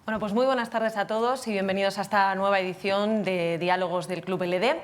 Bueno, pues muy buenas tardes a todos y bienvenidos a esta nueva edición de Diálogos del Club LD.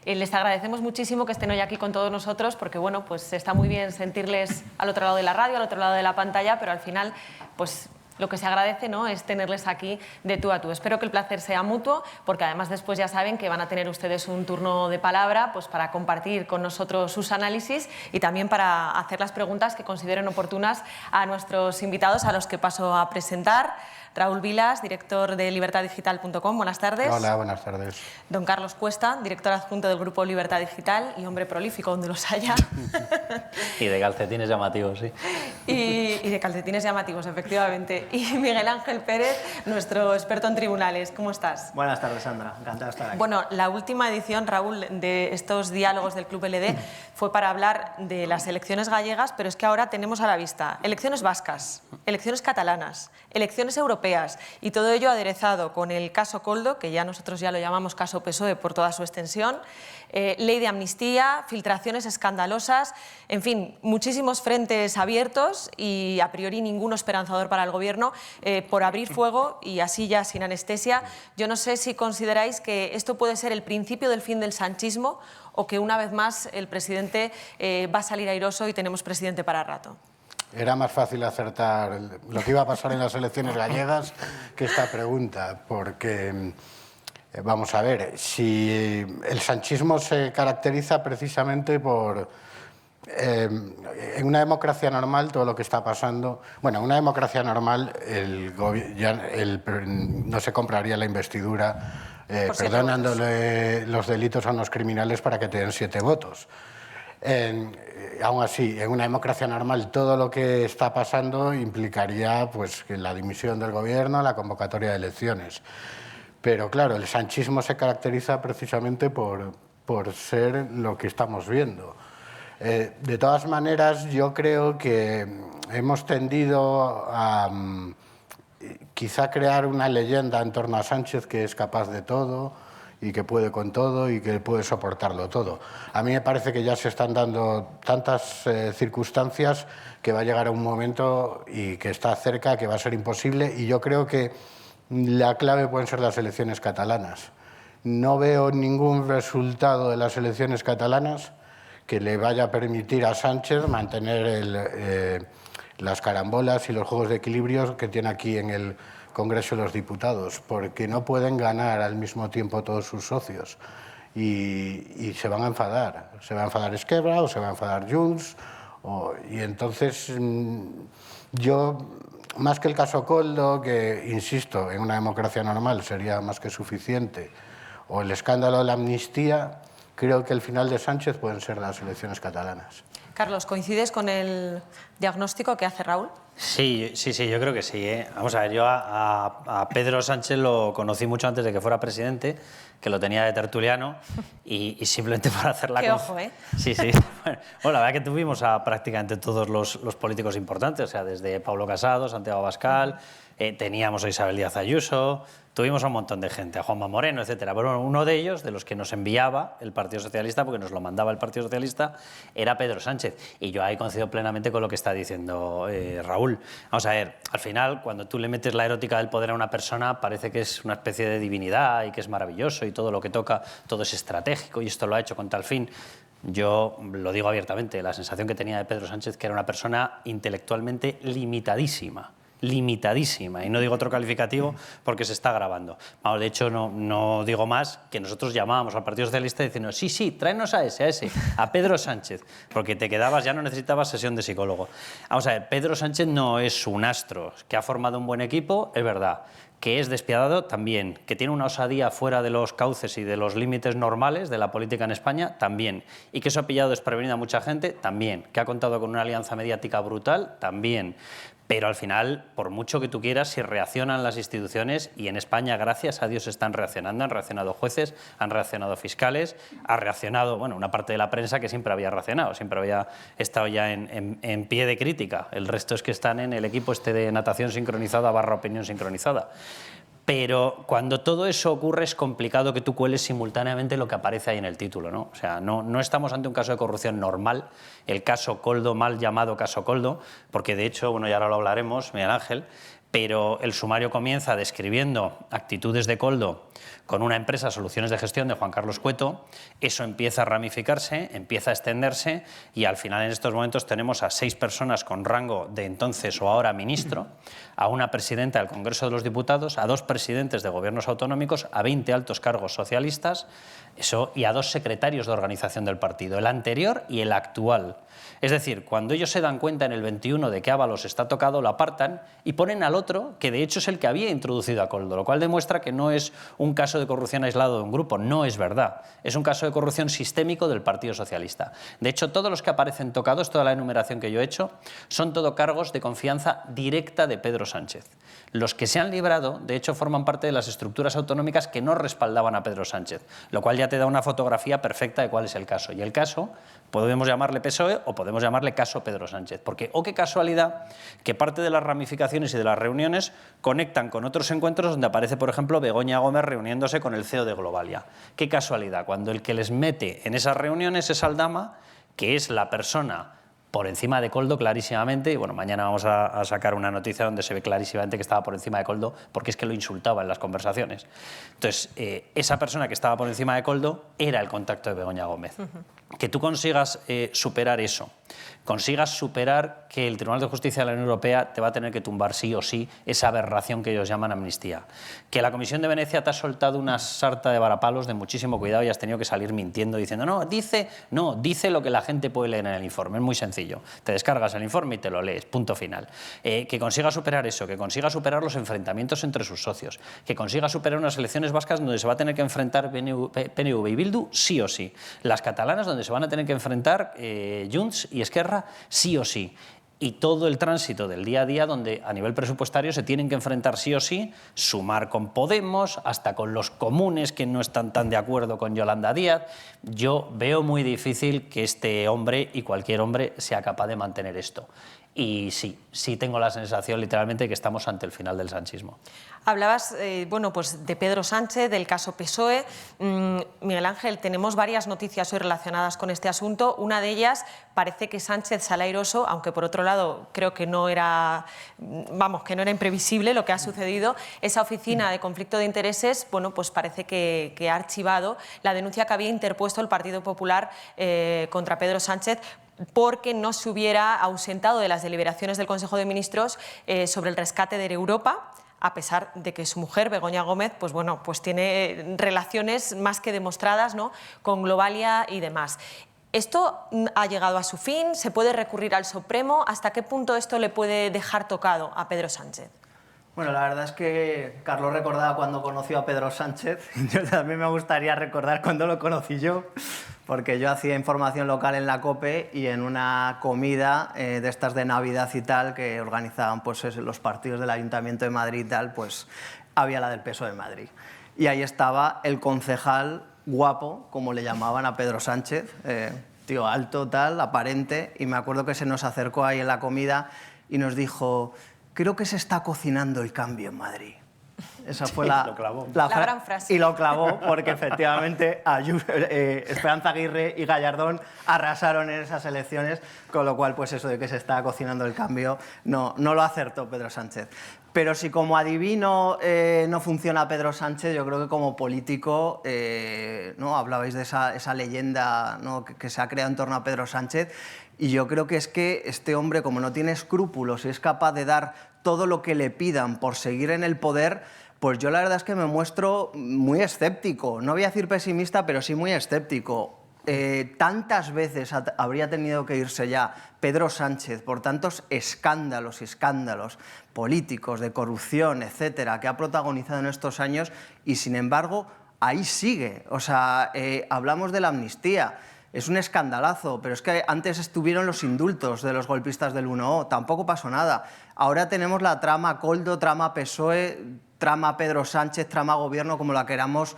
Les agradecemos muchísimo que estén hoy aquí con todos nosotros porque, bueno, pues está muy bien sentirles al otro lado de la radio, al otro lado de la pantalla, pero al final, pues lo que se agradece, ¿no?, es tenerles aquí de tú a tú. Espero que el placer sea mutuo, porque además después ya saben que van a tener ustedes un turno de palabra pues para compartir con nosotros sus análisis y también para hacer las preguntas que consideren oportunas a nuestros invitados, a los que paso a presentar. Raúl Vilas, director de libertaddigital.com. Buenas tardes. Hola, buenas tardes. Don Carlos Cuesta, director adjunto del Grupo Libertad Digital y hombre prolífico donde los haya. Y de calcetines llamativos, sí. Y de calcetines llamativos, efectivamente. Y Miguel Ángel Pérez, nuestro experto en tribunales. ¿Cómo estás? Buenas tardes, Sandra. Encantado de estar aquí. Bueno, la última edición, Raúl, de estos diálogos del Club LD fue para hablar de las elecciones gallegas, pero es que ahora tenemos a la vista elecciones vascas, elecciones catalanas, elecciones europeas y todo ello aderezado con el caso Koldo, que ya nosotros ya lo llamamos caso PSOE por toda su extensión, ley de amnistía, filtraciones escandalosas, en fin, muchísimos frentes abiertos y a priori ninguno esperanzador para el Gobierno por abrir fuego y así ya sin anestesia. Yo no sé si consideráis que esto puede ser el principio del fin del sanchismo o que una vez más el presidente va a salir airoso y tenemos presidente para rato. Era más fácil acertar lo que iba a pasar en las elecciones gallegas que esta pregunta, porque, vamos a ver, si el sanchismo se caracteriza precisamente por, en una democracia normal, todo lo que está pasando, bueno, en una democracia normal no se compraría la investidura perdonándole los delitos a unos criminales para que te den 7 votos. Aún así, en una democracia normal, todo lo que está pasando implicaría pues, la dimisión del gobierno, la convocatoria de elecciones. Pero claro, el sanchismo se caracteriza precisamente por ser lo que estamos viendo. De todas maneras, yo creo que hemos tendido a quizá crear una leyenda en torno a Sánchez que es capaz de todo y que puede con todo y que puede soportarlo todo. A mí me parece que ya se están dando tantas circunstancias que va a llegar a un momento y que está cerca, que va a ser imposible, y yo creo que la clave pueden ser las elecciones catalanas. No veo ningún resultado de las elecciones catalanas que le vaya a permitir a Sánchez mantener las carambolas y los juegos de equilibrios que tiene aquí en el Congreso de los Diputados, porque no pueden ganar al mismo tiempo todos sus socios y se van a enfadar. Se va a enfadar Esquerra o se va a enfadar Junts, y entonces yo, más que el caso Koldo, que insisto, en una democracia normal sería más que suficiente, o el escándalo de la amnistía, creo que el final de Sánchez pueden ser las elecciones catalanas. Carlos, ¿coincides con el diagnóstico que hace Raúl? Sí, yo creo que sí. Vamos a ver, yo a Pedro Sánchez lo conocí mucho antes de que fuera presidente, que lo tenía de tertuliano, y simplemente para hacer la... ¡Qué ojo, eh! Sí. Bueno, la verdad que tuvimos a prácticamente todos los políticos importantes, o sea, desde Pablo Casado, Santiago Abascal, teníamos a Isabel Díaz Ayuso, tuvimos a un montón de gente, a Juanma Moreno, etcétera. Pero uno de ellos, de los que nos enviaba el Partido Socialista, porque nos lo mandaba el Partido Socialista, era Pedro Sánchez. Y yo ahí coincido plenamente con lo que está diciendo Raúl. Vamos a ver, al final, cuando tú le metes la erótica del poder a una persona, parece que es una especie de divinidad y que es maravilloso y todo lo que toca, todo es estratégico y esto lo ha hecho con tal fin. Yo lo digo abiertamente, la sensación que tenía de Pedro Sánchez que era una persona intelectualmente limitadísima, y no digo otro calificativo porque se está grabando. Vamos, de hecho, no digo más que nosotros llamábamos al Partido Socialista diciendo sí, tráenos a a Pedro Sánchez, porque te quedabas, ya no necesitabas sesión de psicólogo. Vamos a ver, Pedro Sánchez no es un astro, que ha formado un buen equipo, es verdad, que es despiadado también, que tiene una osadía fuera de los cauces y de los límites normales de la política en España también, y que eso ha pillado desprevenida a mucha gente también, que ha contado con una alianza mediática brutal también. Pero al final, por mucho que tú quieras, si reaccionan las instituciones, y en España, gracias a Dios, están reaccionando, han reaccionado jueces, han reaccionado fiscales, ha reaccionado, bueno, una parte de la prensa que siempre había reaccionado, siempre había estado ya en pie de crítica. El resto es que están en el equipo este de natación sincronizada / opinión sincronizada. Pero cuando todo eso ocurre es complicado que tú cueles simultáneamente lo que aparece ahí en el título, ¿no? O sea, no estamos ante un caso de corrupción normal, el caso Koldo, mal llamado caso Koldo, porque de hecho, bueno, ya ahora lo hablaremos, Miguel Ángel, pero el sumario comienza describiendo actitudes de Koldo con una empresa, Soluciones de Gestión, de Juan Carlos Cueto. Eso empieza a ramificarse, empieza a extenderse y al final en estos momentos tenemos a 6 personas con rango de entonces o ahora ministro, a una presidenta del Congreso de los Diputados, a 2 presidentes de gobiernos autonómicos, a 20 altos cargos socialistas y a 2 secretarios de organización del partido, el anterior y el actual. Es decir, cuando ellos se dan cuenta en el 21 de que Ábalos está tocado, lo apartan y ponen al otro, que de hecho es el que había introducido a Koldo, lo cual demuestra que no es un caso de corrupción aislado de un grupo, no es verdad. Es un caso de corrupción sistémico del Partido Socialista. De hecho, todos los que aparecen tocados, toda la enumeración que yo he hecho, son todo cargos de confianza directa de Pedro Sánchez. Los que se han librado, de hecho, forman parte de las estructuras autonómicas que no respaldaban a Pedro Sánchez, lo cual ya te da una fotografía perfecta de cuál es el caso. Y el caso, podemos llamarle PSOE o podemos llamarle caso Pedro Sánchez, porque qué casualidad que parte de las ramificaciones y de las reuniones conectan con otros encuentros donde aparece, por ejemplo, Begoña Gómez reuniéndose con el CEO de Globalia. Qué casualidad, cuando el que les mete en esas reuniones es Aldama, que es la persona por encima de Koldo clarísimamente, y bueno, mañana vamos a sacar una noticia donde se ve clarísimamente que estaba por encima de Koldo, porque es que lo insultaba en las conversaciones. Entonces, esa persona que estaba por encima de Koldo era el contacto de Begoña Gómez. Que tú consigas superar eso, consigas superar que el Tribunal de Justicia de la Unión Europea te va a tener que tumbar sí o sí esa aberración que ellos llaman amnistía. Que la Comisión de Venecia te ha soltado una sarta de varapalos de muchísimo cuidado y has tenido que salir mintiendo diciendo no, dice lo que la gente puede leer en el informe, es muy sencillo. Te descargas el informe y te lo lees, punto final. Que consiga superar eso, que consiga superar los enfrentamientos entre sus socios, que consiga superar unas elecciones vascas donde se va a tener que enfrentar PNV y Bildu sí o sí. Las catalanas donde se van a tener que enfrentar Junts y Esquerra sí o sí. Y todo el tránsito del día a día donde a nivel presupuestario se tienen que enfrentar sí o sí, sumar con Podemos, hasta con los comunes que no están tan de acuerdo con Yolanda Díaz. Yo veo muy difícil que este hombre y cualquier hombre sea capaz de mantener esto. Y sí tengo la sensación literalmente que estamos ante el final del sanchismo. Hablabas bueno, pues de Pedro Sánchez, del caso PSOE. Miguel Ángel, tenemos varias noticias hoy relacionadas con este asunto. Una de ellas parece que Sánchez sale airoso, aunque por otro lado creo que no era, que no era imprevisible lo que ha sucedido. Esa oficina de conflicto de intereses, bueno, pues parece que ha archivado la denuncia que había interpuesto el Partido Popular contra Pedro Sánchez porque no se hubiera ausentado de las deliberaciones del Consejo de Ministros sobre el rescate de Europa, a pesar de que su mujer, Begoña Gómez, pues bueno, pues tiene relaciones más que demostradas, ¿no?, con Globalia y demás. ¿Esto ha llegado a su fin? ¿Se puede recurrir al Supremo? ¿Hasta qué punto esto le puede dejar tocado a Pedro Sánchez? Bueno, la verdad es que Carlos recordaba cuando conoció a Pedro Sánchez. Yo también me gustaría recordar cuando lo conocí yo, porque yo hacía información local en la COPE y en una comida de estas de Navidad y tal, que organizaban pues, los partidos del Ayuntamiento de Madrid y tal, pues había la del PSOE de Madrid. Y ahí estaba el concejal guapo, como le llamaban a Pedro Sánchez, tío alto, tal, aparente, y me acuerdo que se nos acercó ahí en la comida y nos dijo: creo que se está cocinando el cambio en Madrid. Esa fue la gran frase. Y lo clavó porque efectivamente Esperanza Aguirre y Gallardón arrasaron en esas elecciones, con lo cual pues eso de que se está cocinando el cambio no lo acertó Pedro Sánchez. Pero si como adivino no funciona Pedro Sánchez, yo creo que como político, ¿no? Hablabais de esa leyenda, ¿no?, que se ha creado en torno a Pedro Sánchez, y yo creo que es que este hombre, como no tiene escrúpulos y es capaz de dar todo lo que le pidan por seguir en el poder, pues yo la verdad es que me muestro muy escéptico. No voy a decir pesimista, pero sí muy escéptico. Tantas veces habría tenido que irse ya Pedro Sánchez por tantos escándalos políticos, de corrupción, etcétera, que ha protagonizado en estos años, y sin embargo ahí sigue. O sea, hablamos de la amnistía. Es un escandalazo, pero es que antes estuvieron los indultos de los golpistas del 1O, tampoco pasó nada. Ahora tenemos la trama Koldo, trama PSOE, trama Pedro Sánchez, trama gobierno, como la queramos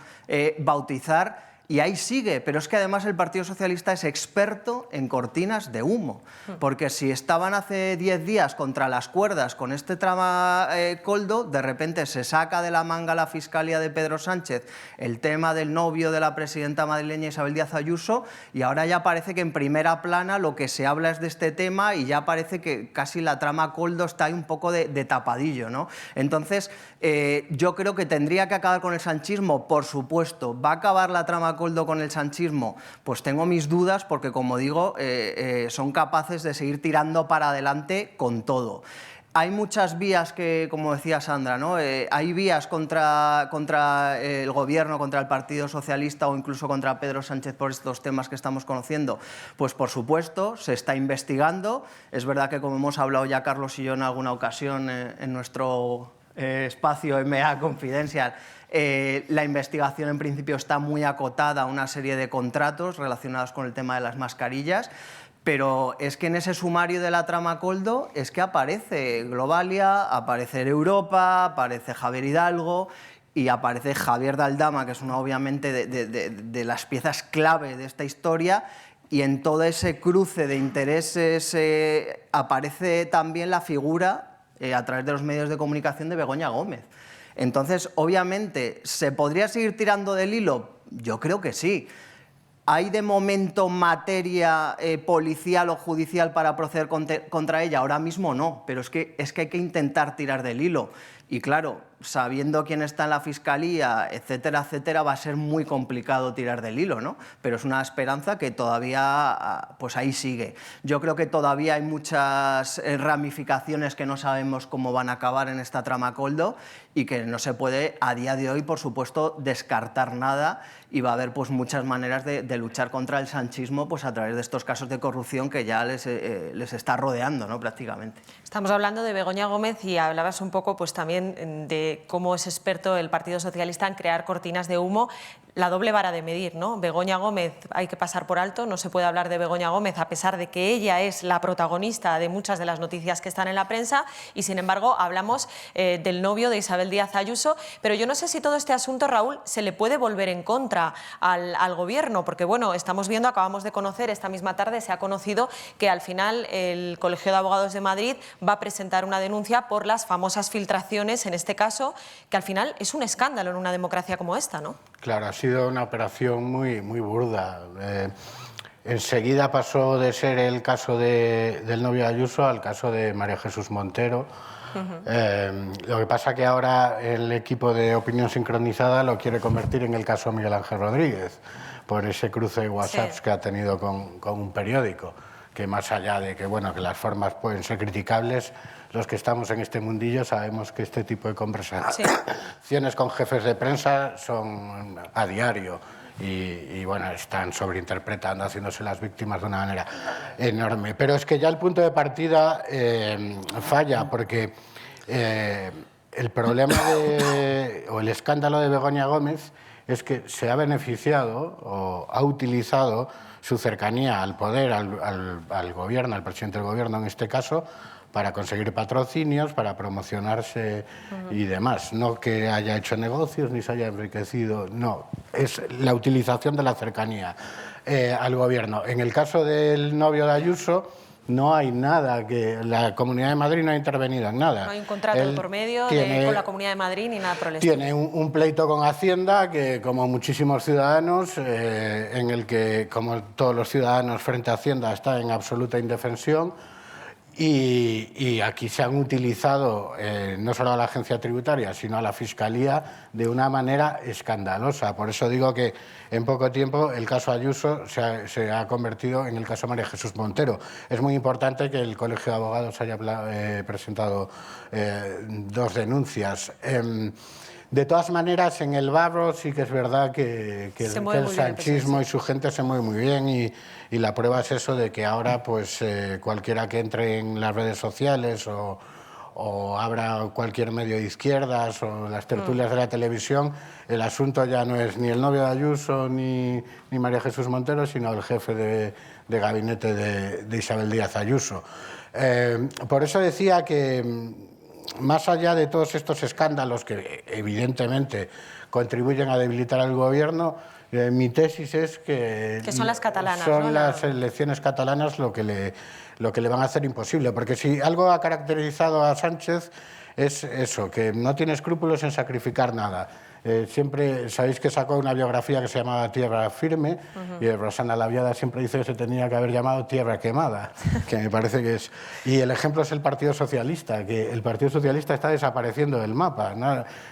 bautizar, y ahí sigue, pero es que además el Partido Socialista es experto en cortinas de humo, porque si estaban hace 10 días contra las cuerdas con este trama Koldo, de repente se saca de la manga la Fiscalía de Pedro Sánchez el tema del novio de la presidenta madrileña Isabel Díaz Ayuso, y ahora ya parece que en primera plana lo que se habla es de este tema y ya parece que casi la trama Koldo está ahí un poco de tapadillo, ¿no? Entonces, yo creo que tendría que acabar con el sanchismo, por supuesto. ¿Va a acabar la trama Koldo con el sanchismo? Pues tengo mis dudas porque, como digo, son capaces de seguir tirando para adelante con todo. Hay muchas vías que, como decía Sandra, ¿no? Hay vías contra el gobierno, contra el Partido Socialista o incluso contra Pedro Sánchez por estos temas que estamos conociendo. Pues por supuesto, se está investigando. Es verdad que, como hemos hablado ya Carlos y yo en alguna ocasión en nuestro espacio MA Confidencial, la investigación en principio está muy acotada a una serie de contratos relacionados con el tema de las mascarillas. Pero es que en ese sumario de la trama Koldo es que aparece Globalia, aparece Europa, aparece Javier Hidalgo y aparece Javier de Aldama, que es una obviamente de las piezas clave de esta historia, y en todo ese cruce de intereses aparece también la figura, a través de los medios de comunicación, de Begoña Gómez. Entonces, obviamente, ¿se podría seguir tirando del hilo? Yo creo que sí. ¿Hay de momento materia policial o judicial para proceder contra ella? Ahora mismo no, pero es que hay que intentar tirar del hilo. Y claro, sabiendo quién está en la Fiscalía, etcétera, etcétera, va a ser muy complicado tirar del hilo, ¿no? Pero es una esperanza que todavía, pues ahí sigue. Yo creo que todavía hay muchas ramificaciones que no sabemos cómo van a acabar en esta trama Koldo y que no se puede, a día de hoy, por supuesto, descartar nada, y va a haber pues muchas maneras de luchar contra el sanchismo pues a través de estos casos de corrupción que ya les está rodeando, ¿no? Prácticamente. Estamos hablando de Begoña Gómez y hablabas un poco pues también de cómo es experto el Partido Socialista en crear cortinas de humo. La doble vara de medir, ¿no? Begoña Gómez hay que pasar por alto, no se puede hablar de Begoña Gómez a pesar de que ella es la protagonista de muchas de las noticias que están en la prensa, y sin embargo hablamos del novio de Isabel Díaz Ayuso, pero yo no sé si todo este asunto, Raúl, se le puede volver en contra al gobierno, porque bueno, estamos viendo, acabamos de conocer, esta misma tarde se ha conocido que al final el Colegio de Abogados de Madrid va a presentar una denuncia por las famosas filtraciones, en este caso, que al final es un escándalo en una democracia como esta, ¿no? Claro, ha sido una operación muy burda. Enseguida pasó de ser el caso del novio de Ayuso al caso de María Jesús Montero. Lo que pasa que ahora el equipo de Opinión Sincronizada lo quiere convertir en el caso Miguel Ángel Rodríguez, por ese cruce de WhatsApps que ha tenido con un periódico, que más allá de que, bueno, que las formas pueden ser criticables, los que estamos en este mundillo sabemos que este tipo de conversaciones con jefes de prensa son a diario y bueno, están sobreinterpretando, haciéndose las víctimas de una manera enorme. Pero es que ya el punto de partida falla, porque el problema o el escándalo de Begoña Gómez es que se ha beneficiado o ha utilizado su cercanía al poder, al gobierno, al presidente del gobierno en este caso, para conseguir patrocinios, para promocionarse y demás. No que haya hecho negocios ni se haya enriquecido, no. Es la utilización de la cercanía al gobierno. En el caso del novio de Ayuso, no hay nada, que la Comunidad de Madrid no ha intervenido en nada. No hay un contrato de por medio con la Comunidad de Madrid ni nada por el estilo. Tiene un pleito con Hacienda que, como muchísimos ciudadanos, en el que, como todos los ciudadanos frente a Hacienda, está en absoluta indefensión. Y aquí se han utilizado no solo a la agencia tributaria, sino a la Fiscalía de una manera escandalosa. Por eso digo que en poco tiempo el caso Ayuso se ha convertido en el caso María Jesús Montero. Es muy importante que el Colegio de Abogados haya presentado 2 denuncias. De todas maneras, en el barro sí que es verdad que el sanchismo y su gente se mueve muy bien, y la prueba es eso de que ahora pues cualquiera que entre en las redes sociales o abra cualquier medio de izquierdas o las tertulias de la televisión, el asunto ya no es ni el novio de Ayuso ni María Jesús Montero, sino el jefe de gabinete de Isabel Díaz Ayuso. Por eso decía que más allá de todos estos escándalos que evidentemente contribuyen a debilitar al gobierno, mi tesis es que son las catalanas, son ¿no? las elecciones catalanas lo que le van a hacer imposible, porque si algo ha caracterizado a Sánchez es eso, que no tiene escrúpulos en sacrificar nada. Siempre sabéis que sacó una biografía que se llamaba Tierra Firme, y Rosana Laviada siempre dice que se tenía que haber llamado Tierra Quemada, que me parece que es... Y el ejemplo es el Partido Socialista, que el Partido Socialista está desapareciendo del mapa,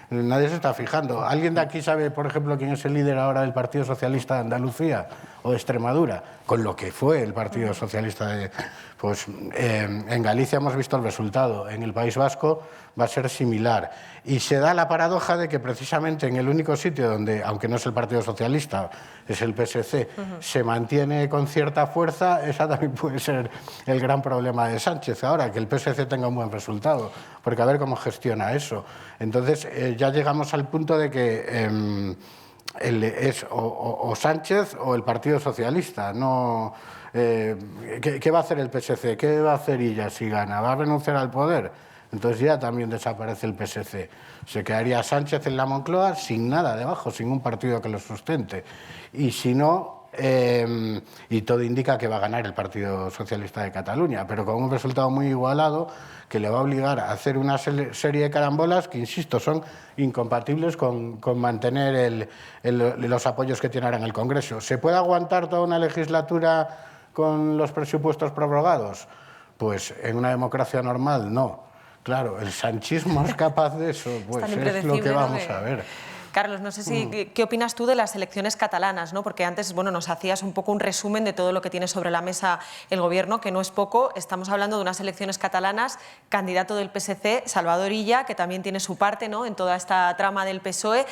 nadie se está fijando. ¿Alguien de aquí sabe, por ejemplo, quién es el líder ahora del Partido Socialista de Andalucía o de Extremadura? Con lo que fue el Partido Socialista de... Pues en Galicia hemos visto el resultado, en el País Vasco va a ser similar. Y se da la paradoja de que precisamente en el único sitio donde, aunque no es el Partido Socialista, es el PSC, se mantiene con cierta fuerza, esa también puede ser el gran problema de Sánchez ahora, que el PSC tenga un buen resultado, porque a ver cómo gestiona eso. Entonces ya llegamos al punto de que es o Sánchez o el Partido Socialista, no... ¿Qué va a hacer el PSC? ¿Qué va a hacer Illa si gana? ¿Va a renunciar al poder? Entonces ya también desaparece el PSC. Se quedaría Sánchez en la Moncloa sin nada debajo, sin un partido que lo sustente. Y si no, y todo indica que va a ganar el Partido Socialista de Cataluña, pero con un resultado muy igualado que le va a obligar a hacer una serie de carambolas que, insisto, son incompatibles con mantener los apoyos que tiene ahora en el Congreso. ¿Se puede aguantar toda una legislatura con los presupuestos prorrogados? Pues en una democracia normal no. Claro, el sanchismo es capaz de eso, pues es lo que vamos a ver. Carlos, no sé si qué opinas tú de las elecciones catalanas, ¿no? Porque antes, bueno, nos hacías un poco un resumen de todo lo que tiene sobre la mesa el gobierno, que no es poco. Estamos hablando de unas elecciones catalanas, candidato del PSC, Salvador Illa, que también tiene su parte, ¿no?, en toda esta trama del PSOE.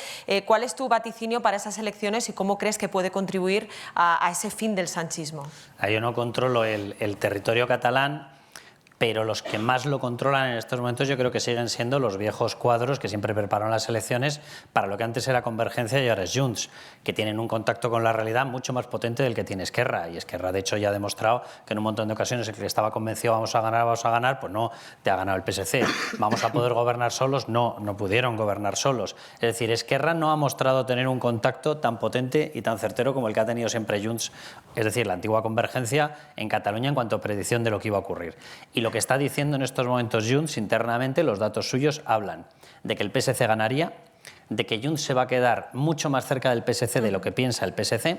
¿Cuál es tu vaticinio para esas elecciones y cómo crees que puede contribuir a ese fin del sanchismo? Yo no controlo el territorio catalán, pero los que más lo controlan en estos momentos yo creo que siguen siendo los viejos cuadros que siempre prepararon las elecciones para lo que antes era Convergencia y ahora es Junts, que tienen un contacto con la realidad mucho más potente del que tiene Esquerra. Y Esquerra, de hecho, ya ha demostrado que en un montón de ocasiones el que estaba convencido vamos a ganar, pues no, te ha ganado el PSC. ¿Vamos a poder gobernar solos? No pudieron gobernar solos. Es decir, Esquerra no ha mostrado tener un contacto tan potente y tan certero como el que ha tenido siempre Junts, es decir, la antigua Convergencia en Cataluña en cuanto a predicción de lo que iba a ocurrir. Y lo que está diciendo en estos momentos Junts internamente, los datos suyos hablan de que el PSC ganaría, de que Junts se va a quedar mucho más cerca del PSC de lo que piensa el PSC,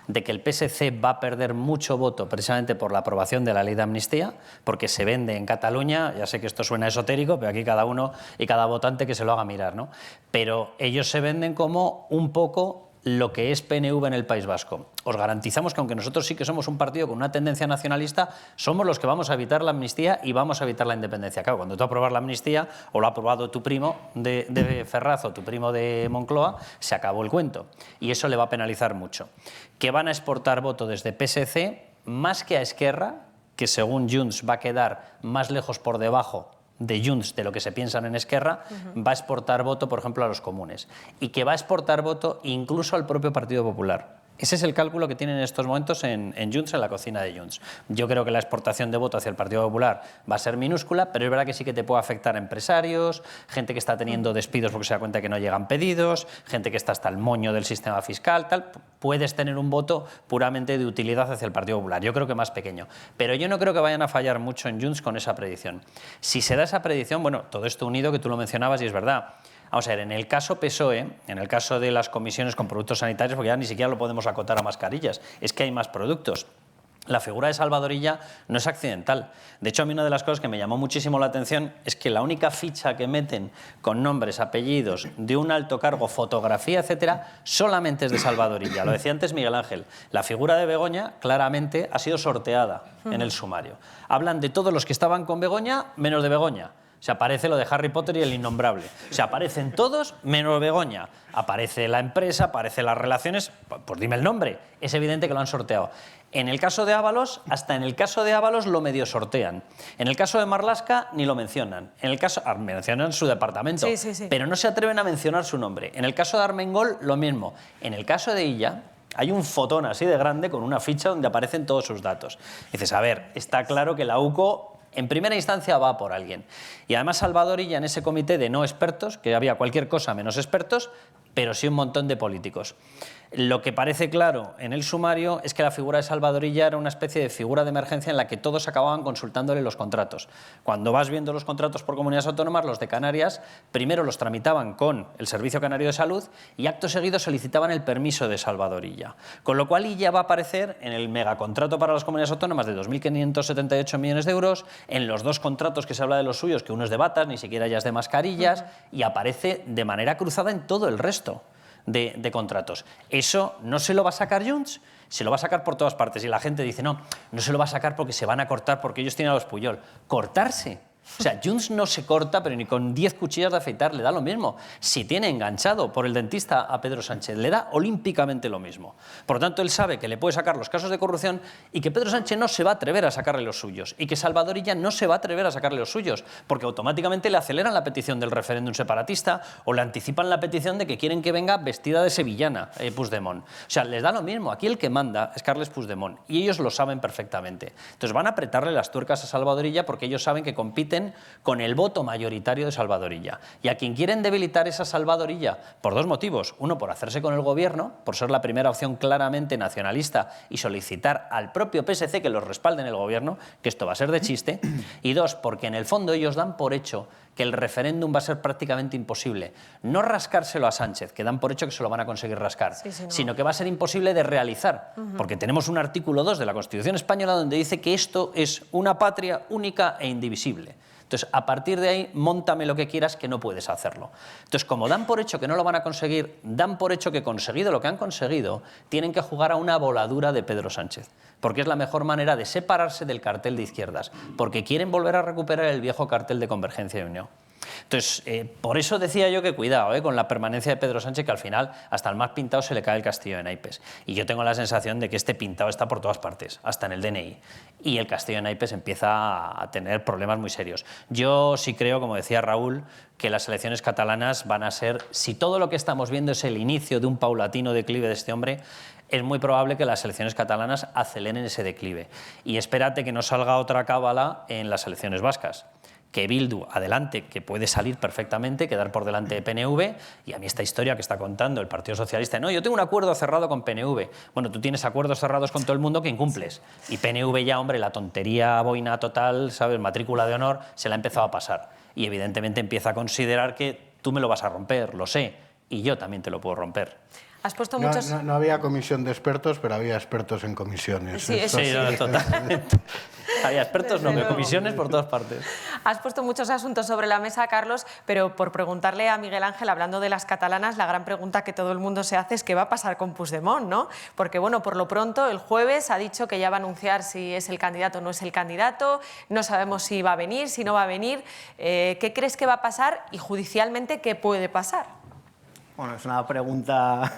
de que el PSC va a perder mucho voto precisamente por la aprobación de la ley de amnistía, porque se vende en Cataluña, ya sé que esto suena esotérico, pero aquí cada uno y cada votante que se lo haga mirar, ¿no? Pero ellos se venden como un poco lo que es PNV en el País Vasco. Os garantizamos que aunque nosotros sí que somos un partido con una tendencia nacionalista, somos los que vamos a evitar la amnistía y vamos a evitar la independencia. Claro, cuando tú apruebas la amnistía, o lo ha aprobado tu primo de Ferraz o tu primo de Moncloa, se acabó el cuento. Y eso le va a penalizar mucho. Que van a exportar voto desde PSC, más que a Esquerra, que según Junts va a quedar más lejos por debajo de Junts de lo que se piensan en Esquerra, va a exportar voto, por ejemplo, a los comunes. Y que va a exportar voto incluso al propio Partido Popular. Ese es el cálculo que tienen en estos momentos en Junts, en la cocina de Junts. Yo creo que la exportación de voto hacia el Partido Popular va a ser minúscula, pero es verdad que sí que te puede afectar a empresarios, gente que está teniendo despidos porque se da cuenta que no llegan pedidos, gente que está hasta el moño del sistema fiscal, tal. Puedes tener un voto puramente de utilidad hacia el Partido Popular. Yo creo que más pequeño. Pero yo no creo que vayan a fallar mucho en Junts con esa predicción. Si se da esa predicción, bueno, todo esto unido, que tú lo mencionabas y es verdad. Vamos a ver, en el caso PSOE, en el caso de las comisiones con productos sanitarios, porque ya ni siquiera lo podemos acotar a mascarillas, es que hay más productos. La figura de Salvador Illa no es accidental. De hecho, a mí una de las cosas que me llamó muchísimo la atención es que la única ficha que meten con nombres, apellidos, de un alto cargo, fotografía, etcétera, solamente es de Salvador Illa. Lo decía antes Miguel Ángel. La figura de Begoña claramente ha sido sorteada en el sumario. Hablan de todos los que estaban con Begoña, menos de Begoña. Se aparece lo de Harry Potter y el innombrable. Se aparecen todos menos Begoña. Aparece la empresa, aparecen las relaciones, pues dime el nombre. Es evidente que lo han sorteado. En el caso de Ábalos, hasta en el caso de Ábalos lo medio sortean. En el caso de Marlaska ni lo mencionan. En el caso, mencionan su departamento, sí. Pero no se atreven a mencionar su nombre. En el caso de Armengol, lo mismo. En el caso de Illa, hay un fotón así de grande con una ficha donde aparecen todos sus datos. Y dices, a ver, está claro que la UCO en primera instancia va por alguien. Y además Salvador Illa en ese comité de no expertos, que había cualquier cosa menos expertos, pero sí un montón de políticos. Lo que parece claro en el sumario es que la figura de Salvador Illa era una especie de figura de emergencia en la que todos acababan consultándole los contratos. Cuando vas viendo los contratos por comunidades autónomas, los de Canarias primero los tramitaban con el Servicio Canario de Salud y acto seguido solicitaban el permiso de Salvador Illa. Con lo cual Illa va a aparecer en el megacontrato para las comunidades autónomas de 2.578 millones de euros, en los 2 contratos que se habla de los suyos, que uno es de batas, ni siquiera ya es de mascarillas, y aparece de manera cruzada en todo el resto de contratos. Eso no se lo va a sacar Junts, se lo va a sacar por todas partes. Y la gente dice, no, no se lo va a sacar porque se van a cortar, porque ellos tienen a los Puyol. ¿Cortarse? O sea, Junts no se corta, pero ni con 10 cuchillas de afeitar le da lo mismo. Si tiene enganchado por el dentista a Pedro Sánchez, le da olímpicamente lo mismo. Por lo tanto, él sabe que le puede sacar los casos de corrupción y que Pedro Sánchez no se va a atrever a sacarle los suyos. Y que Salvador Illa no se va a atrever a sacarle los suyos, porque automáticamente le aceleran la petición del referéndum separatista o le anticipan la petición de que quieren que venga vestida de sevillana Puigdemont. O sea, les da lo mismo. Aquí el que manda es Carles Puigdemont y ellos lo saben perfectamente. Entonces van a apretarle las tuercas a Salvador Illa porque ellos saben que compiten con el voto mayoritario de Salvador Illa. Y a quien quieren debilitar es a Salvador Illa por 2 motivos. Uno, por hacerse con el gobierno, por ser la primera opción claramente nacionalista y solicitar al propio PSC que los respalde en el gobierno, que esto va a ser de chiste. Y 2, porque en el fondo ellos dan por hecho que el referéndum va a ser prácticamente imposible. No rascárselo a Sánchez, que dan por hecho que se lo van a conseguir rascar, sino que va a ser imposible de realizar, porque tenemos un artículo 2 de la Constitución española donde dice que esto es una patria única e indivisible. Entonces, a partir de ahí, móntame lo que quieras, que no puedes hacerlo. Entonces, como dan por hecho que no lo van a conseguir, dan por hecho que conseguido lo que han conseguido, tienen que jugar a una voladura de Pedro Sánchez, porque es la mejor manera de separarse del cartel de izquierdas, porque quieren volver a recuperar el viejo cartel de Convergencia y Unión. Entonces, por eso decía yo que cuidado con la permanencia de Pedro Sánchez, que al final hasta el más pintado se le cae el castillo de naipes. Y yo tengo la sensación de que este pintado está por todas partes, hasta en el DNI. Y el castillo de naipes empieza a tener problemas muy serios. Yo sí creo, como decía Raúl, que las elecciones catalanas van a ser, si todo lo que estamos viendo es el inicio de un paulatino declive de este hombre, es muy probable que las elecciones catalanas aceleren ese declive. Y espérate que no salga otra cábala en las elecciones vascas. Que Bildu adelante, que puede salir perfectamente, quedar por delante de PNV, y a mí esta historia que está contando el Partido Socialista, no, yo tengo un acuerdo cerrado con PNV. Bueno, tú tienes acuerdos cerrados con todo el mundo que incumples. Y PNV ya, hombre, la tontería boina total, ¿sabes? Matrícula de honor, se la ha empezado a pasar. Y evidentemente empieza a considerar que tú me lo vas a romper, lo sé, y yo también te lo puedo romper. Has puesto muchos... No había comisión de expertos, pero había expertos en comisiones. Sí, eso sí, no, totalmente. Había expertos, no, que comisiones por todas partes. Has puesto muchos asuntos sobre la mesa, Carlos, pero por preguntarle a Miguel Ángel, hablando de las catalanas, la gran pregunta que todo el mundo se hace es qué va a pasar con Puigdemont, ¿no? Porque, bueno, por lo pronto, el jueves ha dicho que ya va a anunciar si es el candidato o no es el candidato, no sabemos si va a venir, si no va a venir. ¿Qué crees que va a pasar y judicialmente qué puede pasar? Bueno, es una pregunta...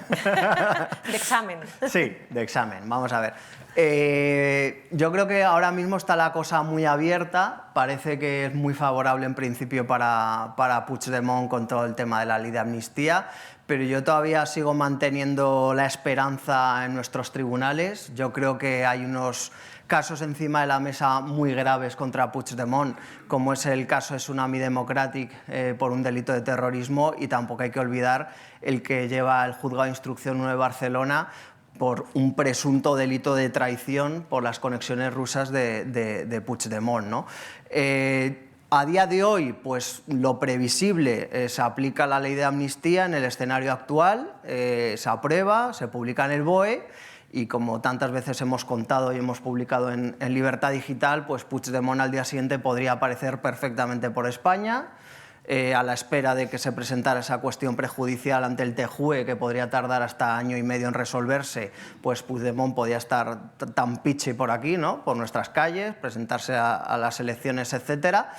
De examen. Sí, de examen. Vamos a ver. Yo creo que ahora mismo está la cosa muy abierta. Parece que es muy favorable en principio para Puigdemont con todo el tema de la ley de amnistía, pero yo todavía sigo manteniendo la esperanza en nuestros tribunales. Yo creo que hay unos casos encima de la mesa muy graves contra Puigdemont, como es el caso de Tsunami Democratic por un delito de terrorismo, y tampoco hay que olvidar el que lleva el Juzgado de Instrucción 1 de Barcelona por un presunto delito de traición por las conexiones rusas de Puigdemont, ¿no? A día de hoy, pues lo previsible, se aplica la ley de amnistía en el escenario actual, se aprueba, se publica en el BOE, y como tantas veces hemos contado y hemos publicado en Libertad Digital, pues Puigdemont al día siguiente podría aparecer perfectamente por España, a la espera de que se presentara esa cuestión prejudicial ante el TJUE, que podría tardar hasta año y medio en resolverse. Pues Puigdemont podía estar tan pichi por aquí, ¿no? Por nuestras calles, presentarse a las elecciones, etcétera.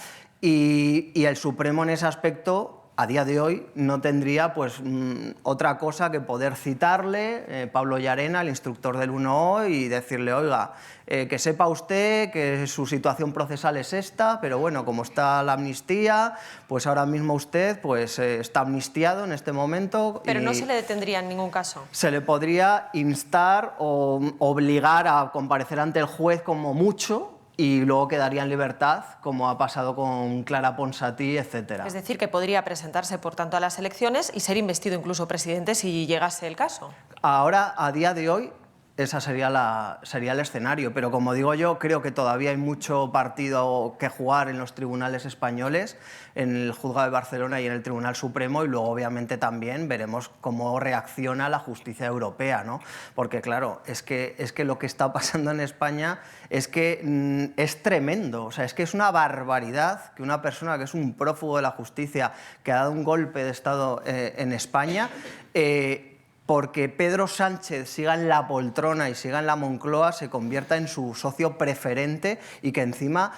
Y el Supremo en ese aspecto, a día de hoy, no tendría pues otra cosa que poder citarle, Pablo Llarena, el instructor del 1O, y decirle, oiga, que sepa usted que su situación procesal es esta, pero bueno, como está la amnistía, pues ahora mismo usted pues, está amnistiado en este momento. Pero no se le detendría en ningún caso. Se le podría instar o obligar a comparecer ante el juez como mucho, y luego quedaría en libertad, como ha pasado con Clara Ponsatí, etc. Es decir, que podría presentarse, por tanto, a las elecciones y ser investido incluso presidente si llegase el caso. Ahora, a día de hoy, ese sería el escenario, pero como digo yo, creo que todavía hay mucho partido que jugar en los tribunales españoles, en el Juzgado de Barcelona y en el Tribunal Supremo, y luego obviamente también veremos cómo reacciona la justicia europea, ¿no? Porque claro, es que lo que está pasando en España es que es tremendo, o sea, es que es una barbaridad que una persona que es un prófugo de la justicia, que ha dado un golpe de Estado en España, porque Pedro Sánchez siga en la poltrona y siga en la Moncloa, se convierta en su socio preferente y que encima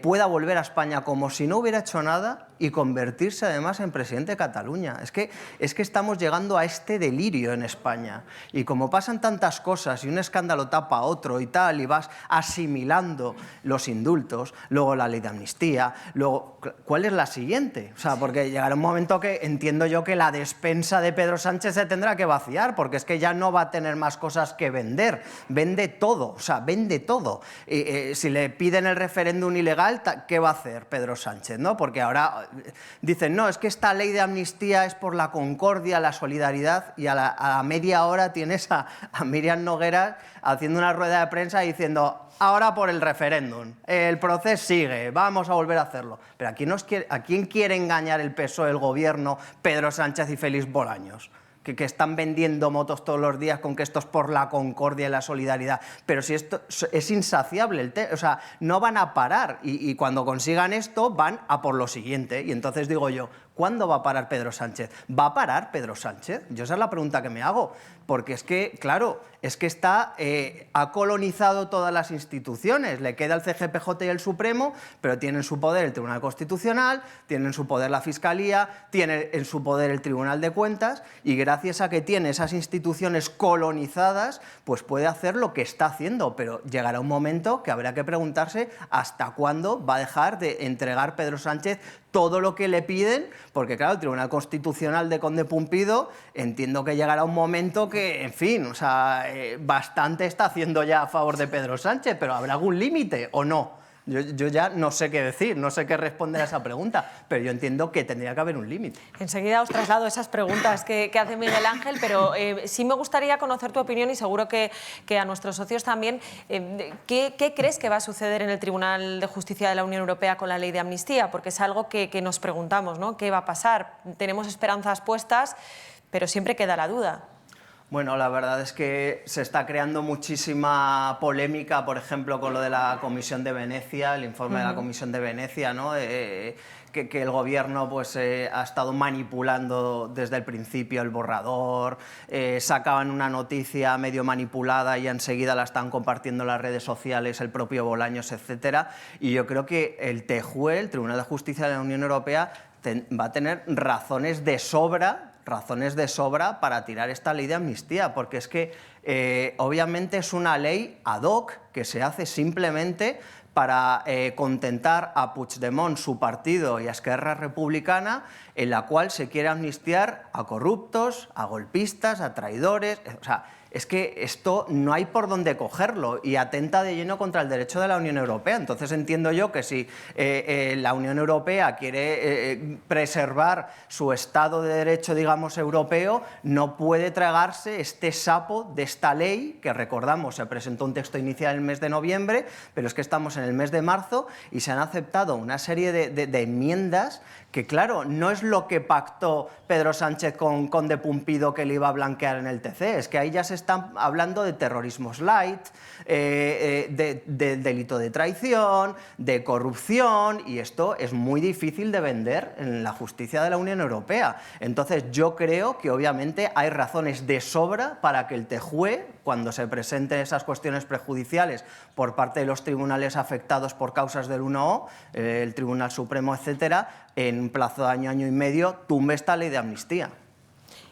pueda volver a España como si no hubiera hecho nada y convertirse además en presidente de Cataluña. Es que estamos llegando a este delirio en España. Y como pasan tantas cosas y un escándalo tapa otro y tal, y vas asimilando los indultos, luego la ley de amnistía, luego, ¿cuál es la siguiente? O sea, porque llegará un momento que entiendo yo que la despensa de Pedro Sánchez se tendrá que vaciar, porque es que ya no va a tener más cosas que vender. Vende todo, o sea, vende todo. Si le piden el referéndum ilegal, ¿qué va a hacer Pedro Sánchez, no? Porque ahora dicen, no, es que esta ley de amnistía es por la concordia, la solidaridad, y a la media hora tienes a Míriam Nogueras haciendo una rueda de prensa diciendo, ahora por el referéndum, el proceso sigue, vamos a volver a hacerlo. Pero ¿a quién quiere engañar el PSOE, el gobierno, Pedro Sánchez y Félix Bolaños? Que están vendiendo motos todos los días con que esto es por la concordia y la solidaridad. Pero si esto es insaciable, o sea, no van a parar. Y cuando consigan esto, van a por lo siguiente. Y entonces digo yo, ¿cuándo va a parar Pedro Sánchez? ¿Va a parar Pedro Sánchez? Yo esa es la pregunta que me hago. Porque es que, claro, es que ha colonizado todas las instituciones. Le queda el CGPJ y el Supremo, pero tiene en su poder el Tribunal Constitucional, tiene en su poder la Fiscalía, tiene en su poder el Tribunal de Cuentas, y gracias a que tiene esas instituciones colonizadas, pues puede hacer lo que está haciendo. Pero llegará un momento que habrá que preguntarse hasta cuándo va a dejar de entregar Pedro Sánchez todo lo que le piden, porque claro, el Tribunal Constitucional de Conde Pumpido, entiendo que llegará un momento que, en fin, o sea, bastante está haciendo ya a favor de Pedro Sánchez, pero ¿habrá algún límite o no? Yo ya no sé qué decir, no sé qué responder a esa pregunta, pero yo entiendo que tendría que haber un límite. Enseguida os traslado esas preguntas que hace Miguel Ángel, pero sí me gustaría conocer tu opinión y seguro que a nuestros socios también. ¿Qué crees que va a suceder en el Tribunal de Justicia de la Unión Europea con la ley de amnistía? Porque es algo que nos preguntamos, ¿no? ¿Qué va a pasar? Tenemos esperanzas puestas, pero siempre queda la duda. Bueno, la verdad es que se está creando muchísima polémica, por ejemplo, con lo de la Comisión de Venecia, el informe de la Comisión de Venecia, ¿no? Que el gobierno pues, ha estado manipulando desde el principio el borrador, sacaban una noticia medio manipulada y enseguida la están compartiendo en las redes sociales, el propio Bolaños, etcétera. Y yo creo que el TJUE, el Tribunal de Justicia de la Unión Europea, va a tener razones de sobra para tirar esta ley de amnistía, porque es que obviamente es una ley ad hoc que se hace simplemente para contentar a Puigdemont, su partido, y a Esquerra Republicana, en la cual se quiere amnistiar a corruptos, a golpistas, a traidores. O sea, es que esto no hay por dónde cogerlo y atenta de lleno contra el derecho de la Unión Europea. Entonces entiendo yo que si la Unión Europea quiere preservar su Estado de Derecho, digamos, europeo, no puede tragarse este sapo de esta ley, que recordamos, se presentó un texto inicial en el mes de noviembre, pero es que estamos en el mes de marzo y se han aceptado una serie de enmiendas que, claro, no es lo que pactó Pedro Sánchez con Conde Pumpido, que le iba a blanquear en el TC, es que ahí ya se están hablando de terrorismo light, de delito de traición, de corrupción, y esto es muy difícil de vender en la justicia de la Unión Europea. Entonces yo creo que obviamente hay razones de sobra para que el TJUE, cuando se presenten esas cuestiones prejudiciales por parte de los tribunales afectados por causas del 1O, el Tribunal Supremo, etcétera, en un plazo de año y medio, tumbe esta ley de amnistía.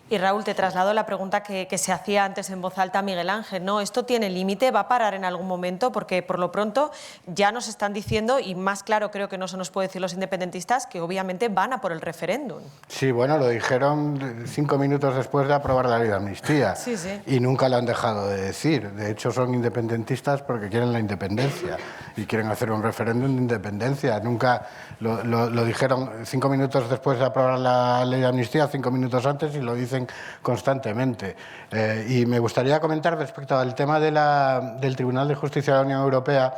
Y Raúl, te traslado la pregunta que se hacía antes en voz alta Miguel Ángel, ¿no? ¿Esto tiene límite? ¿Va a parar en algún momento? Porque por lo pronto ya nos están diciendo, y más claro creo que no se nos puede decir los independentistas, que obviamente van a por el referéndum. Sí, bueno, lo dijeron 5 minutos después de aprobar la ley de amnistía. Sí, sí. Y nunca lo han dejado de decir. De hecho, son independentistas porque quieren la independencia y quieren hacer un referéndum de independencia. Nunca lo dijeron 5 minutos después de aprobar la ley de amnistía, 5 minutos antes, y lo dicen constantemente. Y me gustaría comentar respecto al tema del Tribunal de Justicia de la Unión Europea,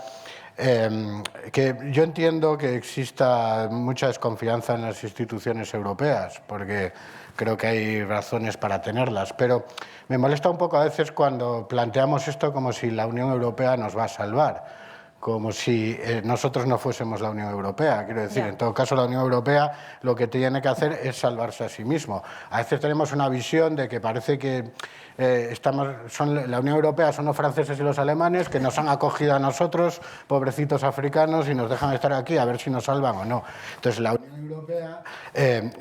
que yo entiendo que exista mucha desconfianza en las instituciones europeas, porque creo que hay razones para tenerlas, pero me molesta un poco a veces cuando planteamos esto como si la Unión Europea nos va a salvar, como si nosotros no fuésemos la Unión Europea. Quiero decir, en todo caso, la Unión Europea lo que tiene que hacer es salvarse a sí mismo. A veces tenemos una visión de que parece que la Unión Europea son los franceses y los alemanes que nos han acogido a nosotros, pobrecitos africanos, y nos dejan estar aquí a ver si nos salvan o no. Entonces, la Unión Europea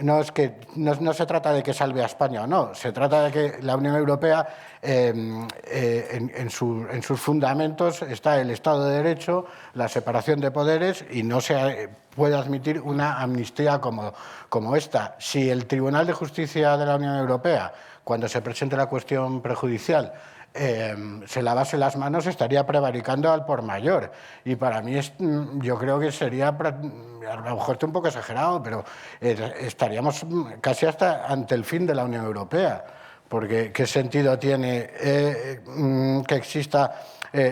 no se trata de que salve a España o no, se trata de que la Unión Europea, en sus fundamentos, está el Estado de Derecho, la separación de poderes, y no se puede admitir una amnistía como esta. Si el Tribunal de Justicia de la Unión Europea, cuando se presente la cuestión prejudicial, se lavase las manos, estaría prevaricando al por mayor. Y para mí yo creo que sería, a lo mejor estoy un poco exagerado, pero estaríamos casi hasta ante el fin de la Unión Europea. Porque ¿qué sentido tiene que exista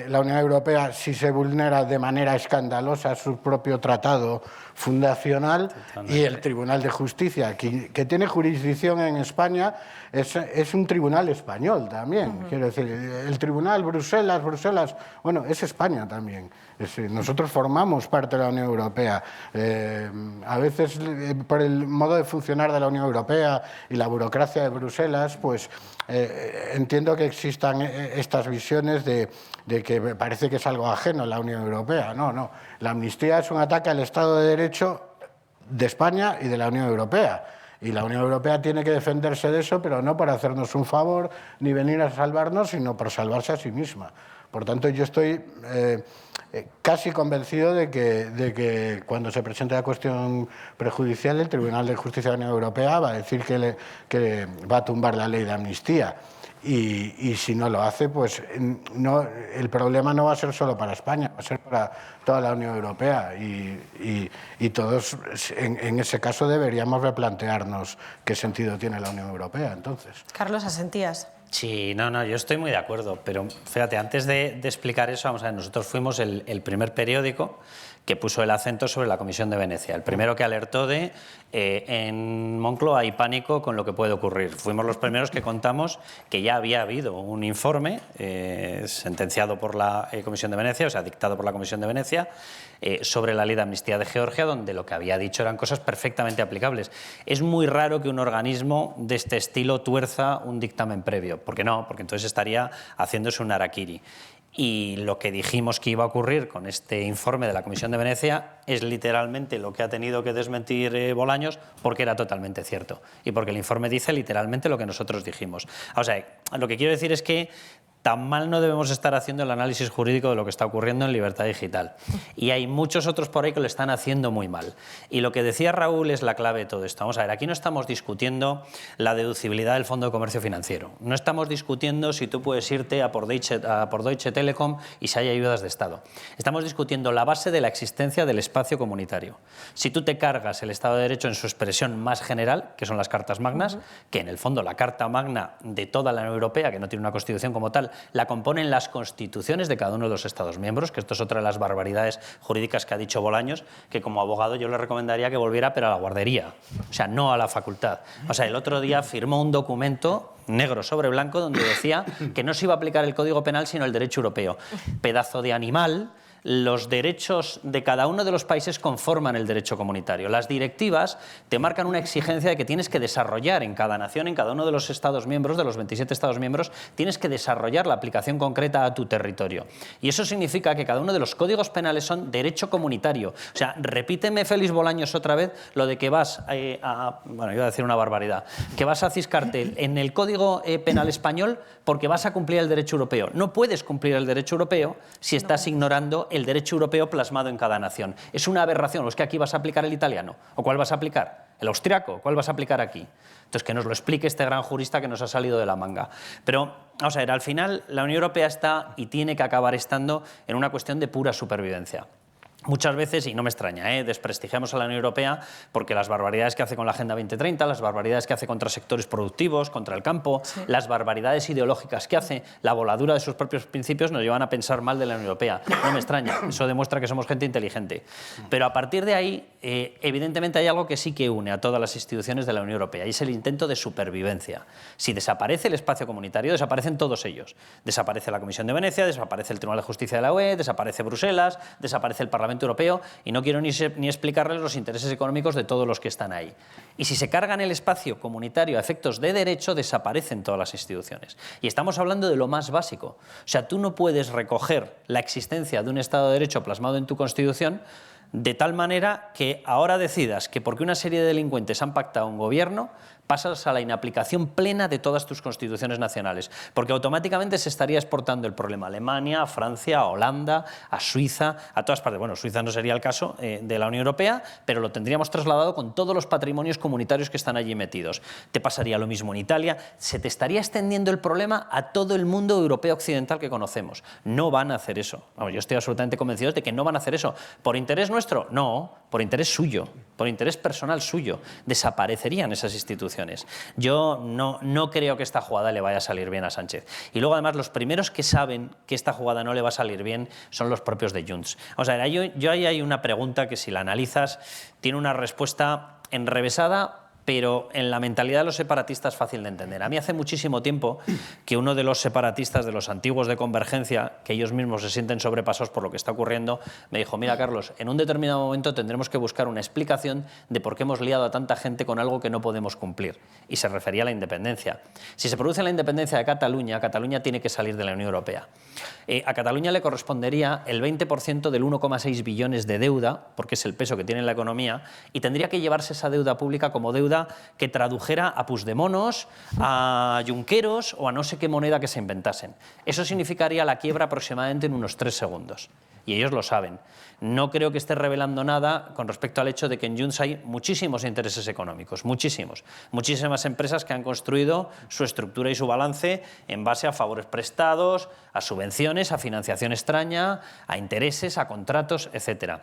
la Unión Europea si se vulnera de manera escandalosa su propio tratado fundacional? Y el Tribunal de Justicia, que tiene jurisdicción en España, es un tribunal español también. Quiero decir, el tribunal Bruselas, bueno, es España también. Nosotros formamos parte de la Unión Europea. A veces, por el modo de funcionar de la Unión Europea y la burocracia de Bruselas, pues entiendo que existan estas visiones de que parece que es algo ajeno a la Unión Europea. No. La amnistía es un ataque al Estado de Derecho de España y de la Unión Europea. Y la Unión Europea tiene que defenderse de eso, pero no para hacernos un favor ni venir a salvarnos, sino por salvarse a sí misma. Por tanto, yo estoy casi convencido de que cuando se presente la cuestión prejudicial, el Tribunal de Justicia de la Unión Europea va a decir que va a tumbar la ley de amnistía. Y si no lo hace, pues el problema no va a ser solo para España, va a ser para toda la Unión Europea. Y todos, en ese caso, deberíamos replantearnos qué sentido tiene la Unión Europea, entonces. Carlos, ¿asentías? Sí, no, yo estoy muy de acuerdo, pero fíjate, antes de explicar eso, vamos a ver, nosotros fuimos el primer periódico que puso el acento sobre la Comisión de Venecia, el primero que alertó de en Moncloa hay pánico con lo que puede ocurrir. Fuimos los primeros que contamos que ya había habido un informe sentenciado por la Comisión de Venecia, o sea, dictado por la Comisión de Venecia, sobre la ley de amnistía de Georgia, donde lo que había dicho eran cosas perfectamente aplicables. Es muy raro que un organismo de este estilo tuerza un dictamen previo. ¿Por qué no? Porque entonces estaría haciéndose un harakiri. Y lo que dijimos que iba a ocurrir con este informe de la Comisión de Venecia es literalmente lo que ha tenido que desmentir Bolaños, porque era totalmente cierto y porque el informe dice literalmente lo que nosotros dijimos. O sea, lo que quiero decir es que tan mal no debemos estar haciendo el análisis jurídico de lo que está ocurriendo en Libertad Digital. Y hay muchos otros por ahí que lo están haciendo muy mal. Y lo que decía Raúl es la clave de todo esto. Vamos a ver, aquí no estamos discutiendo la deducibilidad del Fondo de Comercio Financiero. No estamos discutiendo si tú puedes irte a por Deutsche Telekom y si hay ayudas de Estado. Estamos discutiendo la base de la existencia del espacio comunitario. Si tú te cargas el Estado de Derecho en su expresión más general, que son las Cartas Magnas, que en el fondo la Carta Magna de toda la Unión Europea, que no tiene una constitución como tal, la componen las constituciones de cada uno de los Estados miembros, que esto es otra de las barbaridades jurídicas que ha dicho Bolaños, que como abogado yo le recomendaría que volviera, pero a la guardería, o sea, no a la facultad. O sea, el otro día firmó un documento negro sobre blanco donde decía que no se iba a aplicar el Código Penal sino el derecho europeo. Pedazo de animal los derechos de cada uno de los países conforman el derecho comunitario. Las directivas te marcan una exigencia de que tienes que desarrollar en cada nación, en cada uno de los Estados miembros, de los 27 Estados miembros, tienes que desarrollar la aplicación concreta a tu territorio. Y eso significa que cada uno de los códigos penales son derecho comunitario. O sea, repíteme, Félix Bolaños, otra vez lo de que vas bueno, iba a decir una barbaridad, que vas a ciscarte en el Código Penal español porque vas a cumplir el derecho europeo. No puedes cumplir el derecho europeo si estás ignorando el derecho europeo plasmado en cada nación. Es una aberración. ¿O es que aquí vas a aplicar el italiano? ¿O cuál vas a aplicar? ¿El austriaco? ¿Cuál vas a aplicar aquí? Entonces, que nos lo explique este gran jurista que nos ha salido de la manga. Pero, vamos a ver, al final la Unión Europea está y tiene que acabar estando en una cuestión de pura supervivencia. Muchas veces, y no me extraña, desprestigiamos a la Unión Europea porque las barbaridades que hace con la Agenda 2030, las barbaridades que hace contra sectores productivos, contra el campo, las barbaridades ideológicas que hace, la voladura de sus propios principios nos llevan a pensar mal de la Unión Europea. No me extraña, eso demuestra que somos gente inteligente. Pero a partir de ahí, evidentemente hay algo que sí que une a todas las instituciones de la Unión Europea y es el intento de supervivencia. Si desaparece el espacio comunitario, desaparecen todos ellos. Desaparece la Comisión de Venecia, desaparece el Tribunal de Justicia de la UE, desaparece Bruselas, desaparece el Parlamento Europeo y no quiero ni explicarles los intereses económicos de todos los que están ahí. Y si se cargan el espacio comunitario a efectos de derecho, desaparecen todas las instituciones. Y estamos hablando de lo más básico. O sea, tú no puedes recoger la existencia de un Estado de Derecho plasmado en tu Constitución de tal manera que ahora decidas que porque una serie de delincuentes han pactado un gobierno, pasas a la inaplicación plena de todas tus constituciones nacionales, porque automáticamente se estaría exportando el problema a Alemania, a Francia, a Holanda, a Suiza, a todas partes. Bueno, Suiza no sería el caso de la Unión Europea, pero lo tendríamos trasladado con todos los patrimonios comunitarios que están allí metidos. Te pasaría lo mismo en Italia, se te estaría extendiendo el problema a todo el mundo europeo occidental que conocemos. No van a hacer eso. Vamos, yo estoy absolutamente convencido de que no van a hacer eso. ¿Por interés nuestro? No, por interés suyo, por interés personal suyo. Desaparecerían esas instituciones. Yo no creo que esta jugada le vaya a salir bien a Sánchez. Y luego, además, los primeros que saben que esta jugada no le va a salir bien son los propios de Junts. O sea, yo ahí hay una pregunta que, si la analizas, tiene una respuesta enrevesada, pero en la mentalidad de los separatistas es fácil de entender. A mí hace muchísimo tiempo que uno de los separatistas, de los antiguos de Convergencia, que ellos mismos se sienten sobrepasados por lo que está ocurriendo, me dijo: mira, Carlos, en un determinado momento tendremos que buscar una explicación de por qué hemos liado a tanta gente con algo que no podemos cumplir. Y se refería a la independencia. Si se produce la independencia de Cataluña, Cataluña tiene que salir de la Unión Europea. A Cataluña le correspondería el 20% del 1,6 billones de deuda, porque es el peso que tiene en la economía, y tendría que llevarse esa deuda pública como deuda que tradujera a Puigdemonos, a Junqueros o a no sé qué moneda que se inventasen. Eso significaría la quiebra aproximadamente en unos 3 segundos. Y ellos lo saben. No creo que esté revelando nada con respecto al hecho de que en Junts hay muchísimos intereses económicos, muchísimas empresas que han construido su estructura y su balance en base a favores prestados, a subvenciones, a financiación extraña, a intereses, a contratos, etcétera.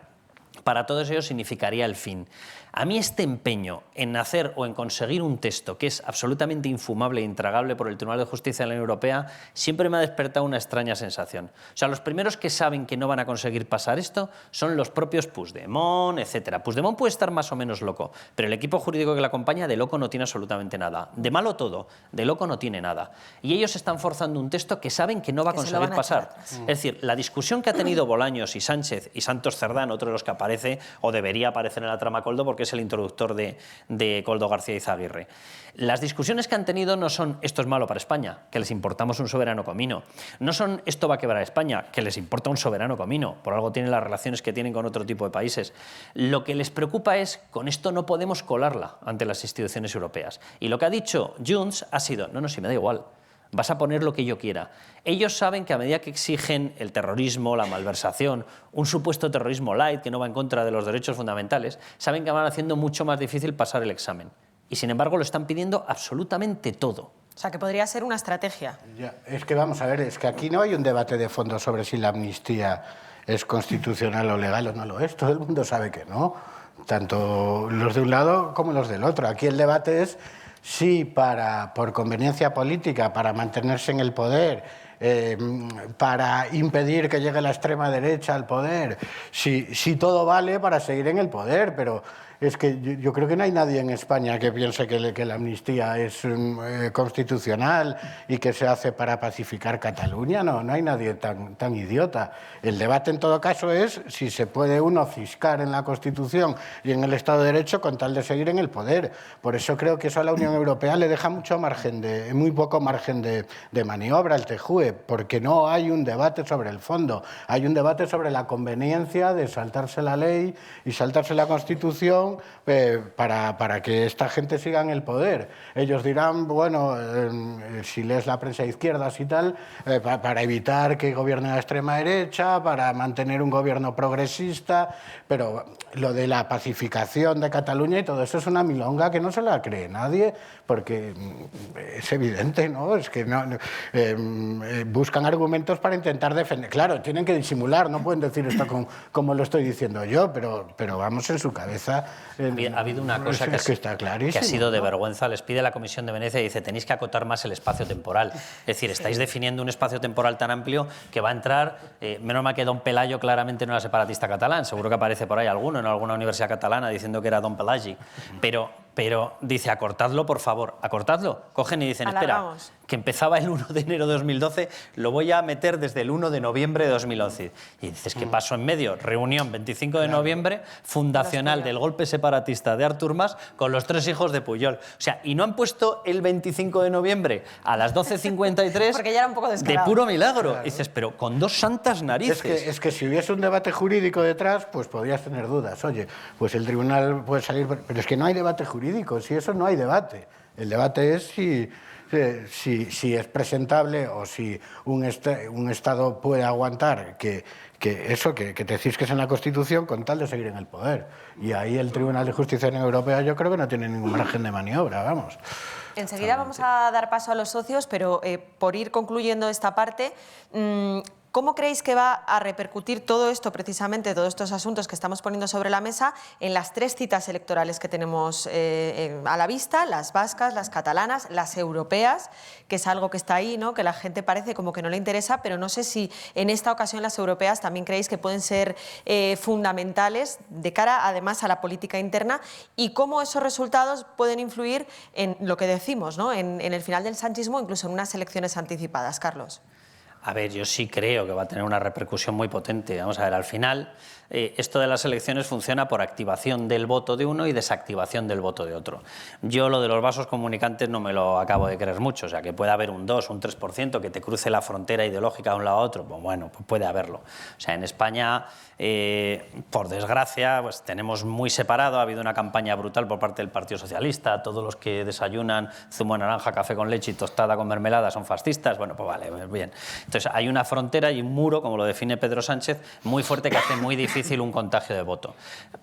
Para todos ellos significaría el fin. A mí este empeño en hacer o en conseguir un texto que es absolutamente infumable e intragable por el Tribunal de Justicia de la Unión Europea siempre me ha despertado una extraña sensación. O sea, los primeros que saben que no van a conseguir pasar esto son los propios Puigdemont, etc. Puigdemont puede estar más o menos loco, pero el equipo jurídico que le acompaña de loco no tiene absolutamente nada. De malo todo, de loco no tiene nada. Y ellos están forzando un texto que saben que no va a conseguir pasar. Es decir, la discusión que ha tenido Bolaños y Sánchez y Santos Cerdán, otro de los que aparece o debería aparecer en la trama Coldo porque es el introductor de Coldo García Izaguirre. Las discusiones que han tenido no son esto es malo para España, que les importamos un soberano comino. No son esto va a quebrar a España, que les importa un soberano comino. Por algo tienen las relaciones que tienen con otro tipo de países. Lo que les preocupa es con esto no podemos colarla ante las instituciones europeas. Y lo que ha dicho Junts ha sido no, si me da igual. Vas a poner lo que yo quiera. Ellos saben que a medida que exigen el terrorismo, la malversación, un supuesto terrorismo light que no va en contra de los derechos fundamentales, saben que van haciendo mucho más difícil pasar el examen. Y sin embargo lo están pidiendo absolutamente todo. O sea, que podría ser una estrategia. Ya, es que vamos a ver, es que aquí no hay un debate de fondo sobre si la amnistía es constitucional o legal o no lo es. Todo el mundo sabe que no. Tanto los de un lado como los del otro. Aquí el debate es si por conveniencia política, para mantenerse en el poder, para impedir que llegue la extrema derecha al poder, si todo vale para seguir en el poder, pero es que yo creo que no hay nadie en España que piense que la amnistía es constitucional y que se hace para pacificar Cataluña. No hay nadie tan idiota. El debate, en todo caso, es si se puede uno ciscar en la Constitución y en el Estado de Derecho con tal de seguir en el poder. Por eso creo que eso a la Unión Europea le deja muy poco margen de maniobra al TJUE, porque no hay un debate sobre el fondo. Hay un debate sobre la conveniencia de saltarse la ley y saltarse la Constitución para que esta gente siga en el poder. Ellos dirán, bueno, si lees la prensa de izquierdas y tal, para evitar que gobierne la extrema derecha, para mantener un gobierno progresista, pero lo de la pacificación de Cataluña y todo eso es una milonga que no se la cree nadie, porque es evidente, ¿no? Es que buscan argumentos para intentar defender. Claro, tienen que disimular, no pueden decir esto como lo estoy diciendo yo, pero vamos, en su cabeza. Ha habido una cosa que está clarísimo, que ha sido de ¿no? vergüenza. Les pide la Comisión de Venecia y dice, tenéis que acotar más el espacio temporal. Es decir, estáis definiendo un espacio temporal tan amplio que va a entrar, menos mal que Don Pelayo claramente no era separatista catalán, seguro que aparece por ahí alguno en alguna universidad catalana diciendo que era Don Pelagi, pero dice, acortadlo, por favor, acortadlo. Cogen y dicen, Alargamos. espera, que empezaba el 1 de enero de 2012, lo voy a meter desde el 1 de noviembre de 2011. Y dices, ¿qué pasó en medio? Reunión 25 de noviembre, fundacional del golpe separatista de Artur Mas con los 3 hijos de Pujol. O sea, y no han puesto el 25 de noviembre a las 12:53 Porque ya era un poco de descarado. puro milagro. Y dices, pero con 2 santas narices. Es que si hubiese un debate jurídico detrás, pues podrías tener dudas. Oye, pues el tribunal puede salir... Pero es que no hay debate jurídico, si eso no hay debate. El debate es si es presentable o si un Estado puede aguantar que te cisques en la Constitución con tal de seguir en el poder. Y ahí el Tribunal de Justicia de la Unión Europea yo creo que no tiene ningún margen de maniobra, vamos. Enseguida vamos a dar paso a los socios, pero por ir concluyendo esta parte, ¿cómo creéis que va a repercutir todo esto, precisamente todos estos asuntos que estamos poniendo sobre la mesa, en las 3 citas electorales que tenemos a la vista, las vascas, las catalanas, las europeas, que es algo que está ahí, ¿no? Que la gente parece como que no le interesa, pero no sé si en esta ocasión las europeas también creéis que pueden ser fundamentales de cara además a la política interna y cómo esos resultados pueden influir en lo que decimos, ¿no? En el final del sanchismo, incluso en unas elecciones anticipadas. Carlos. A ver, yo sí creo que va a tener una repercusión muy potente. Vamos a ver, al final, esto de las elecciones funciona por activación del voto de uno y desactivación del voto de otro. Yo lo de los vasos comunicantes no me lo acabo de creer mucho, o sea, que pueda haber un 2, un 3% que te cruce la frontera ideológica de un lado a otro, pues bueno, pues puede haberlo. O sea, en España, por desgracia, pues tenemos muy separado, ha habido una campaña brutal por parte del Partido Socialista, todos los que desayunan zumo de naranja, café con leche y tostada con mermelada son fascistas, bueno, pues vale, bien. Entonces hay una frontera y un muro, como lo define Pedro Sánchez, muy fuerte que hace muy difícil un contagio de voto.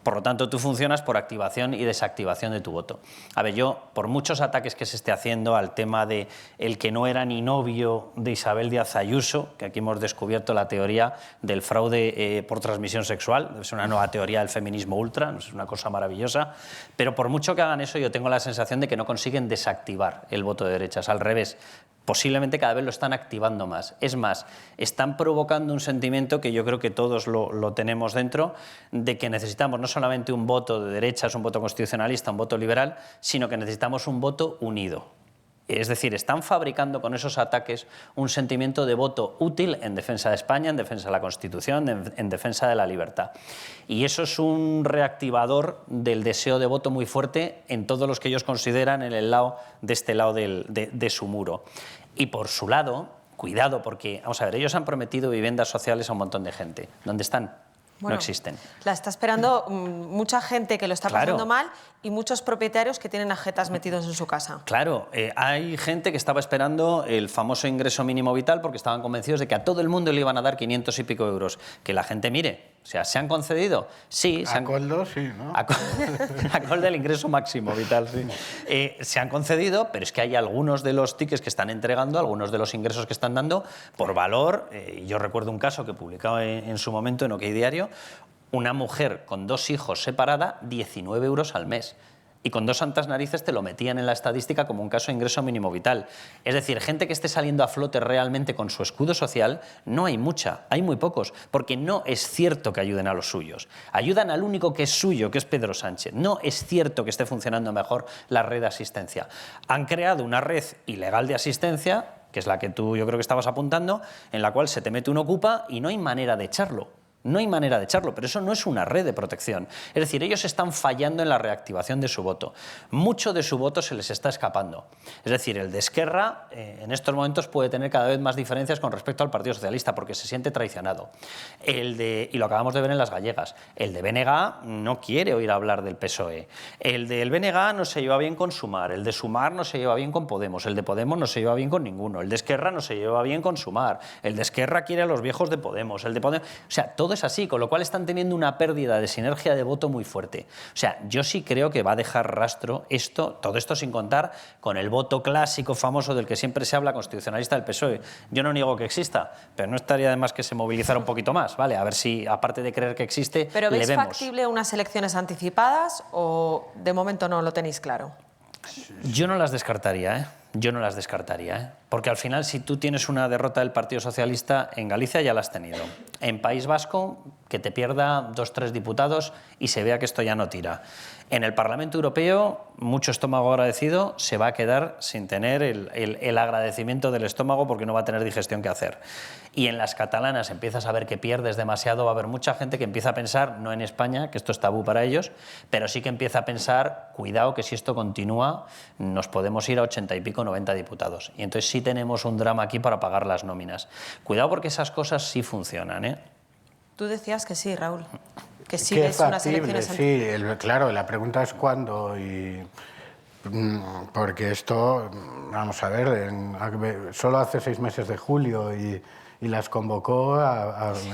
Por lo tanto, tú funcionas por activación y desactivación de tu voto. A ver, yo, por muchos ataques que se esté haciendo al tema de el que no era ni novio de Isabel Díaz Ayuso, que aquí hemos descubierto la teoría del fraude por transmisión sexual, es una nueva teoría del feminismo ultra, es una cosa maravillosa, pero por mucho que hagan eso, yo tengo la sensación de que no consiguen desactivar el voto de derechas, al revés. Posiblemente cada vez lo están activando más. Es más, están provocando un sentimiento que yo creo que todos lo tenemos dentro, de que necesitamos no solamente un voto de derechas, un voto constitucionalista, un voto liberal, sino que necesitamos un voto unido. Es decir, están fabricando con esos ataques un sentimiento de voto útil en defensa de España, en defensa de la Constitución, en defensa de la libertad. Y eso es un reactivador del deseo de voto muy fuerte en todos los que ellos consideran en el lado de este lado de su muro. Y por su lado, cuidado, porque, vamos a ver, ellos han prometido viviendas sociales a un montón de gente. ¿Dónde están? Bueno, no existen. La está esperando mucha gente que lo está pasando mal y muchos propietarios que tienen ajetas metidos en su casa. Claro, hay gente que estaba esperando el famoso ingreso mínimo vital porque estaban convencidos de que a todo el mundo le iban a dar 500 y pico euros. Que la gente mire, o sea, ¿se han concedido? Sí. A coldo, sí, ¿no? A coldo del ingreso máximo vital, sí. Se han concedido, pero es que hay algunos de los tickets que están entregando, algunos de los ingresos que están dando, por valor. Yo recuerdo un caso que publicaba en su momento en OK Diario, una mujer con 2 hijos separada, 19 euros al mes. y con 2 santas narices te lo metían en la estadística como un caso de ingreso mínimo vital. Es decir, gente que esté saliendo a flote realmente con su escudo social, no hay mucha, hay muy pocos, porque no es cierto que ayuden a los suyos. Ayudan al único que es suyo, que es Pedro Sánchez. No es cierto que esté funcionando mejor la red de asistencia. Han creado una red ilegal de asistencia, que es la que tú yo creo que estabas apuntando, en la cual se te mete un ocupa y no hay manera de echarlo. No hay manera de echarlo, pero eso no es una red de protección. Es decir, ellos están fallando en la reactivación de su voto. Mucho de su voto se les está escapando. Es decir, el de Esquerra en estos momentos puede tener cada vez más diferencias con respecto al Partido Socialista porque se siente traicionado. Y lo acabamos de ver en las gallegas. El de BNG no quiere oír hablar del PSOE. El del BNG no se lleva bien con Sumar. El de Sumar no se lleva bien con Podemos. El de Podemos no se lleva bien con ninguno. El de Esquerra no se lleva bien con Sumar. El de Esquerra quiere a los viejos de Podemos. El de Podemos... O sea, todo es así, con lo cual están teniendo una pérdida de sinergia de voto muy fuerte. O sea, yo sí creo que va a dejar rastro todo esto sin contar con el voto clásico famoso del que siempre se habla, constitucionalista del PSOE. Yo no niego que exista, pero no estaría de más que se movilizara un poquito más, ¿vale? A ver si, aparte de creer que existe, ¿Pero le veis vemos. factible unas elecciones anticipadas o de momento no lo tenéis claro? Yo no las descartaría, ¿eh? Yo no las descartaría, ¿eh? Porque al final, si tú tienes una derrota del Partido Socialista, en Galicia ya la has tenido. En País Vasco, que te pierda 2 o 3 diputados y se vea que esto ya no tira. En el Parlamento Europeo, mucho estómago agradecido se va a quedar sin tener el agradecimiento del estómago porque no va a tener digestión que hacer. Y en las catalanas empiezas a ver que pierdes demasiado, va a haber mucha gente que empieza a pensar, no en España, que esto es tabú para ellos, pero sí que empieza a pensar, cuidado que si esto continúa, nos podemos ir a 80 y pico, 90 diputados. Y entonces sí tenemos un drama aquí para pagar las nóminas. Cuidado porque esas cosas sí funcionan, ¿eh? Tú decías que sí, Raúl, que sí Que ves unas elecciones sí, claro, la pregunta es cuándo porque esto, vamos a ver, solo hace 6 meses de julio y las convocó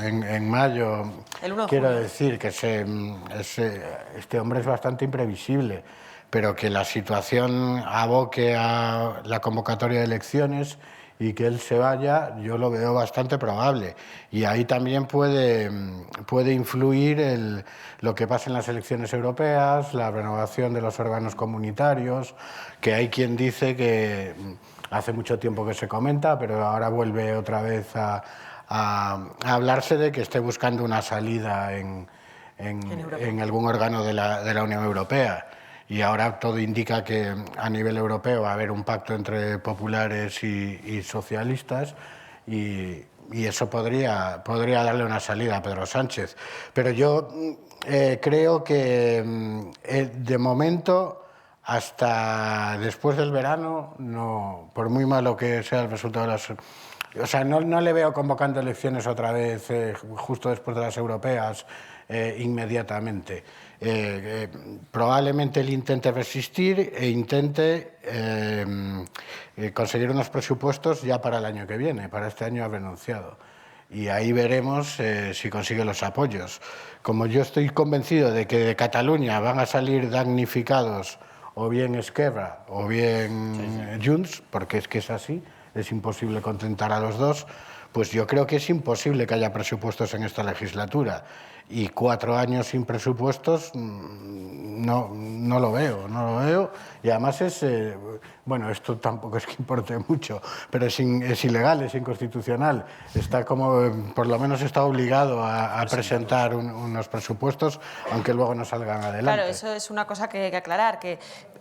en mayo. El 1 de Quiero julio. decir que este hombre es bastante imprevisible, pero que la situación aboque a la convocatoria de elecciones y que él se vaya, yo lo veo bastante probable. Y ahí también puede influir lo que pasa en las elecciones europeas, la renovación de los órganos comunitarios, que hay quien dice que hace mucho tiempo que se comenta, pero ahora vuelve otra vez a hablarse de que esté buscando una salida en algún órgano de la Unión Europea. Y ahora todo indica que a nivel europeo va a haber un pacto entre populares y socialistas y eso podría darle una salida a Pedro Sánchez. Pero yo creo que de momento, hasta después del verano, no, por muy malo que sea el resultado de las... O sea, no le veo convocando elecciones otra vez justo después de las europeas inmediatamente. Probablemente él intente resistir e intente conseguir unos presupuestos ya para el año que viene. Para este año ha renunciado. Y ahí veremos si consigue los apoyos. Como yo estoy convencido de que de Cataluña van a salir damnificados o bien Esquerra o bien Junts, porque es que es así, es imposible contentar a los dos, pues yo creo que es imposible que haya presupuestos en esta legislatura. Y 4 años sin presupuestos no lo veo. Y además bueno, esto tampoco es que importe mucho, pero es ilegal, es inconstitucional. Está por lo menos está obligado a presentar unos presupuestos, aunque luego no salgan adelante. Claro, eso es una cosa que hay que aclarar,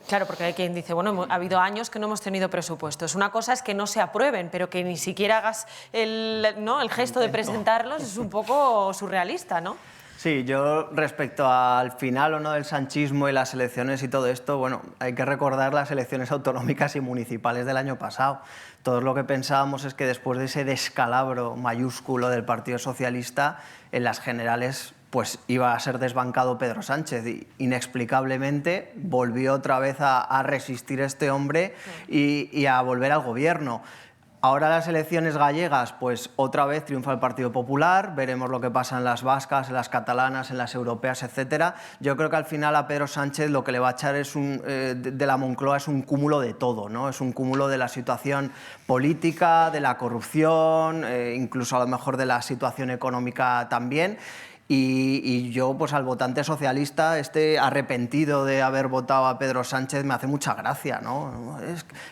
claro, porque hay quien dice, bueno, ha habido años que no hemos tenido presupuestos. Una cosa es que no se aprueben, pero que ni siquiera hagas el gesto de presentarlos es un poco surrealista, ¿no? Sí, yo respecto al final o no del sanchismo y las elecciones y todo esto, bueno, hay que recordar las elecciones autonómicas y municipales del año pasado. Todos lo que pensábamos es que después de ese descalabro mayúsculo del Partido Socialista, en las generales pues iba a ser desbancado Pedro Sánchez y inexplicablemente volvió otra vez a resistir este hombre y a volver al gobierno. Ahora las elecciones gallegas, pues otra vez triunfa el Partido Popular, veremos lo que pasa en las vascas, en las catalanas, en las europeas, etcétera. Yo creo que al final a Pedro Sánchez lo que le va a echar de la Moncloa es un cúmulo de todo, ¿no? Es un cúmulo de la situación política, de la corrupción, incluso a lo mejor de la situación económica también. Y yo, pues al votante socialista, arrepentido de haber votado a Pedro Sánchez, me hace mucha gracia, ¿no?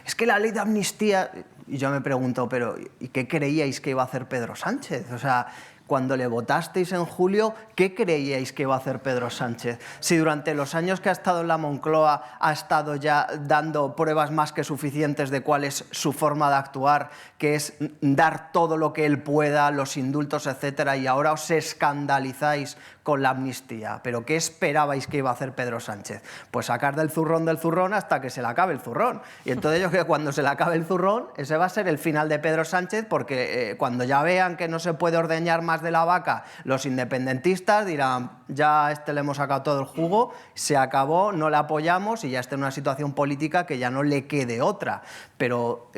Es que la ley de amnistía... Y yo me pregunto, pero ¿y qué creíais que iba a hacer Pedro Sánchez? O sea, cuando le votasteis en julio, ¿qué creíais que iba a hacer Pedro Sánchez? Si durante los años que ha estado en la Moncloa ha estado ya dando pruebas más que suficientes de cuál es su forma de actuar, que es dar todo lo que él pueda, los indultos, etcétera, y ahora os escandalizáis con la amnistía. ¿Pero qué esperabais que iba a hacer Pedro Sánchez? Pues sacar del zurrón hasta que se le acabe el zurrón. Y entonces yo creo que cuando se le acabe el zurrón, ese va a ser el final de Pedro Sánchez, porque cuando ya vean que no se puede ordeñar más de la vaca, los independentistas dirán, ya a este le hemos sacado todo el jugo, se acabó, no le apoyamos y ya está en una situación política que ya no le quede otra. Pero,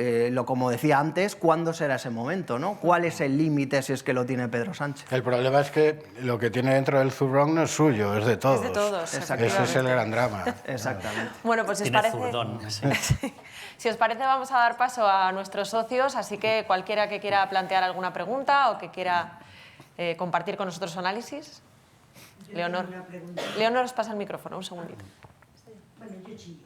como decía antes, ¿cuándo será ese momento, ¿no? ¿Cuál es el límite si es que lo tiene Pedro Sánchez? El problema es que lo que tiene dentro del zurrón no es suyo, es de todos. Es de todos, Ese es el gran drama. Exactamente. Bueno, pues si os Tiene parece... zurdón. Si os parece, vamos a dar paso a nuestros socios, así que cualquiera que quiera plantear alguna pregunta o que quiera compartir con nosotros su análisis. Leonor. Leonor, os pasa el micrófono, un segundito. Bueno, yo chillo.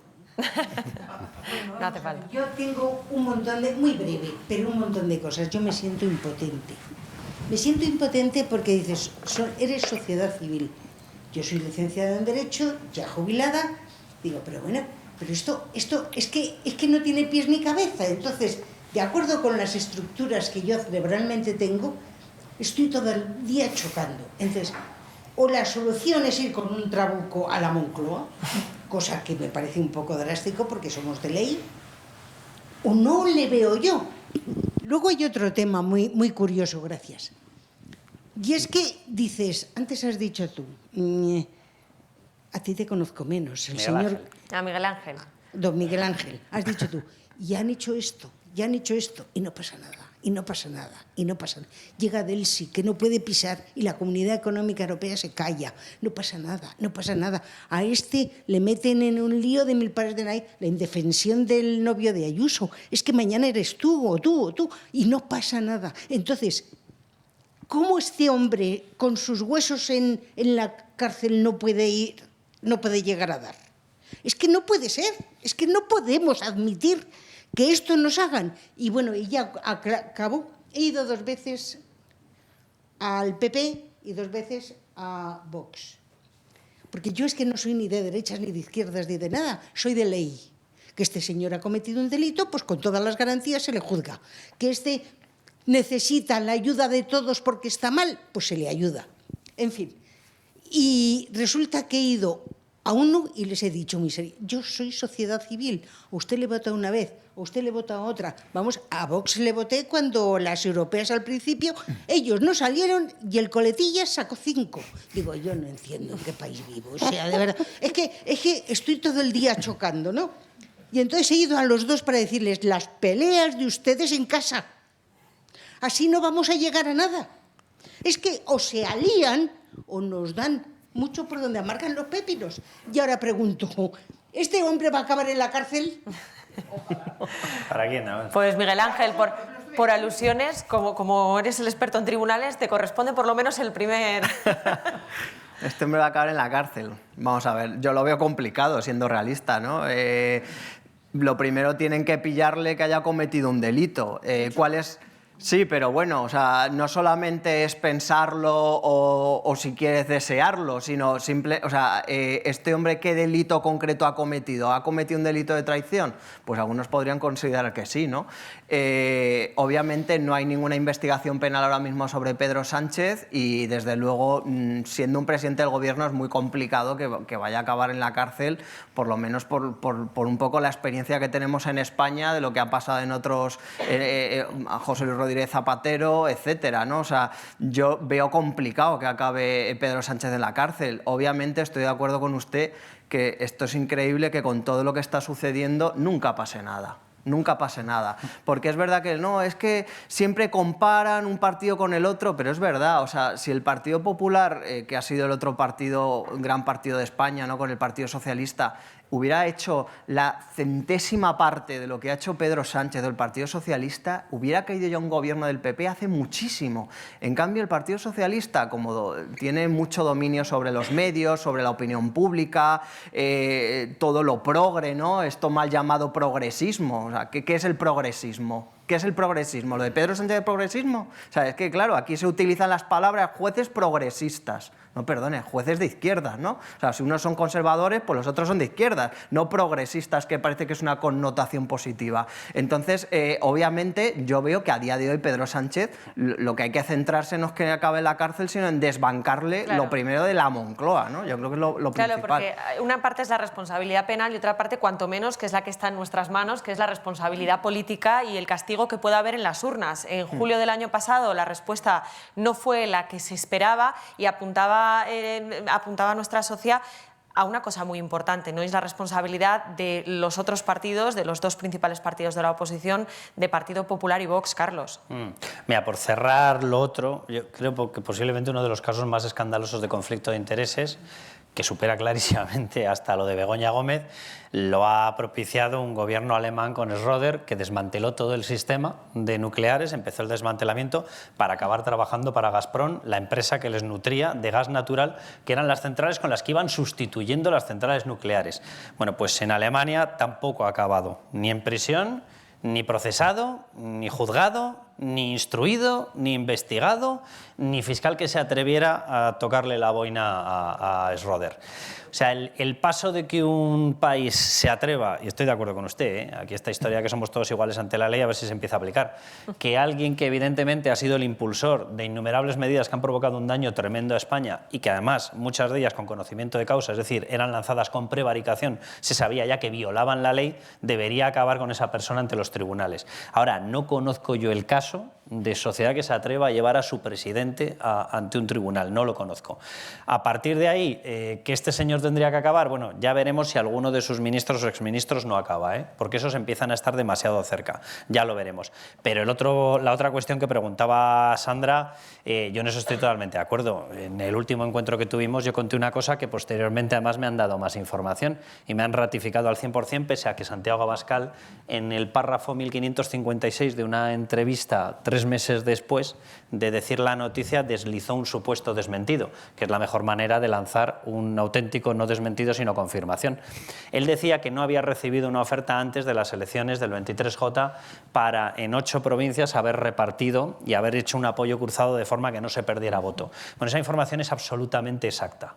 No hace falta. Yo tengo un montón de, muy breve, pero un montón de cosas. Yo me siento impotente. Me siento impotente porque dices, eres sociedad civil. Yo soy licenciada en Derecho, ya jubilada. Digo, pero bueno, pero esto es que no tiene pies ni cabeza. Entonces, de acuerdo con las estructuras que yo cerebralmente tengo, estoy todo el día chocando. Entonces, o la solución es ir con un trabuco a la Moncloa, cosa que me parece un poco drástico porque somos de ley, o no le veo yo. Luego hay otro tema muy curioso, gracias. Y es que dices, antes has dicho tú, a ti te conozco menos, el señor... A Miguel Ángel. Don Miguel Ángel, has dicho tú, y han hecho esto, y no pasa nada. Y no pasa nada, y no pasa nada. Llega Delsi, que no puede pisar, y la Comunidad Económica Europea se calla. No pasa nada, no pasa nada. A este le meten en un lío de mil pares de nariz la indefensión del novio de Ayuso. Es que mañana eres tú, y no pasa nada. Entonces, ¿cómo este hombre, con sus huesos en la cárcel, no puede llegar a dar? Es que no puede ser, es que no podemos admitir que esto nos hagan. Y bueno, y ya acabo. He ido 2 veces al PP y 2 veces a Vox. Porque yo es que no soy ni de derechas, ni de izquierdas, ni de nada. Soy de ley. Que este señor ha cometido un delito, pues con todas las garantías se le juzga. Que este necesita la ayuda de todos porque está mal, pues se le ayuda. En fin. Y resulta que he ido a uno y les he dicho, yo soy sociedad civil, a usted le vota una vez, a usted le vota otra. Vamos, a Vox le voté cuando las europeas al principio, ellos no salieron y el Coletillas sacó 5. Digo, yo no entiendo en qué país vivo, o sea, de verdad. Es que estoy todo el día chocando, ¿no? Y entonces he ido a los dos para decirles, las peleas de ustedes en casa, así no vamos a llegar a nada. Es que o se alían o nos dan mucho por donde amargan los pepinos. Y ahora pregunto, ¿este hombre va a acabar en la cárcel? ¿Para quién? A ver. Pues Miguel Ángel, por alusiones, como eres el experto en tribunales, te corresponde por lo menos el primer... Este hombre va a acabar en la cárcel. Vamos a ver, yo lo veo complicado, siendo realista, ¿no? Lo primero tienen que pillarle que haya cometido un delito. ¿Cuál es...? Sí, pero bueno, o sea, no solamente es pensarlo o si quieres desearlo, sino este hombre, ¿qué delito concreto ha cometido? ¿Ha cometido un delito de traición? Pues algunos podrían considerar que sí, ¿no? Obviamente no hay ninguna investigación penal ahora mismo sobre Pedro Sánchez y desde luego, siendo un presidente del gobierno, es muy complicado que vaya a acabar en la cárcel, por lo menos por un poco la experiencia que tenemos en España de lo que ha pasado en otros, a José Luis Rodríguez Zapatero, etcétera, ¿no? O sea, yo veo complicado que acabe Pedro Sánchez en la cárcel. Obviamente estoy de acuerdo con usted que esto es increíble, que con todo lo que está sucediendo nunca pase nada. Nunca pase nada, porque es verdad que no, es que siempre comparan un partido con el otro, pero es verdad, o sea, si el Partido Popular, que ha sido el otro partido, un gran partido de España, ¿no?, con el Partido Socialista, hubiera hecho la centésima parte de lo que ha hecho Pedro Sánchez del Partido Socialista, hubiera caído ya un gobierno del PP hace muchísimo. En cambio, el Partido Socialista, como tiene mucho dominio sobre los medios, sobre la opinión pública, todo lo progre, ¿no? Esto mal llamado progresismo. O sea, ¿qué es el progresismo? ¿Qué es el progresismo? ¿Lo de Pedro Sánchez de progresismo? O sea, es que, claro, aquí se utilizan las palabras jueces progresistas. No, perdone, jueces de izquierdas, ¿no? O sea, si unos son conservadores, pues los otros son de izquierdas, no progresistas, que parece que es una connotación positiva. Entonces, obviamente, yo veo que a día de hoy Pedro Sánchez lo que hay que centrarse no es que acabe en la cárcel, sino en desbancarle lo primero de la Moncloa, ¿no? Yo creo que es lo principal. Claro, porque una parte es la responsabilidad penal y otra parte, cuanto menos, que es la que está en nuestras manos, que es la responsabilidad política y el castigo que pueda haber en las urnas. En julio del año pasado la respuesta no fue la que se esperaba y apuntaba a nuestra sociedad a una cosa muy importante, no es la responsabilidad de los otros partidos, de los dos principales partidos de la oposición, de Partido Popular y Vox, Carlos. Mira, por cerrar lo otro, yo creo que posiblemente uno de los casos más escandalosos de conflicto de intereses, que supera clarísimamente hasta lo de Begoña Gómez, lo ha propiciado un gobierno alemán con Schröder, que desmanteló todo el sistema de nucleares, empezó el desmantelamiento para acabar trabajando para Gazprom, la empresa que les nutría de gas natural, que eran las centrales con las que iban sustituyendo las centrales nucleares. Bueno, pues en Alemania tampoco ha acabado, ni en prisión, ni procesado, ni juzgado, ni instruido, ni investigado, ni fiscal que se atreviera a tocarle la boina a Schröder. O sea, el paso de que un país se atreva, y estoy de acuerdo con usted, aquí esta historia que somos todos iguales ante la ley, a ver si se empieza a aplicar, que alguien que evidentemente ha sido el impulsor de innumerables medidas que han provocado un daño tremendo a España y que además muchas de ellas con conocimiento de causa, es decir, eran lanzadas con prevaricación, se sabía ya que violaban la ley, debería acabar con esa persona ante los tribunales. Ahora, no conozco yo el caso de sociedad que se atreva a llevar a su presidente ante un tribunal, no lo conozco. A partir de ahí, que este señor tendría que acabar, bueno, ya veremos si alguno de sus ministros o exministros no acaba, porque esos empiezan a estar demasiado cerca, ya lo veremos. Pero la otra cuestión que preguntaba Sandra, yo en eso estoy totalmente de acuerdo. En el último encuentro que tuvimos yo conté una cosa que posteriormente además me han dado más información y me han ratificado al 100%, pese a que Santiago Abascal, en el párrafo 1556 de una entrevista 3 meses después de decir la noticia, deslizó un supuesto desmentido, que es la mejor manera de lanzar un auténtico no desmentido, sino confirmación. Él decía que no había recibido una oferta antes de las elecciones del 23J para en 8 provincias haber repartido y haber hecho un apoyo cruzado de forma que no se perdiera voto. Bueno, esa información es absolutamente exacta.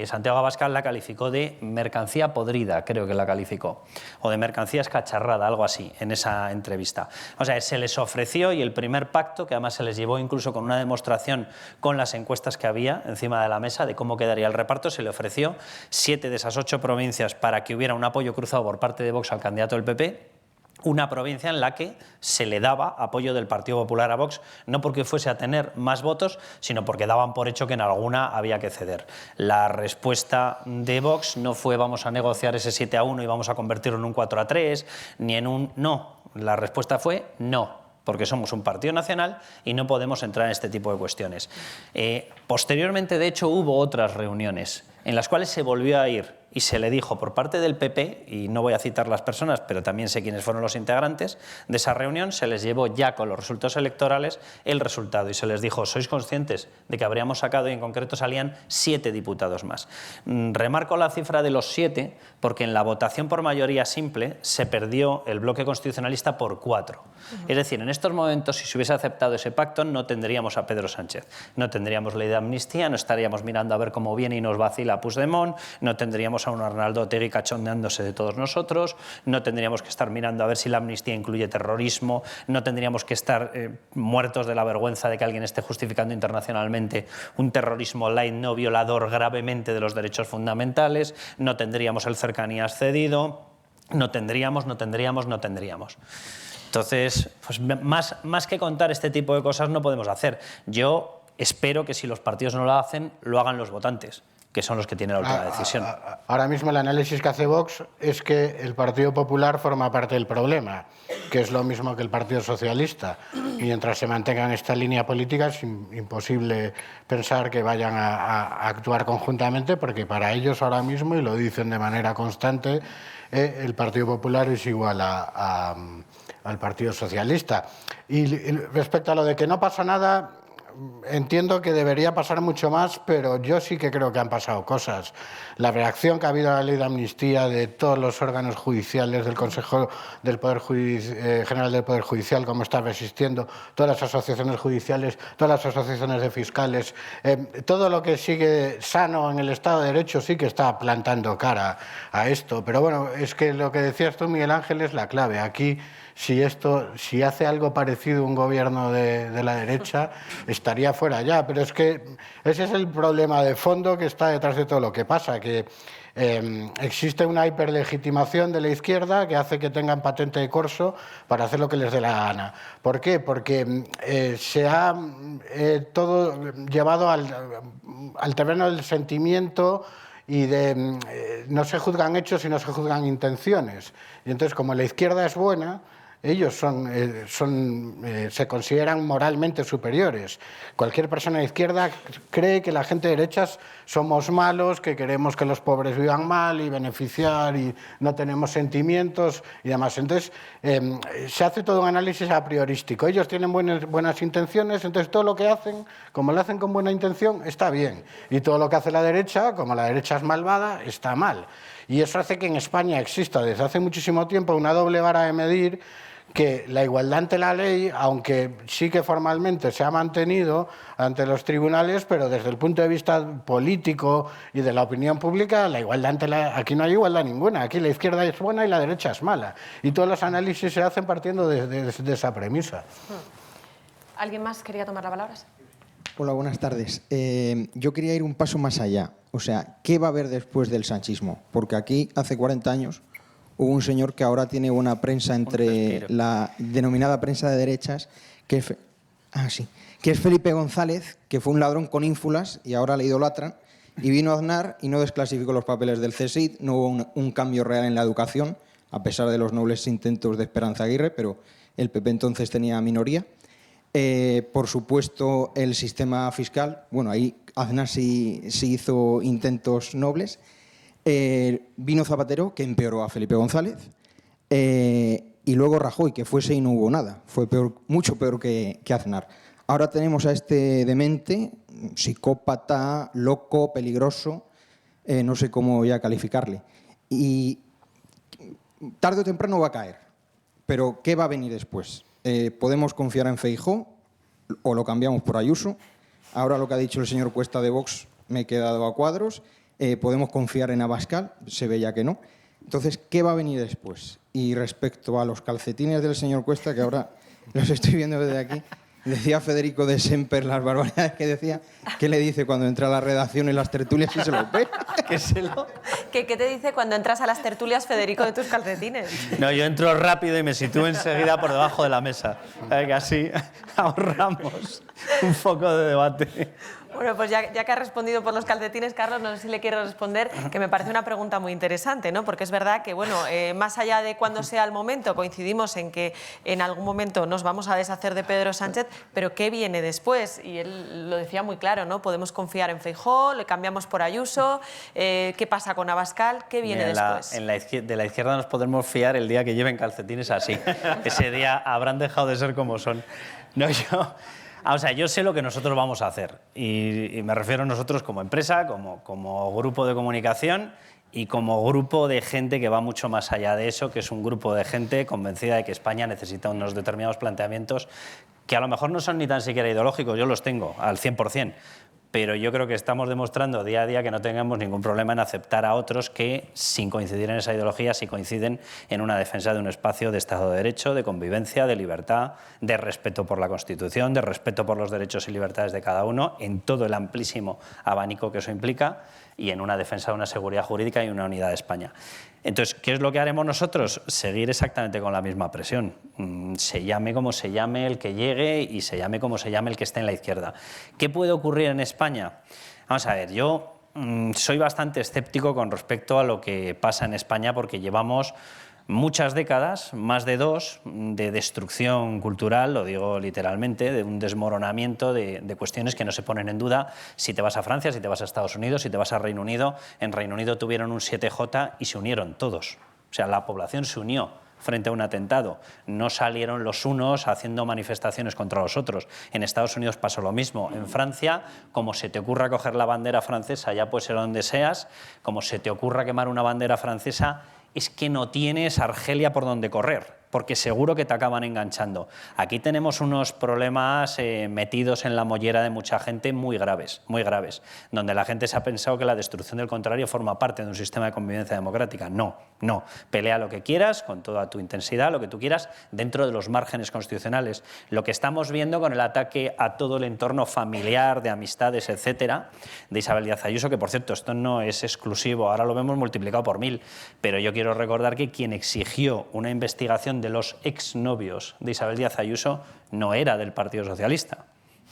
Santiago Abascal la calificó de mercancía podrida, creo que la calificó, o de mercancía escacharrada, algo así, en esa entrevista. O sea, se les ofreció, y el primer pacto, que además se les llevó incluso con una demostración con las encuestas que había encima de la mesa de cómo quedaría el reparto, se le ofreció 7 de esas 8 provincias para que hubiera un apoyo cruzado por parte de Vox al candidato del PP, una provincia en la que se le daba apoyo del Partido Popular a Vox, no porque fuese a tener más votos, sino porque daban por hecho que en alguna había que ceder. La respuesta de Vox no fue vamos a negociar ese 7-1 y vamos a convertirlo en un 4-3, ni en un no. La respuesta fue no, porque somos un partido nacional y no podemos entrar en este tipo de cuestiones. Posteriormente, de hecho, hubo otras reuniones en las cuales se volvió a ir y se le dijo por parte del PP, y no voy a citar las personas, pero también sé quiénes fueron los integrantes de esa reunión, se les llevó ya con los resultados electorales el resultado y se les dijo, ¿sois conscientes de que habríamos sacado, y en concreto salían 7 diputados más? Remarco la cifra de los 7 porque en la votación por mayoría simple se perdió el bloque constitucionalista por 4. Es decir, en estos momentos, si se hubiese aceptado ese pacto, no tendríamos a Pedro Sánchez, no tendríamos ley de amnistía, no estaríamos mirando a ver cómo viene y nos vacila Puigdemont, no tendríamos a un Arnaldo Otegi cachondeándose de todos nosotros, no tendríamos que estar mirando a ver si la amnistía incluye terrorismo, no tendríamos que estar muertos de la vergüenza de que alguien esté justificando internacionalmente un terrorismo light no violador gravemente de los derechos fundamentales, no tendríamos el cercanías cedido, no tendríamos. Entonces, pues más que contar este tipo de cosas no podemos hacer. Yo espero que si los partidos no lo hacen, lo hagan los votantes. que son los que tienen la última decisión. Ahora mismo el análisis que hace Vox es que el Partido Popular forma parte del problema, que es lo mismo que el Partido Socialista. Y mientras se mantenga en esta línea política es imposible pensar que vayan a actuar conjuntamente, porque para ellos ahora mismo, y lo dicen de manera constante, el Partido Popular es igual al Partido Socialista. Y respecto a lo de que no pasa nada, entiendo que debería pasar mucho más, pero yo sí que creo que han pasado cosas. La reacción que ha habido a la ley de amnistía de todos los órganos judiciales, del Consejo del Poder General del Poder Judicial, como está resistiendo, todas las asociaciones judiciales, todas las asociaciones de fiscales, todo lo que sigue sano en el Estado de Derecho sí que está plantando cara a esto. Pero bueno, es que lo que decías tú, Miguel Ángel, es la clave. Aquí, si hace algo parecido un gobierno de la derecha, estaría fuera ya. Pero es que ese es el problema de fondo que está detrás de todo lo que pasa, que existe una hiperlegitimación de la izquierda que hace que tengan patente de corso para hacer lo que les dé la gana. ¿Por qué? Porque se ha todo llevado al terreno del sentimiento y no se juzgan hechos, sino se juzgan intenciones. Y entonces, como la izquierda es buena, ellos se consideran moralmente superiores. Cualquier persona de izquierda cree que la gente de derechas somos malos, que queremos que los pobres vivan mal y beneficiar y no tenemos sentimientos y demás. Entonces, se hace todo un análisis a priorístico. Ellos tienen buenas intenciones, entonces todo lo que hacen, como lo hacen con buena intención, está bien. Y todo lo que hace la derecha, como la derecha es malvada, está mal. Y eso hace que en España exista desde hace muchísimo tiempo una doble vara de medir, que la igualdad ante la ley, aunque sí que formalmente se ha mantenido ante los tribunales, pero desde el punto de vista político y de la opinión pública, la igualdad aquí no hay igualdad ninguna. Aquí la izquierda es buena y la derecha es mala. Y todos los análisis se hacen partiendo de esa premisa. ¿Alguien más quería tomar la palabra? Hola, buenas tardes. Yo quería ir un paso más allá. O sea, ¿qué va a haber después del sanchismo? Porque aquí, hace 40 años, hubo un señor que ahora tiene una prensa entre la denominada prensa de derechas, que es Felipe González, que fue un ladrón con ínfulas y ahora le idolatran, y vino a Aznar y no desclasificó los papeles del CSIC, no hubo un cambio real en la educación, a pesar de los nobles intentos de Esperanza Aguirre, pero el PP entonces tenía minoría. Por supuesto, el sistema fiscal, bueno, ahí Aznar sí hizo intentos nobles. Vino Zapatero, que empeoró a Felipe González, y luego Rajoy, que fuese y no hubo nada. Fue mucho peor que Aznar. Ahora tenemos a este demente, psicópata, loco, peligroso, no sé cómo ya calificarle. Y tarde o temprano va a caer. Pero ¿qué va a venir después? ¿Podemos confiar en Feijóo o lo cambiamos por Ayuso? Ahora lo que ha dicho el señor Cuesta de Vox me he quedado a cuadros. ¿Podemos confiar en Abascal? Se ve ya que no. Entonces, ¿qué va a venir después? Y respecto a los calcetines del señor Cuesta, que ahora los estoy viendo desde aquí, decía Federico de Semper las barbaridades que decía. ¿Qué le dice cuando entra a la redacción en las tertulias y se lo ve? ¿Qué te dice cuando entras a las tertulias, Federico, de tus calcetines? No, yo entro rápido y me sitúo enseguida por debajo de la mesa. Que así ahorramos un foco de debate. Bueno, pues ya que has respondido por los calcetines, Carlos, no sé si le quieres responder, que me parece una pregunta muy interesante, ¿no? Porque es verdad que, bueno, más allá de cuándo sea el momento, coincidimos en que en algún momento nos vamos a deshacer de Pedro Sánchez, pero ¿qué viene después? Y él lo decía muy claro, ¿no? Podemos confiar en Feijóo, le cambiamos por Ayuso, ¿qué pasa con Abascal? ¿Qué viene después? De la izquierda nos podemos fiar el día que lleven calcetines así. Ese día habrán dejado de ser como son. No, o sea, yo sé lo que nosotros vamos a hacer y me refiero a nosotros como empresa, como grupo de comunicación y como grupo de gente que va mucho más allá de eso, que es un grupo de gente convencida de que España necesita unos determinados planteamientos que a lo mejor no son ni tan siquiera ideológicos, yo los tengo al 100%, pero yo creo que estamos demostrando día a día que no tengamos ningún problema en aceptar a otros que, sin coincidir en esa ideología, sí coinciden en una defensa de un espacio de Estado de Derecho, de convivencia, de libertad, de respeto por la Constitución, de respeto por los derechos y libertades de cada uno, en todo el amplísimo abanico que eso implica, y en una defensa de una seguridad jurídica y una unidad de España. Entonces, ¿qué es lo que haremos nosotros? Seguir exactamente con la misma presión. Se llame como se llame el que llegue y se llame como se llame el que esté en la izquierda. ¿Qué puede ocurrir en España? Vamos a ver, yo soy bastante escéptico con respecto a lo que pasa en España, porque llevamos muchas décadas, más de 2, de destrucción cultural, lo digo literalmente, de un desmoronamiento de cuestiones que no se ponen en duda. Si te vas a Francia, si te vas a Estados Unidos, si te vas a Reino Unido, en Reino Unido tuvieron un 7J y se unieron todos. O sea, la población se unió frente a un atentado. No salieron los unos haciendo manifestaciones contra los otros. En Estados Unidos pasó lo mismo. En Francia, como se te ocurra coger la bandera francesa, ya puede ser donde seas, como se te ocurra quemar una bandera francesa, es que no tienes Argelia por donde correr, porque seguro que te acaban enganchando. Aquí tenemos unos problemas metidos en la mollera de mucha gente muy graves, donde la gente se ha pensado que la destrucción del contrario forma parte de un sistema de convivencia democrática. No, no. Pelea lo que quieras, con toda tu intensidad, lo que tú quieras, dentro de los márgenes constitucionales. Lo que estamos viendo con el ataque a todo el entorno familiar, de amistades, etcétera, de Isabel Díaz Ayuso, que por cierto, esto no es exclusivo, ahora lo vemos multiplicado por 1000, pero yo quiero recordar que quien exigió una investigación de los exnovios de Isabel Díaz Ayuso no era del Partido Socialista,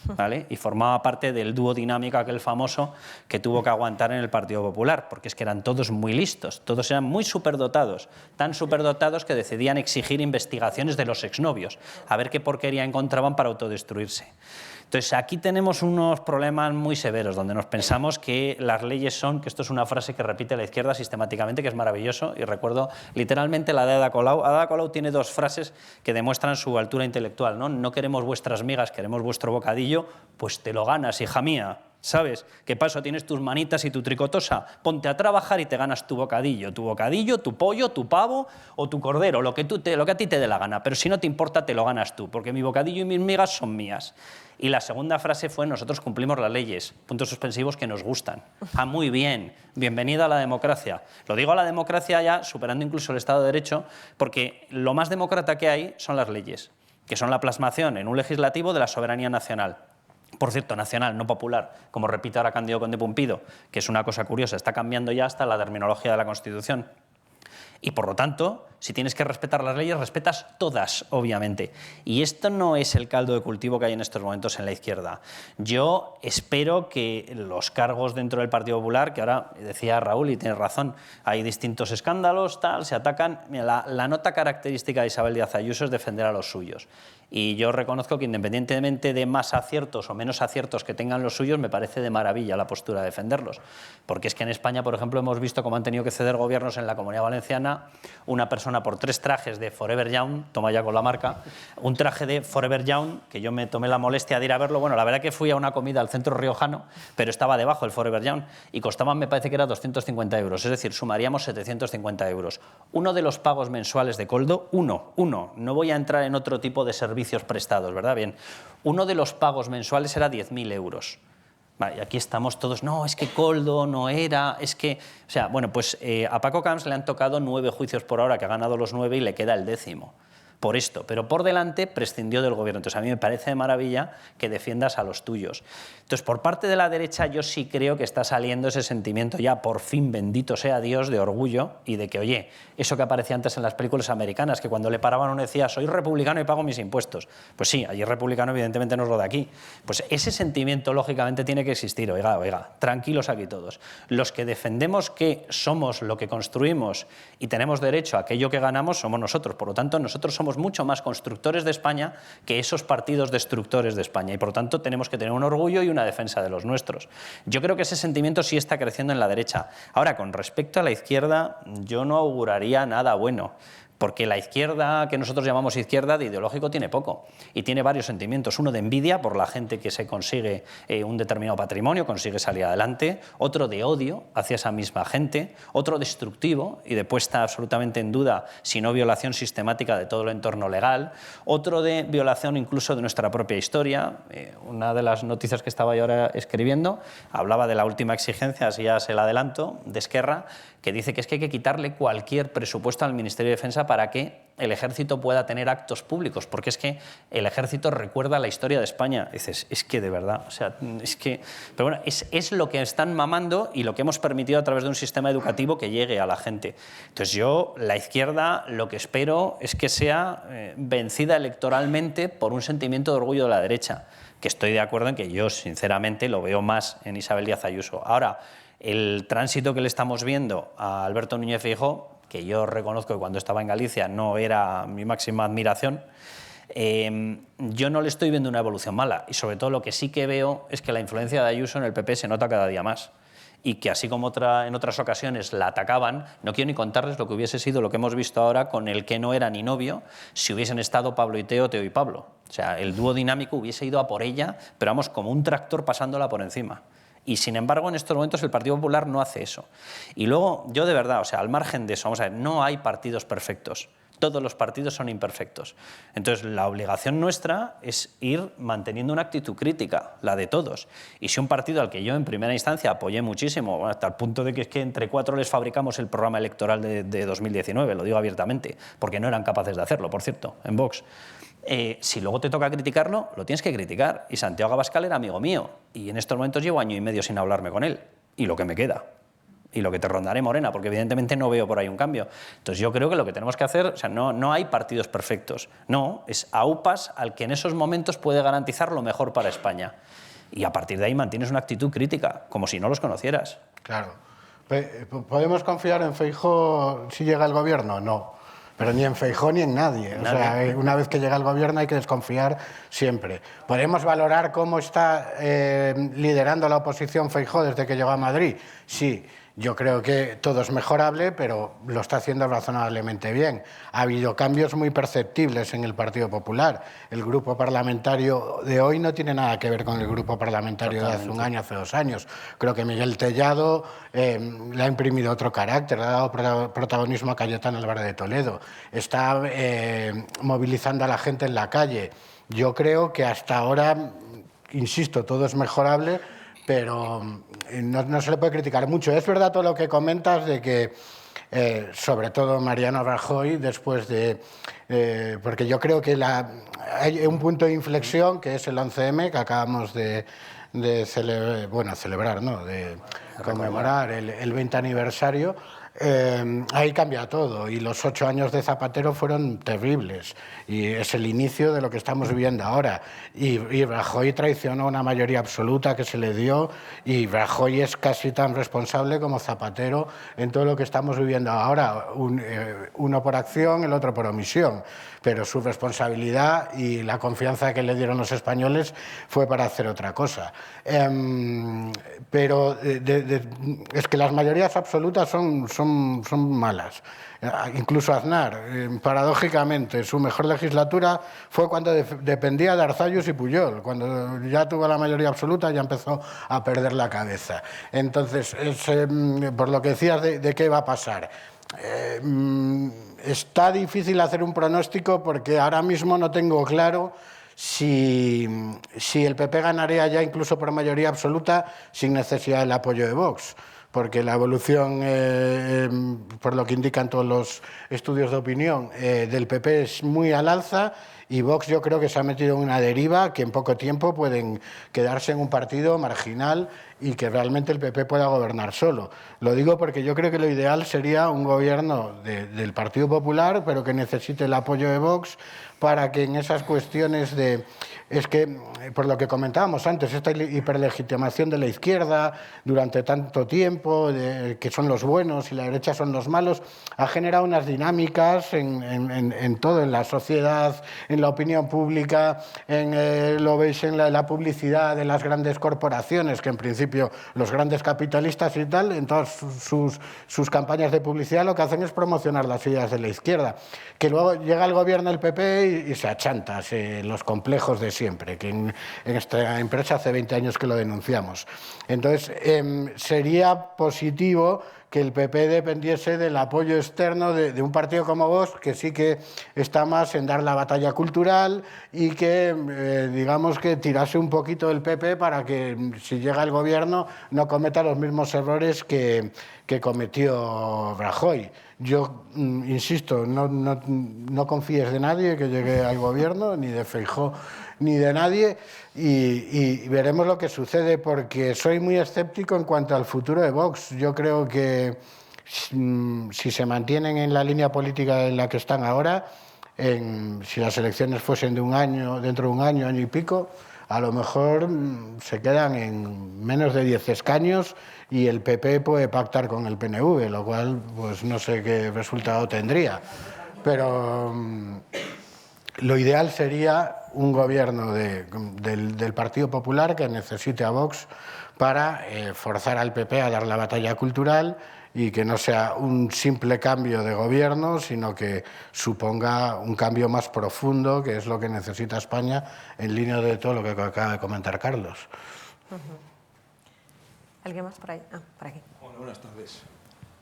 ¿vale? Y formaba parte del dúo dinámico aquel famoso que tuvo que aguantar en el Partido Popular, porque es que eran todos muy listos, todos eran muy superdotados, tan superdotados que decidían exigir investigaciones de los exnovios, a ver qué porquería encontraban para autodestruirse. Entonces, aquí tenemos unos problemas muy severos, donde nos pensamos que las leyes son, que esto es una frase que repite la izquierda sistemáticamente, que es maravilloso, y recuerdo literalmente la de Ada Colau. Ada Colau tiene 2 frases que demuestran su altura intelectual, ¿no? No queremos vuestras migas, queremos vuestro bocadillo, pues te lo ganas, hija mía. ¿Sabes? ¿Qué pasa? Tienes tus manitas y tu tricotosa. Ponte a trabajar y te ganas tu bocadillo, tu pollo, tu pavo o tu cordero, lo que a ti te dé la gana. Pero si no te importa, te lo ganas tú, porque mi bocadillo y mis migas son mías. Y la segunda frase fue: nosotros cumplimos las leyes, puntos suspensivos que nos gustan. Ah, muy bien, bienvenida a la democracia. Lo digo a la democracia ya superando incluso el Estado de Derecho, porque lo más demócrata que hay son las leyes, que son la plasmación en un legislativo de la soberanía nacional. Por cierto, nacional, no popular, como repite ahora Cándido Conde Pumpido, que es una cosa curiosa, está cambiando ya hasta la terminología de la Constitución. Y por lo tanto, si tienes que respetar las leyes, respetas todas, obviamente. Y esto no es el caldo de cultivo que hay en estos momentos en la izquierda. Yo espero que los cargos dentro del Partido Popular, que ahora decía Raúl y tiene razón, hay distintos escándalos, tal, se atacan. Mira, la nota característica de Isabel Díaz Ayuso es defender a los suyos. Y yo reconozco que independientemente de más aciertos o menos aciertos que tengan los suyos, me parece de maravilla la postura de defenderlos. Porque es que en España, por ejemplo, hemos visto cómo han tenido que ceder gobiernos en la Comunidad Valenciana, una persona por 3 trajes de Forever Young, toma ya con la marca, un traje de Forever Young, que yo me tomé la molestia de ir a verlo. Bueno, la verdad que fui a una comida al centro riojano, pero estaba debajo el Forever Young y costaban, me parece que era 250 euros, es decir, sumaríamos 750 euros. Uno de los pagos mensuales de Koldo, uno, no voy a entrar en otro tipo de servicios prestados, ¿verdad? Bien, uno de los pagos mensuales era 10.000 euros. Vale, y aquí estamos todos, no, es que Koldo no era, es que... O sea, bueno, pues a Paco Camps le han tocado 9 juicios por ahora, que ha ganado los 9 y le queda el 10º. Por esto, pero por delante prescindió del gobierno. Entonces a mí me parece de maravilla que defiendas a los tuyos. Entonces por parte de la derecha yo sí creo que está saliendo ese sentimiento ya, por fin, bendito sea Dios, de orgullo y de que, oye, eso que aparecía antes en las películas americanas, que cuando le paraban uno decía, soy republicano y pago mis impuestos. Pues sí, allí republicano evidentemente no es lo de aquí. Pues ese sentimiento lógicamente tiene que existir. Oiga, tranquilos aquí todos. Los que defendemos que somos lo que construimos y tenemos derecho a aquello que ganamos somos nosotros. Por lo tanto, nosotros somos mucho más constructores de España que esos partidos destructores de España y por lo tanto tenemos que tener un orgullo y una defensa de los nuestros. Yo creo que ese sentimiento sí está creciendo en la derecha. Ahora, con respecto a la izquierda, yo no auguraría nada bueno. Porque la izquierda, que nosotros llamamos izquierda, de ideológico tiene poco y tiene varios sentimientos. Uno de envidia por la gente que se consigue un determinado patrimonio, consigue salir adelante. Otro de odio hacia esa misma gente. Otro destructivo y de puesta absolutamente en duda, si no violación sistemática de todo el entorno legal. Otro de violación incluso de nuestra propia historia. Una de las noticias que estaba yo ahora escribiendo hablaba de la última exigencia, así ya se la adelanto, de Esquerra, que dice que es que hay que quitarle cualquier presupuesto al Ministerio de Defensa para que el ejército pueda tener actos públicos, porque es que el ejército recuerda la historia de España. Dices, es que de verdad, o sea, es que... Pero bueno, es lo que están mamando y lo que hemos permitido a través de un sistema educativo que llegue a la gente. Entonces yo, la izquierda, lo que espero es que sea vencida electoralmente por un sentimiento de orgullo de la derecha, que estoy de acuerdo en que yo, sinceramente, lo veo más en Isabel Díaz Ayuso. Ahora, el tránsito que le estamos viendo a Alberto Núñez Feijóo, que yo reconozco que cuando estaba en Galicia no era mi máxima admiración, yo no le estoy viendo una evolución mala. Y sobre todo lo que sí que veo es que la influencia de Ayuso en el PP se nota cada día más. Y que así como en otras ocasiones la atacaban, no quiero ni contarles lo que hubiese sido lo que hemos visto ahora con el que no era ni novio si hubiesen estado Pablo y Teo, Teo y Pablo. O sea, el dúo dinámico hubiese ido a por ella, pero vamos, como un tractor pasándola por encima. Y sin embargo, en estos momentos el Partido Popular no hace eso. Y luego, yo de verdad, o sea, al margen de eso, vamos a ver, no hay partidos perfectos. Todos los partidos son imperfectos. Entonces, la obligación nuestra es ir manteniendo una actitud crítica, la de todos. Y si un partido al que yo en primera instancia apoyé muchísimo, hasta el punto de que es que entre 4 les fabricamos el programa electoral de 2019, lo digo abiertamente, porque no eran capaces de hacerlo, por cierto, en Vox. Si luego te toca criticarlo, lo tienes que criticar. Y Santiago Abascal era amigo mío. Y en estos momentos llevo 1 año y medio sin hablarme con él. Y lo que me queda. Y lo que te rondaré, Morena, porque evidentemente no veo por ahí un cambio. Entonces yo creo que lo que tenemos que hacer, o sea, no hay partidos perfectos. No, es AUPAS al que en esos momentos puede garantizar lo mejor para España. Y a partir de ahí mantienes una actitud crítica, como si no los conocieras. Claro. ¿Podemos confiar en Feijóo si llega al gobierno? No. Pero ni en Feijóo ni en nadie. O sea, una vez que llega al gobierno hay que desconfiar siempre. ¿Podemos valorar cómo está liderando la oposición Feijóo desde que llegó a Madrid? Sí. Yo creo que todo es mejorable, pero lo está haciendo razonablemente bien. Ha habido cambios muy perceptibles en el Partido Popular. El grupo parlamentario de hoy no tiene nada que ver con el grupo parlamentario de hace un año, hace 2 años. Creo que Miguel Tellado le ha imprimido otro carácter, le ha dado protagonismo a Cayetano Álvarez de Toledo. Está movilizando a la gente en la calle. Yo creo que hasta ahora, insisto, todo es mejorable, pero no se le puede criticar mucho. Es verdad todo lo que comentas de que, sobre todo Mariano Rajoy, después de... porque yo creo que hay un punto de inflexión, que es el 11M, que acabamos de celebrar, ¿no? De conmemorar el 20 aniversario. Ahí cambia todo y los 8 años de Zapatero fueron terribles y es el inicio de lo que estamos viviendo ahora y Rajoy traicionó una mayoría absoluta que se le dio y Rajoy es casi tan responsable como Zapatero en todo lo que estamos viviendo ahora, uno por acción, el otro por omisión, pero su responsabilidad y la confianza que le dieron los españoles fue para hacer otra cosa. Pero es que las mayorías absolutas son malas. Incluso Aznar, paradójicamente, su mejor legislatura fue cuando dependía de Arzallus y Pujol. Cuando ya tuvo la mayoría absoluta ya empezó a perder la cabeza. Entonces, por lo que decías de qué va a pasar, está difícil hacer un pronóstico porque ahora mismo no tengo claro si el PP ganaría ya incluso por mayoría absoluta sin necesidad del apoyo de Vox. Porque la evolución, por lo que indican todos los estudios de opinión, del PP es muy al alza y Vox yo creo que se ha metido en una deriva que en poco tiempo pueden quedarse en un partido marginal y que realmente el PP pueda gobernar solo. Lo digo porque yo creo que lo ideal sería un gobierno del Partido Popular, pero que necesite el apoyo de Vox para que en esas cuestiones de... Es que, por lo que comentábamos antes, esta hiperlegitimación de la izquierda durante tanto tiempo, que son los buenos y la derecha son los malos, ha generado unas dinámicas en todo, en la sociedad, en la opinión pública, lo veis en la publicidad de las grandes corporaciones, que en principio los grandes capitalistas y tal, en todas sus campañas de publicidad lo que hacen es promocionar las ideas de la izquierda, que luego llega el gobierno del PP y se achanta, los complejos de siempre, que en esta empresa hace 20 años que lo denunciamos. Entonces, sería positivo que el PP dependiese del apoyo externo de un partido como Vox, que sí que está más en dar la batalla cultural y que, digamos, que tirase un poquito del PP para que, si llega el gobierno, no cometa los mismos errores que cometió Rajoy. Yo insisto, no confíes de nadie que llegue al gobierno, ni de Feijóo, ni de nadie, y veremos lo que sucede, porque soy muy escéptico en cuanto al futuro de Vox. Yo creo que si se mantienen en la línea política en la que están ahora, si las elecciones fuesen dentro de un año, año y pico, a lo mejor se quedan en menos de 10 escaños y el PP puede pactar con el PNV, lo cual pues no sé qué resultado tendría. Pero lo ideal sería un gobierno del Partido Popular que necesite a Vox para forzar al PP a dar la batalla cultural y que no sea un simple cambio de gobierno, sino que suponga un cambio más profundo, que es lo que necesita España, en línea de todo lo que acaba de comentar Carlos. ¿Alguien más por ahí? Ah, por aquí. Hola, buenas tardes.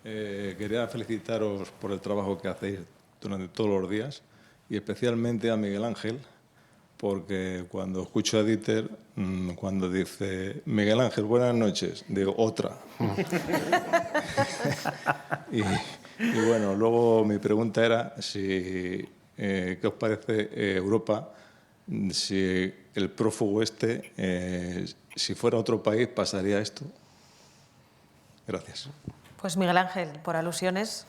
Quería felicitaros por el trabajo que hacéis durante todos los días y especialmente a Miguel Ángel, porque cuando escucho a Dieter, cuando dice Miguel Ángel, buenas noches, digo, otra. y bueno, luego mi pregunta era si, ¿qué os parece Europa? Si el prófugo si fuera otro país, ¿pasaría esto? Gracias. Pues Miguel Ángel, por alusiones.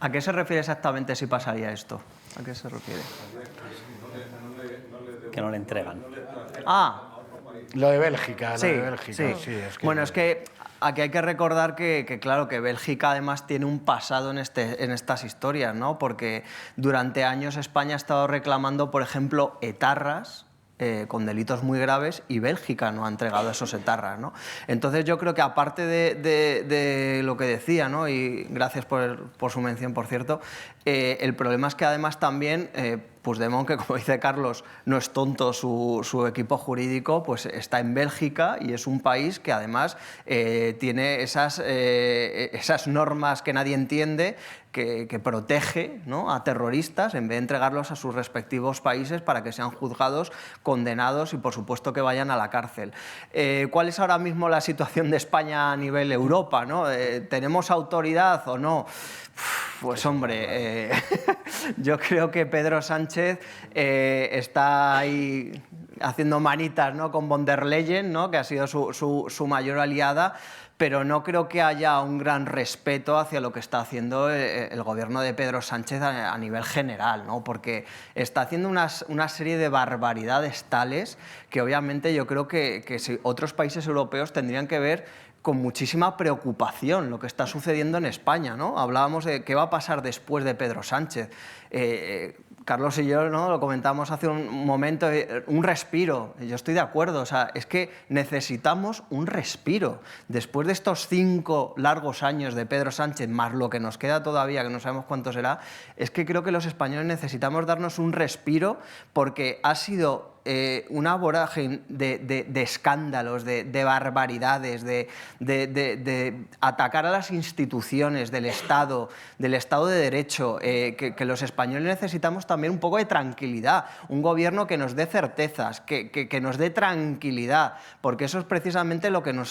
¿A qué se refiere exactamente si pasaría esto? ¿A qué se refiere? Que no le entregan. Ah, Lo de Bélgica, sí, lo de Bélgica, sí. sí, es que... Bueno, es que aquí hay que recordar que claro, que Bélgica además tiene un pasado en estas historias, ¿no? Porque durante años España ha estado reclamando, por ejemplo, etarras, con delitos muy graves, y Bélgica no ha entregado esos etarras, ¿no? Entonces yo creo que aparte de lo que decía, ¿no? Y gracias por su mención, por cierto, el problema es que además también Puigdemont, que como dice Carlos, no es tonto, su equipo jurídico pues está en Bélgica y es un país que además tiene esas normas que nadie entiende, que protege, ¿no?, a terroristas en vez de entregarlos a sus respectivos países para que sean juzgados, condenados y por supuesto que vayan a la cárcel. ¿Cuál es ahora mismo la situación de España a nivel Europa, ¿no? ¿Tenemos autoridad o no? Pues hombre, yo creo que Pedro Sánchez está ahí haciendo manitas, ¿no?, con von der Leyen, ¿no?, que ha sido su mayor aliada, pero no creo que haya un gran respeto hacia lo que está haciendo el gobierno de Pedro Sánchez a nivel general, ¿no? Porque está haciendo una serie de barbaridades tales que obviamente yo creo que si otros países europeos tendrían que ver con muchísima preocupación lo que está sucediendo en España, ¿no? Hablábamos de qué va a pasar después de Pedro Sánchez. Carlos y yo, ¿no?, lo comentamos hace un momento, un respiro. Yo estoy de acuerdo, o sea, es que necesitamos un respiro. Después de estos 5 largos años de Pedro Sánchez, más lo que nos queda todavía, que no sabemos cuánto será, es que creo que los españoles necesitamos darnos un respiro porque ha sido una vorágine de escándalos, de barbaridades, de atacar a las instituciones del Estado de Derecho, que los españoles necesitamos también un poco de tranquilidad, un gobierno que nos dé certezas, que nos dé tranquilidad, porque eso es precisamente lo que nos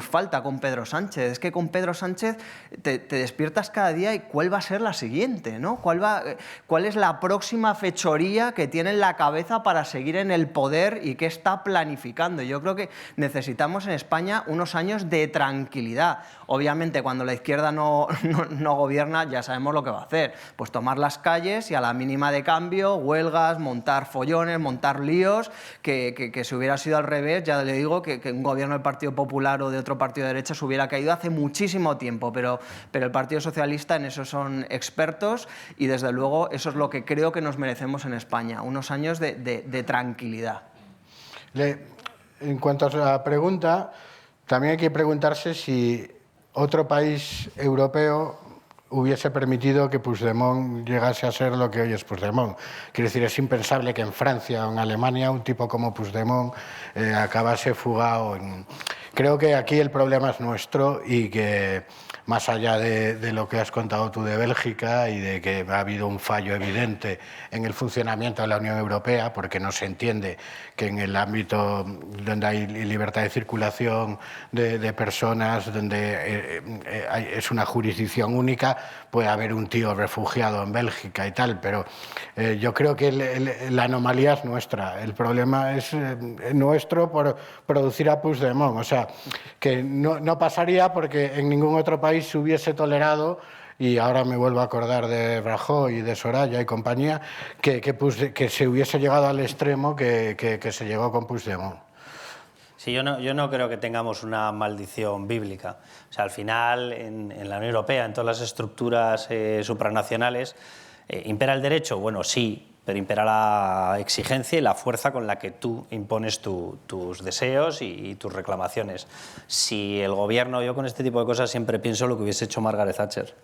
falta con Pedro Sánchez. Es que con Pedro Sánchez te despiertas cada día y ¿cuál va a ser la siguiente, ¿no? ¿Cuál es la próxima fechoría que tiene en la cabeza para seguir en el poder y qué está planificando? Yo creo que necesitamos en España unos años de tranquilidad. Obviamente, cuando la izquierda no gobierna, ya sabemos lo que va a hacer. Pues tomar las calles y a la mínima de cambio, huelgas, montar follones, montar líos, que si hubiera sido al revés, ya le digo que un gobierno del Partido Popular o de otro partido de derecha se hubiera caído hace muchísimo tiempo, pero el Partido Socialista en eso son expertos y desde luego eso es lo que creo que nos merecemos en España, unos años de tranquilidad. En cuanto a la pregunta, también hay que preguntarse si otro país europeo hubiese permitido que Puigdemont llegase a ser lo que hoy es Puigdemont. Quiero decir, es impensable que en Francia o en Alemania un tipo como Puigdemont acabase fugado. Creo que aquí el problema es nuestro y que más allá de lo que has contado tú de Bélgica y de que ha habido un fallo evidente en el funcionamiento de la Unión Europea, porque no se entiende que en el ámbito donde hay libertad de circulación de personas, donde es una jurisdicción única, puede haber un tío refugiado en Bélgica y tal, pero yo creo que la anomalía es nuestra, el problema es nuestro por producir a Puigdemont, o sea, que no pasaría porque en ningún otro país se hubiese tolerado y ahora me vuelvo a acordar de Rajoy y de Soraya y compañía, que se hubiese llegado al extremo que se llegó con Puigdemont. Sí, yo no creo que tengamos una maldición bíblica. O sea, al final, en la Unión Europea, en todas las estructuras supranacionales, ¿impera el derecho? Bueno, sí, pero impera la exigencia y la fuerza con la que tú impones tus deseos y tus reclamaciones. Si el gobierno, yo con este tipo de cosas siempre pienso lo que hubiese hecho Margaret Thatcher.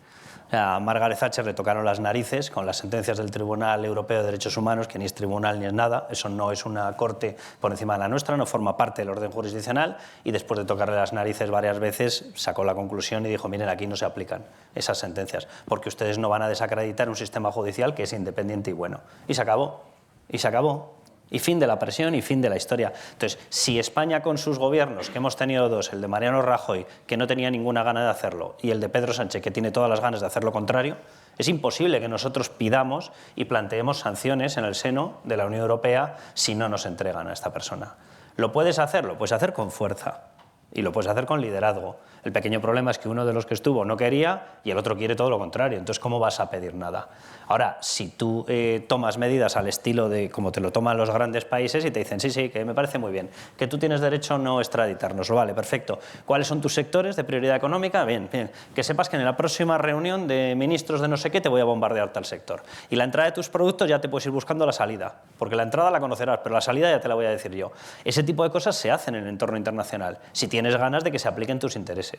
A Margaret Thatcher le tocaron las narices con las sentencias del Tribunal Europeo de Derechos Humanos, que ni es tribunal ni es nada, eso no es una corte por encima de la nuestra, no forma parte del orden jurisdiccional, y después de tocarle las narices varias veces sacó la conclusión y dijo, miren, aquí no se aplican esas sentencias, porque ustedes no van a desacreditar un sistema judicial que es independiente y bueno. Y se acabó, y se acabó. Y fin de la presión y fin de la historia. Entonces, si España con sus gobiernos, que hemos tenido dos, el de Mariano Rajoy, que no tenía ninguna gana de hacerlo, y el de Pedro Sánchez, que tiene todas las ganas de hacer lo contrario, es imposible que nosotros pidamos y planteemos sanciones en el seno de la Unión Europea si no nos entregan a esta persona. ¿Lo puedes hacer? Lo puedes hacer con fuerza y lo puedes hacer con liderazgo. El pequeño problema es que uno de los que estuvo no quería y el otro quiere todo lo contrario. Entonces, ¿cómo vas a pedir nada? Ahora, si tú tomas medidas al estilo de como te lo toman los grandes países y te dicen, sí, sí, que me parece muy bien, que tú tienes derecho a no extraditarnos, vale, perfecto. ¿Cuáles son tus sectores de prioridad económica? Bien, bien. Que sepas que en la próxima reunión de ministros de no sé qué te voy a bombardear tal sector. Y la entrada de tus productos ya te puedes ir buscando la salida, porque la entrada la conocerás, pero la salida ya te la voy a decir yo. Ese tipo de cosas se hacen en el entorno internacional, si tienes ganas de que se apliquen tus intereses.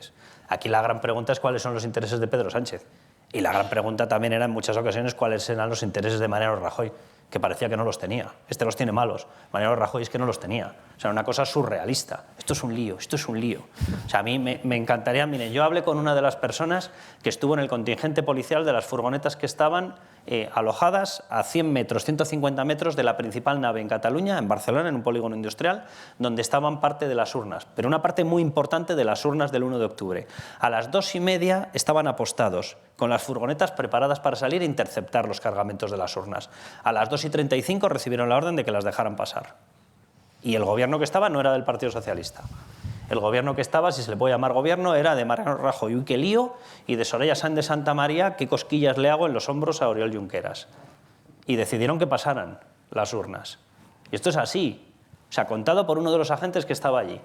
Aquí la gran pregunta es cuáles son los intereses de Pedro Sánchez. Y la gran pregunta también era en muchas ocasiones cuáles eran los intereses de Mariano Rajoy, que parecía que no los tenía. Este los tiene malos. Mariano Rajoy es que no los tenía. O sea, una cosa surrealista. Esto es un lío, esto es un lío. O sea, a mí me encantaría... Miren, yo hablé con una de las personas que estuvo en el contingente policial de las furgonetas que estaban alojadas a 100 metros, 150 metros de la principal nave en Cataluña, en Barcelona, en un polígono industrial, donde estaban parte de las urnas, pero una parte muy importante de las urnas del 1 de octubre. A las 2:30 estaban apostados, con las furgonetas preparadas para salir e interceptar los cargamentos de las urnas. A las 2:35 recibieron la orden de que las dejaran pasar. Y el gobierno que estaba no era del Partido Socialista. El gobierno que estaba, si se le puede llamar gobierno, era de Mariano Rajoy, uy, qué lío, y de Soraya Sáenz de Santamaría, qué cosquillas le hago en los hombros a Oriol Junqueras. Y decidieron que pasaran las urnas. Y esto es así, o sea, contado por uno de los agentes que estaba allí,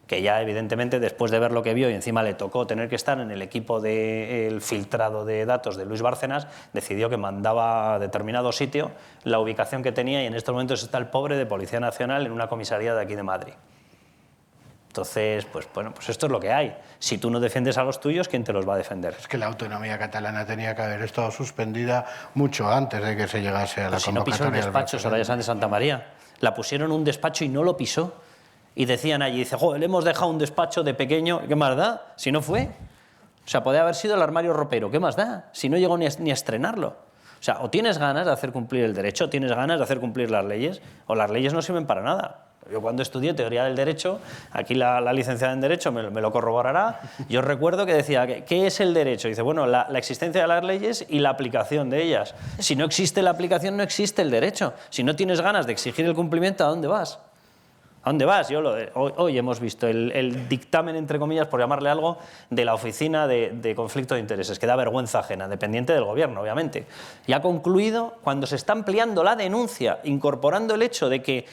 que ya evidentemente después de ver lo que vio y encima le tocó tener que estar en el equipo del filtrado de datos de Luis Bárcenas, decidió que mandaba a determinado sitio la ubicación que tenía y en estos momentos está el pobre de Policía Nacional en una comisaría de aquí de Madrid. Entonces, pues bueno, pues esto es lo que hay. Si tú no defiendes a los tuyos, ¿quién te los va a defender? Es que la autonomía catalana tenía que haber estado suspendida mucho antes de que se llegase a la convocatoria. Si no pisó el despacho Soraya Sáenz de Santamaría. La pusieron un despacho y no lo pisó. Y decían allí, dice, joder, le hemos dejado un despacho de pequeño, ¿qué más da? Si no fue. O sea, podía haber sido el armario ropero, ¿qué más da? Si no llegó ni a estrenarlo. O sea, o tienes ganas de hacer cumplir el derecho, o tienes ganas de hacer cumplir las leyes, o las leyes no sirven para nada. Yo cuando estudié teoría del derecho, aquí la licenciada en Derecho me lo corroborará, yo recuerdo que decía, ¿qué es el derecho? Dice, bueno, la existencia de las leyes y la aplicación de ellas. Si no existe la aplicación, no existe el derecho. Si no tienes ganas de exigir el cumplimiento, ¿a dónde vas? ¿A dónde vas? Hoy hemos visto el dictamen, entre comillas, por llamarle algo, de la Oficina de Conflicto de Intereses, que da vergüenza ajena, dependiente del Gobierno, obviamente. Y ha concluido, cuando se está ampliando la denuncia, incorporando el hecho de que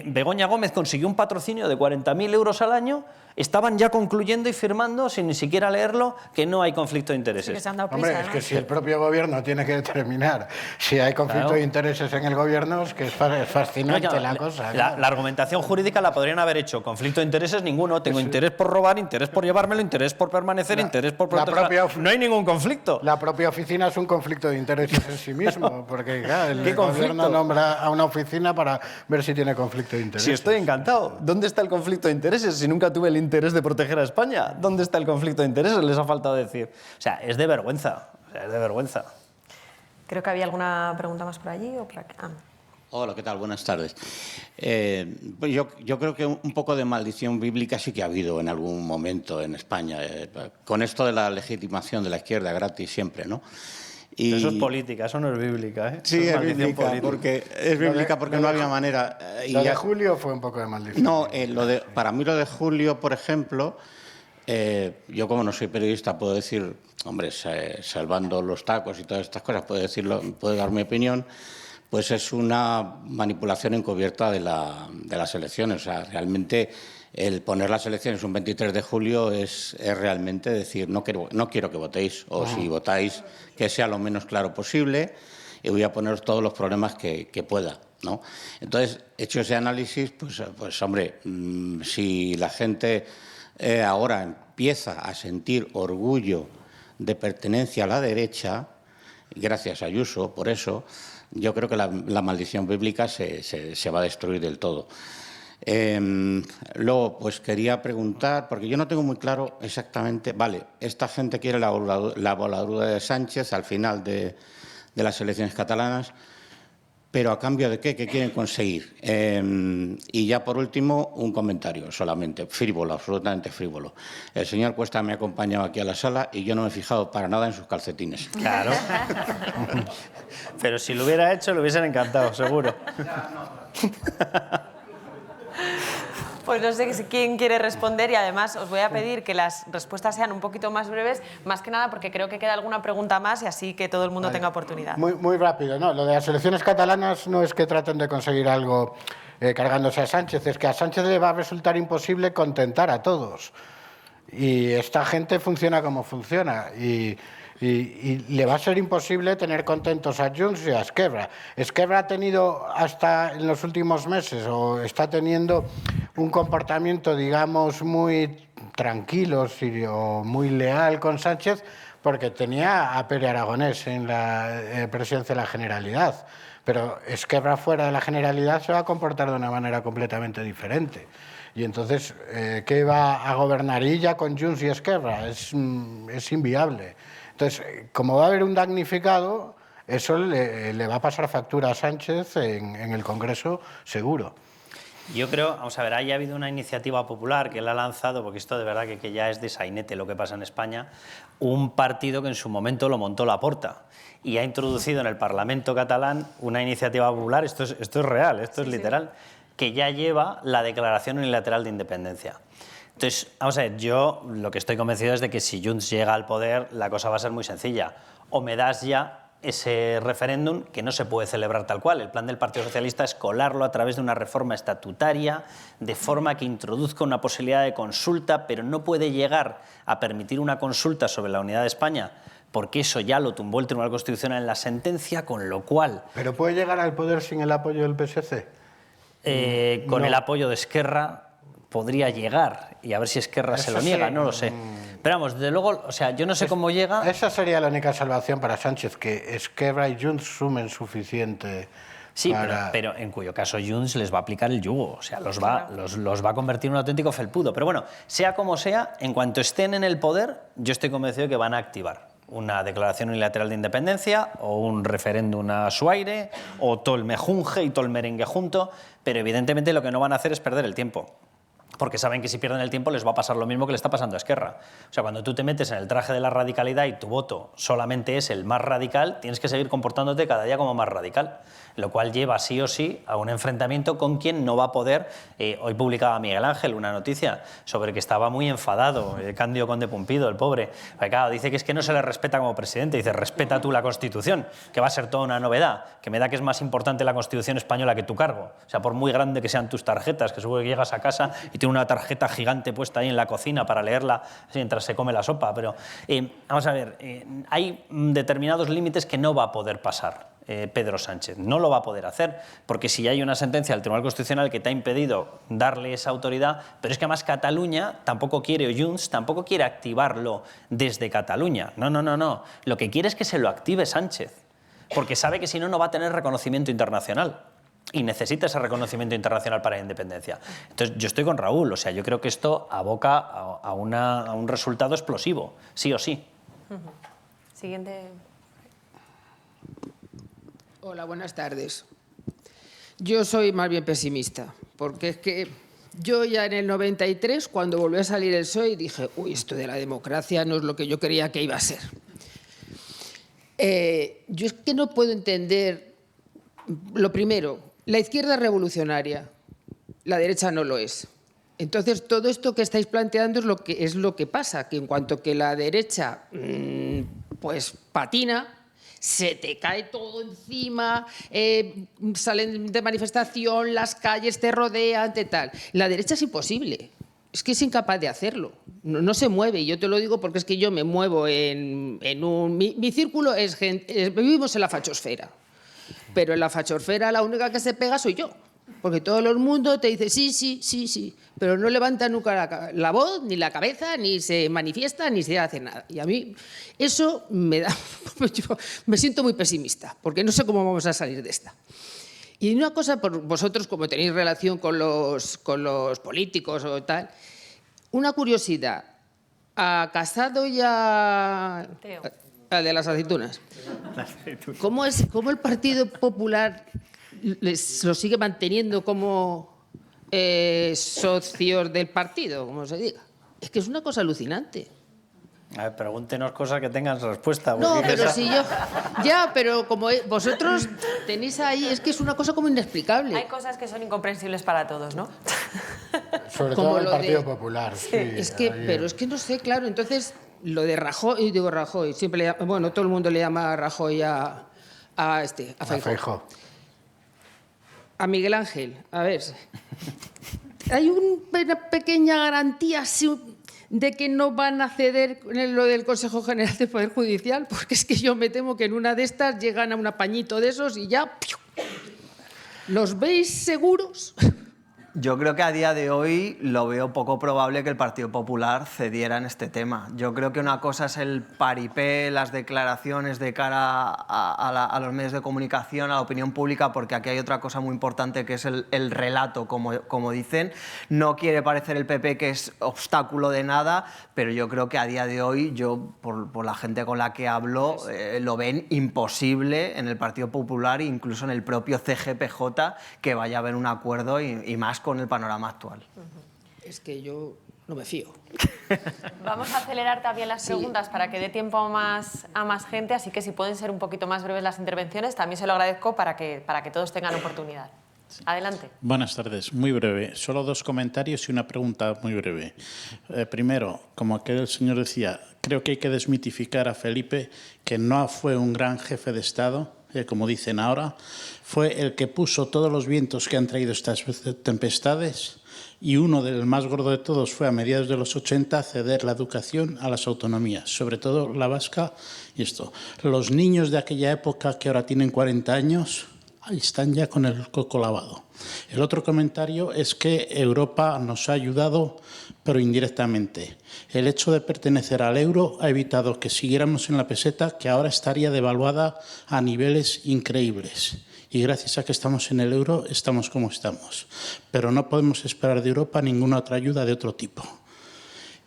Begoña Gómez consiguió un patrocinio de 40.000 euros al año, estaban ya concluyendo y firmando, sin ni siquiera leerlo, que no hay conflicto de intereses. Sí, que se han dado prisa, hombre, es que si el propio gobierno tiene que determinar si hay conflicto de intereses en el gobierno, es que es fascinante la cosa. La argumentación jurídica la podrían haber hecho. Conflicto de intereses ninguno. Tengo interés por robar, interés por llevármelo, interés por permanecer, interés por proteger. No hay ningún conflicto. La propia oficina es un conflicto de intereses en sí mismo, porque claro, el gobierno nombra a una oficina para ver si tiene conflicto de intereses. Sí, estoy encantado. ¿Dónde está el conflicto de intereses si nunca tuve el interés de proteger a España? ¿Dónde está el conflicto de intereses? Les ha faltado decir. O sea, es de vergüenza. O sea, es de vergüenza. Creo que había alguna pregunta más por allí o por aquí. Hola, ¿qué tal? Buenas tardes. Yo creo que un poco de maldición bíblica sí que ha habido en algún momento en España, con esto de la legitimación de la izquierda gratis siempre, ¿no? Y eso es política, eso no es bíblica, ¿eh? Sí, es bíblica, porque no había manera. Lo de Julio fue un poco de maldición. No, para mí lo de Julio, por ejemplo, Yo, como no soy periodista, puedo decir, hombre, salvando los tacos y todas estas cosas, puedo dar mi opinión, pues es una manipulación encubierta de las elecciones. O sea, realmente el poner las elecciones un 23 de julio es realmente decir, no quiero que votéis, o si votáis, que sea lo menos claro posible, y voy a poner todos los problemas que pueda, ¿no? Entonces, hecho ese análisis, pues hombre, si la gente ahora empieza a sentir orgullo de pertenencia a la derecha, gracias a Ayuso, por eso, yo creo que la maldición bíblica se va a destruir del todo. Luego, pues quería preguntar, porque yo no tengo muy claro exactamente, vale, esta gente quiere la voladura de Sánchez al final de las elecciones catalanas, pero ¿a cambio de qué? ¿Qué quieren conseguir? Y ya por último, un comentario solamente, frívolo, absolutamente frívolo. El señor Cuesta me ha acompañado aquí a la sala y yo no me he fijado para nada en sus calcetines. Claro. Pero si lo hubiera hecho, le hubiesen encantado, seguro. Pues no sé quién quiere responder y además os voy a pedir que las respuestas sean un poquito más breves, más que nada porque creo que queda alguna pregunta más y así que todo el mundo tenga oportunidad. Muy rápido, ¿no? Lo de las elecciones catalanas no es que traten de conseguir algo cargándose a Sánchez, es que a Sánchez le va a resultar imposible contentar a todos. Y esta gente funciona como funciona y le va a ser imposible tener contentos a Junts y a Esquerra. Esquerra ha tenido hasta en los últimos meses, o está teniendo un comportamiento, digamos, muy tranquilo o muy leal con Sánchez, porque tenía a Pere Aragonés en la presidencia de la Generalidad. Pero Esquerra fuera de la Generalidad se va a comportar de una manera completamente diferente. Y entonces, ¿qué va a gobernar ella con Junts y Esquerra? Es inviable. Entonces, como va a haber un damnificado, eso le va a pasar factura a Sánchez en el Congreso seguro. Yo creo, vamos a ver, ahí ha habido una iniciativa popular que él ha lanzado, porque esto de verdad que ya es de sainete lo que pasa en España, un partido que en su momento lo montó Laporta y ha introducido en el Parlamento catalán una iniciativa popular, esto es real, esto es literal, que ya lleva la declaración unilateral de independencia. Entonces, vamos a ver, yo lo que estoy convencido es de que si Junts llega al poder, la cosa va a ser muy sencilla. O me das ya ese referéndum que no se puede celebrar tal cual. El plan del Partido Socialista es colarlo a través de una reforma estatutaria, de forma que introduzca una posibilidad de consulta, pero no puede llegar a permitir una consulta sobre la unidad de España, porque eso ya lo tumbó el Tribunal Constitucional en la sentencia, con lo cual... ¿Pero puede llegar al poder sin el apoyo del PSC? Con el apoyo de Esquerra podría llegar, y a ver si Esquerra se lo niega, no lo sé. Pero vamos, desde luego, o sea, yo no sé cómo llega... Esa sería la única salvación para Sánchez, que Esquerra y Junts sumen suficiente. Sí, pero en cuyo caso Junts les va a aplicar el yugo, o sea, los va a convertir en un auténtico felpudo. Pero bueno, sea como sea, en cuanto estén en el poder, yo estoy convencido de que van a activar una declaración unilateral de independencia o un referéndum a su aire o todo el mejunje y todo el merengue junto, pero evidentemente lo que no van a hacer es perder el tiempo. Porque saben que si pierden el tiempo les va a pasar lo mismo que le está pasando a Esquerra. O sea, cuando tú te metes en el traje de la radicalidad y tu voto solamente es el más radical, tienes que seguir comportándote cada día como más radical, lo cual lleva sí o sí a un enfrentamiento con quien no va a poder. Hoy publicaba Miguel Ángel una noticia sobre que estaba muy enfadado, Cándido Conde Pumpido, el pobre. Porque, claro, dice que es que no se le respeta como presidente, dice, respeta tú la Constitución, que va a ser toda una novedad, que me da que es más importante la Constitución española que tu cargo. O sea, por muy grande que sean tus tarjetas, que seguro que llegas a casa y tiene una tarjeta gigante puesta ahí en la cocina para leerla mientras se come la sopa. Pero vamos a ver, hay determinados límites que no va a poder pasar Pedro Sánchez. No lo va a poder hacer, porque si hay una sentencia del Tribunal Constitucional que te ha impedido darle esa autoridad, pero es que además Cataluña tampoco quiere, o Junts tampoco quiere activarlo desde Cataluña. No. Lo que quiere es que se lo active Sánchez, porque sabe que si no, no va a tener reconocimiento internacional. Y necesita ese reconocimiento internacional para la independencia. Entonces, yo estoy con Raúl, o sea, yo creo que esto aboca a un resultado explosivo, sí o sí. Siguiente. Hola, buenas tardes. Yo soy más bien pesimista, porque es que yo ya en el 93, cuando volvió a salir el PSOE, dije, uy, esto de la democracia no es lo que yo creía que iba a ser. Yo es que no puedo entender, lo primero, la izquierda es revolucionaria, la derecha no lo es. Entonces, todo esto que estáis planteando es lo que pasa, que en cuanto que la derecha pues patina, se te cae todo encima, salen de manifestación, las calles te rodean, tal. La derecha es imposible. Es que es incapaz de hacerlo, no se mueve, y yo te lo digo porque es que yo me muevo mi círculo vivimos en la fachosfera, pero en la fachosfera la única que se pega soy yo, porque todo el mundo te dice sí, pero no levanta nunca la voz, ni la cabeza, ni se manifiesta, ni se hace nada. Y a mí eso yo me siento muy pesimista, porque no sé cómo vamos a salir de esta. Y una cosa, vosotros como tenéis relación con los políticos o tal, una curiosidad, a Casado y a de las aceitunas, ¿cómo el Partido Popular lo sigue manteniendo como socios del partido, como se diga? Es que es una cosa alucinante. A ver, pregúntenos cosas que tengan respuesta. No, pero si yo... Ya, pero como vosotros tenéis ahí, es que es una cosa como inexplicable. Hay cosas que son incomprensibles para todos, ¿no? Sobre todo el Partido Popular. Sí, pero es que no sé, claro, entonces lo de Rajoy, siempre todo el mundo le llama a Rajoy a Feijóo. A Miguel Ángel, a ver, hay una pequeña garantía de que no van a ceder en lo del Consejo General del Poder Judicial, porque es que yo me temo que en una de estas llegan a un apañito de esos y ya... ¿Los veis seguros? Yo creo que a día de hoy lo veo poco probable que el Partido Popular cediera en este tema. Yo creo que una cosa es el paripé, las declaraciones de cara a los medios de comunicación, a la opinión pública, porque aquí hay otra cosa muy importante que es el relato, como dicen. No quiere parecer el PP que es obstáculo de nada, pero yo creo que a día de hoy, por la gente con la que hablo, lo ven imposible en el Partido Popular e incluso en el propio CGPJ que vaya a haber un acuerdo y más con el panorama actual. Es que yo no me fío. Vamos a acelerar también las preguntas para que dé tiempo a más gente, así que si pueden ser un poquito más breves las intervenciones, también se lo agradezco para que todos tengan oportunidad. Adelante. Buenas tardes, muy breve. Solo 2 comentarios y una pregunta muy breve. Primero, como aquel señor decía, creo que hay que desmitificar a Felipe, que no fue un gran jefe de Estado, como dicen ahora, fue el que puso todos los vientos que han traído estas tempestades, y uno del más gordo de todos fue a mediados de los 80 ceder la educación a las autonomías, sobre todo la vasca y esto. Los niños de aquella época que ahora tienen 40 años, ahí están ya con el coco lavado. El otro comentario es que Europa nos ha ayudado, pero indirectamente. El hecho de pertenecer al euro ha evitado que siguiéramos en la peseta, que ahora estaría devaluada a niveles increíbles. Y gracias a que estamos en el euro, estamos como estamos. Pero no podemos esperar de Europa ninguna otra ayuda de otro tipo.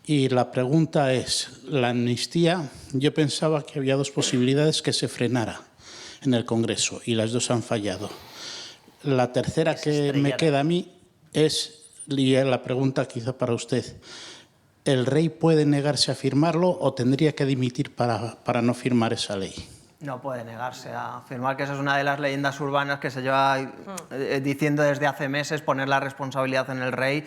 Y la pregunta es, la amnistía, yo pensaba que había 2 posibilidades que se frenara en el Congreso, y las 2 han fallado. La tercera que me queda a mí es, y la pregunta quizá para usted, ¿el rey puede negarse a firmarlo o tendría que dimitir para no firmar esa ley? No puede negarse a afirmar, que esa es una de las leyendas urbanas que se lleva diciendo desde hace meses, poner la responsabilidad en el rey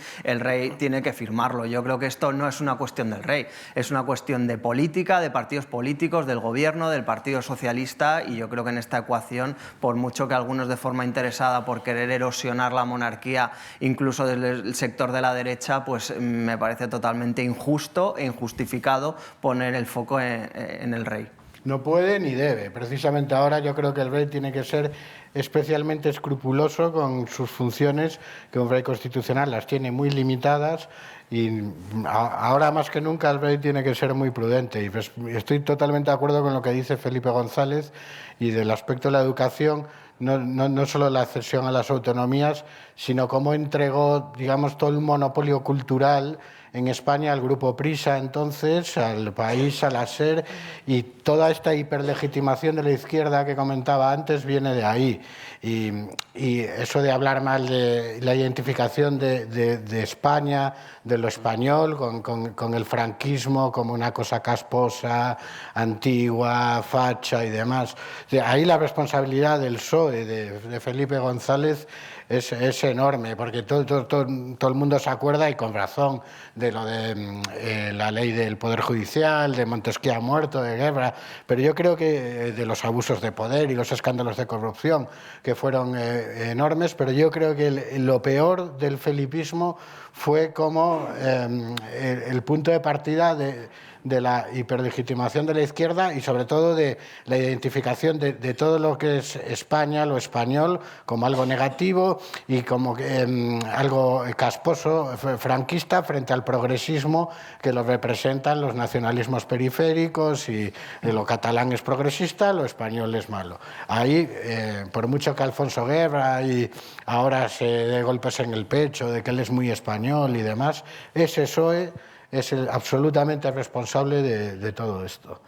tiene que firmarlo. Yo creo que esto no es una cuestión del rey, es una cuestión de política, de partidos políticos, del gobierno, del Partido Socialista, y yo creo que en esta ecuación, por mucho que algunos de forma interesada por querer erosionar la monarquía, incluso desde el sector de la derecha, pues me parece totalmente injusto e injustificado poner el foco en el rey. No puede ni debe. Precisamente ahora yo creo que el rey tiene que ser especialmente escrupuloso con sus funciones, que un rey constitucional las tiene muy limitadas, y ahora más que nunca el rey tiene que ser muy prudente. Y pues estoy totalmente de acuerdo con lo que dice Felipe González, y del aspecto de la educación, no solo la cesión a las autonomías, sino cómo entregó, digamos, todo el monopolio cultural en España al Grupo Prisa, entonces, al País, a la SER, y toda esta hiperlegitimación de la izquierda que comentaba antes viene de ahí. Y eso de hablar mal de la identificación de España, de lo español, con el franquismo como una cosa casposa, antigua, facha y demás. Ahí la responsabilidad del PSOE, de Felipe González, es enorme, porque todo el mundo se acuerda, y con razón, de lo de la ley del Poder Judicial, de Montesquieu ha muerto, de Guerra, pero yo creo que de los abusos de poder y los escándalos de corrupción, que fueron enormes, pero yo creo que lo peor del felipismo fue como el punto de partida de la hiperlegitimación de la izquierda y sobre todo de la identificación de todo lo que es España, lo español, como algo negativo y como algo casposo, franquista, frente al progresismo que lo representan los nacionalismos periféricos, y lo catalán es progresista, lo español es malo. Ahí, por mucho que Alfonso Guerra y ahora se dé golpes en el pecho de que él es muy español y demás, ese PSOE es absolutamente responsable de todo esto.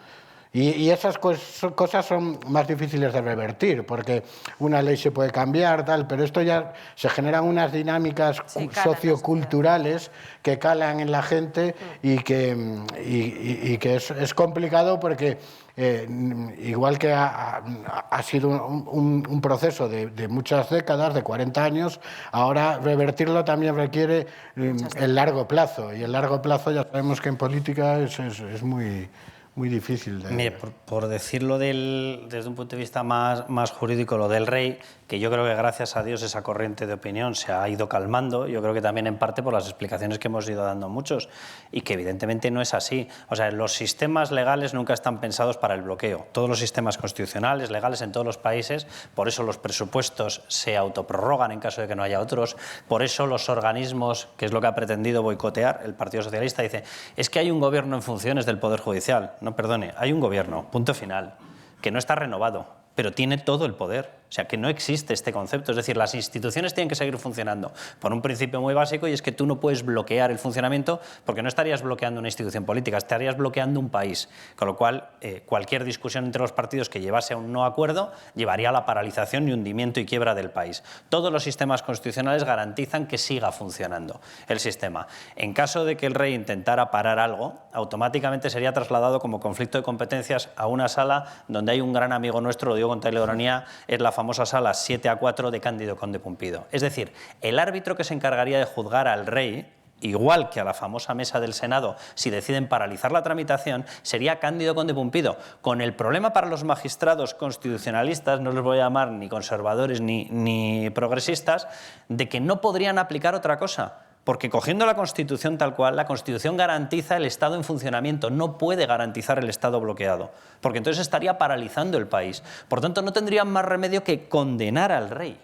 Y esas cosas son más difíciles de revertir, porque una ley se puede cambiar, tal, pero esto ya se generan unas dinámicas socioculturales que calan en la gente y que es complicado porque igual que ha sido un proceso de muchas décadas, de 40 años, ahora revertirlo también requiere el largo plazo, y el largo plazo ya sabemos que en política es muy difícil. Mire, por decirlo desde un punto de vista más jurídico, lo del rey, que yo creo que gracias a Dios esa corriente de opinión se ha ido calmando, yo creo que también en parte por las explicaciones que hemos ido dando muchos, y que evidentemente no es así. O sea, los sistemas legales nunca están pensados para el bloqueo. Todos los sistemas constitucionales, legales en todos los países, por eso los presupuestos se autoprorrogan en caso de que no haya otros, por eso los organismos, que es lo que ha pretendido boicotear el Partido Socialista, dice, es que hay un gobierno en funciones del Poder Judicial. No, perdone, hay un gobierno, punto final, que no está renovado, pero tiene todo el poder. O sea, que no existe este concepto. Es decir, las instituciones tienen que seguir funcionando por un principio muy básico, y es que tú no puedes bloquear el funcionamiento, porque no estarías bloqueando una institución política, estarías bloqueando un país. Con lo cual, cualquier discusión entre los partidos que llevase a un no acuerdo llevaría a la paralización y hundimiento y quiebra del país. Todos los sistemas constitucionales garantizan que siga funcionando el sistema. En caso de que el rey intentara parar algo, automáticamente sería trasladado como conflicto de competencias a una sala donde hay un gran amigo nuestro, lo digo con toda ironía, es la famosa sala 7-4 de Cándido Conde Pumpido. Es decir, el árbitro que se encargaría de juzgar al rey, igual que a la famosa mesa del Senado, si deciden paralizar la tramitación, sería Cándido Conde Pumpido, con el problema para los magistrados constitucionalistas, no les voy a llamar ni conservadores ni progresistas, de que no podrían aplicar otra cosa. Porque cogiendo la Constitución tal cual, la Constitución garantiza el Estado en funcionamiento, no puede garantizar el Estado bloqueado, porque entonces estaría paralizando el país. Por tanto, no tendrían más remedio que condenar al rey.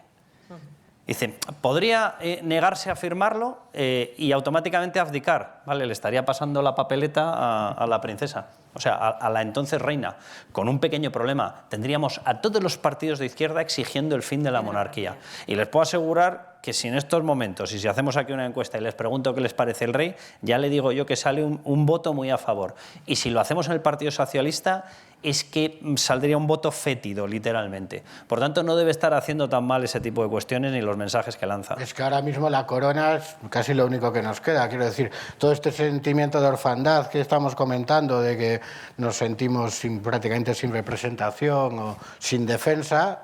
Dice, podría negarse a firmarlo y automáticamente abdicar, ¿vale? Le estaría pasando la papeleta a la princesa, o sea, a la entonces reina, con un pequeño problema. Tendríamos a todos los partidos de izquierda exigiendo el fin de la monarquía. Y les puedo asegurar que si en estos momentos, y si hacemos aquí una encuesta y les pregunto qué les parece el rey, ya le digo yo que sale un voto muy a favor. Y si lo hacemos en el Partido Socialista, es que saldría un voto fétido, literalmente. Por tanto, no debe estar haciendo tan mal ese tipo de cuestiones ni los mensajes que lanza. Es que ahora mismo la corona es casi lo único que nos queda. Quiero decir, todo este sentimiento de orfandad que estamos comentando, de que nos sentimos prácticamente sin representación o sin defensa,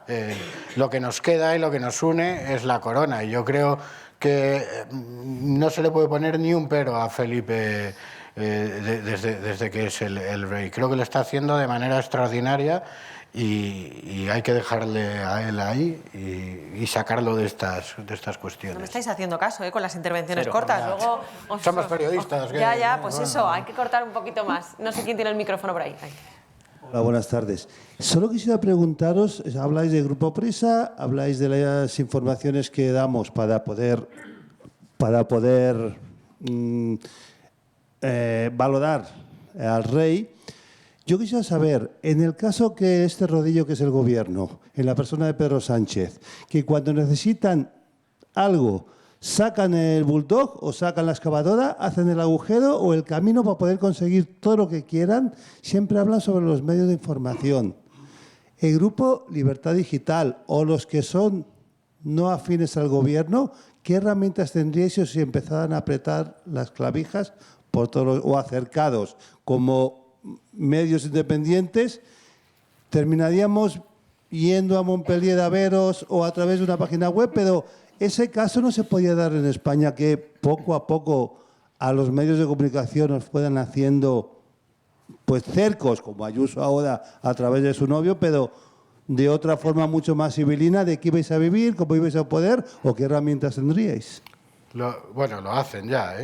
lo que nos queda y lo que nos une es la corona. Y yo creo que no se le puede poner ni un pero a Felipe desde que es el rey. Creo que lo está haciendo de manera extraordinaria y hay que dejarle a él ahí y sacarlo de estas cuestiones. No me estáis haciendo caso con las intervenciones Cero, cortas. ya. Luego Somos periodistas. Ya, pues eso, hay que cortar un poquito más. No sé quién tiene el micrófono por ahí. Hola, buenas tardes. Solo quisiera preguntaros, habláis de Grupo Prisa, habláis de las informaciones que damos para poder valorar al rey. Yo quisiera saber, en el caso que este rodillo que es el gobierno, en la persona de Pedro Sánchez, que cuando necesitan algo sacan el bulldog o sacan la excavadora, hacen el agujero o el camino para poder conseguir todo lo que quieran, siempre hablan sobre los medios de información. El grupo Libertad Digital o los que son no afines al gobierno, ¿qué herramientas tendríais si os empezaran a apretar las clavijas por todos o acercados como medios independientes? Terminaríamos yendo a Montpellier a veros o a través de una página web, pero ese caso no se podía dar en España, que poco a poco a los medios de comunicación nos fueran haciendo pues cercos, como Ayuso ahora a través de su novio, pero de otra forma mucho más civilina, de qué ibais a vivir, cómo ibais a poder o qué herramientas tendríais. Bueno, lo hacen ya.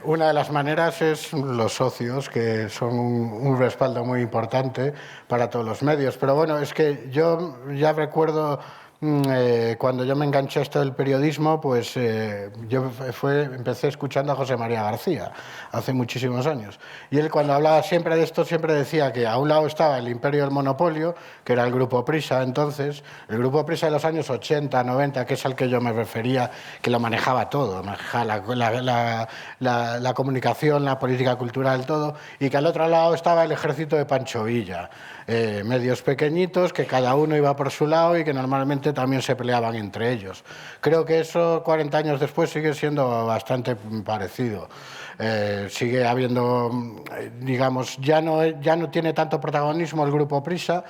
Una de las maneras es los socios, que son un respaldo muy importante para todos los medios. Pero bueno, es que yo ya recuerdo cuando yo me enganché a esto del periodismo, pues yo empecé escuchando a José María García hace muchísimos años. Y él, cuando hablaba siempre de esto, siempre decía que a un lado estaba el imperio del monopolio, que era el Grupo Prisa entonces, el Grupo Prisa de los años 80, 90, que es al que yo me refería, que lo manejaba todo, manejaba la comunicación, la política cultural, todo, y que al otro lado estaba el ejército de Pancho Villa. Medios pequeñitos que cada uno iba por su lado y que normalmente también se peleaban entre ellos. Creo que eso 40 años después sigue siendo bastante parecido. Sigue habiendo, digamos, ya no tiene tanto protagonismo el Grupo Prisa,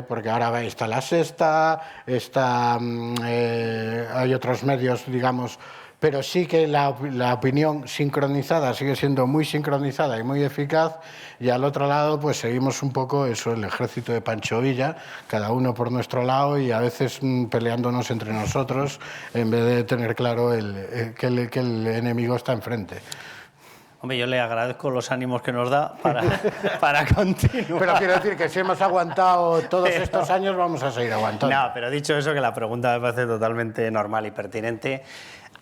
porque ahora está La Sexta, hay otros medios, digamos, pero sí que la opinión sincronizada sigue siendo muy sincronizada y muy eficaz, y al otro lado pues seguimos un poco eso, el ejército de Pancho Villa, cada uno por nuestro lado y a veces peleándonos entre nosotros en vez de tener claro que el enemigo está enfrente. Hombre, yo le agradezco los ánimos que nos da para continuar. Pero quiero decir que si hemos aguantado todos estos años, vamos a seguir aguantando. No, pero dicho eso, que la pregunta me parece totalmente normal y pertinente.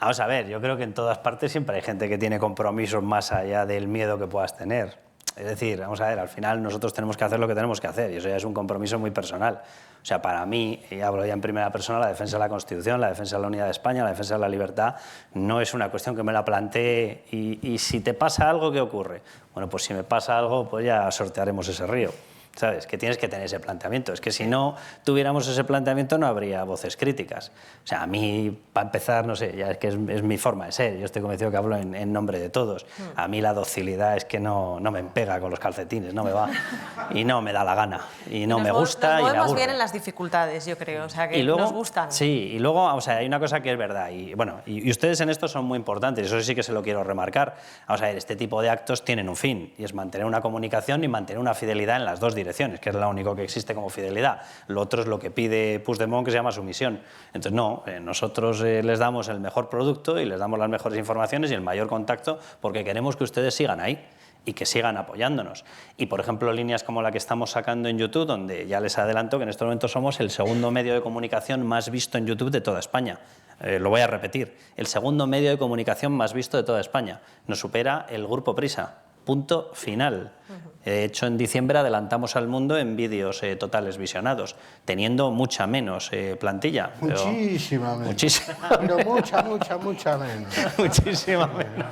Vamos a ver, yo creo que en todas partes siempre hay gente que tiene compromisos más allá del miedo que puedas tener. Es decir, vamos a ver, al final nosotros tenemos que hacer lo que tenemos que hacer y eso ya es un compromiso muy personal. O sea, para mí, y hablo ya en primera persona, la defensa de la Constitución, la defensa de la unidad de España, la defensa de la libertad, no es una cuestión que me la plantee y si te pasa algo, ¿qué ocurre? Bueno, pues si me pasa algo, pues ya sortearemos ese río. ¿Sabes? Que tienes que tener ese planteamiento. Es que si no tuviéramos ese planteamiento no habría voces críticas. O sea, a mí, para empezar, no sé, ya es que es mi forma de ser. Yo estoy convencido que hablo en nombre de todos. A mí la docilidad es que no me pega con los calcetines, no me va. Y no me da la gana. Y no me gusta y me aburre. bien en las dificultades, yo creo. O sea, que luego, nos gustan. Sí, y luego, o sea, hay una cosa que es verdad. Y bueno, y ustedes en esto son muy importantes. Eso sí que se lo quiero remarcar. Vamos a ver, este tipo de actos tienen un fin. Y es mantener una comunicación y mantener una fidelidad en las dos direcciones, que es lo único que existe como fidelidad. Lo otro es lo que pide Puigdemont, que se llama sumisión. Entonces, no, nosotros les damos el mejor producto y les damos las mejores informaciones y el mayor contacto porque queremos que ustedes sigan ahí y que sigan apoyándonos. Y, por ejemplo, líneas como la que estamos sacando en YouTube, donde ya les adelanto que en estos momentos somos el segundo medio de comunicación más visto en YouTube de toda España. Lo voy a repetir, el segundo medio de comunicación más visto de toda España. Nos supera el Grupo Prisa. Punto final. De hecho, en diciembre adelantamos al mundo en vídeos totales visionados, teniendo mucha menos plantilla. Muchísima menos. Muchísima. Pero mucha menos. Muchísima menos.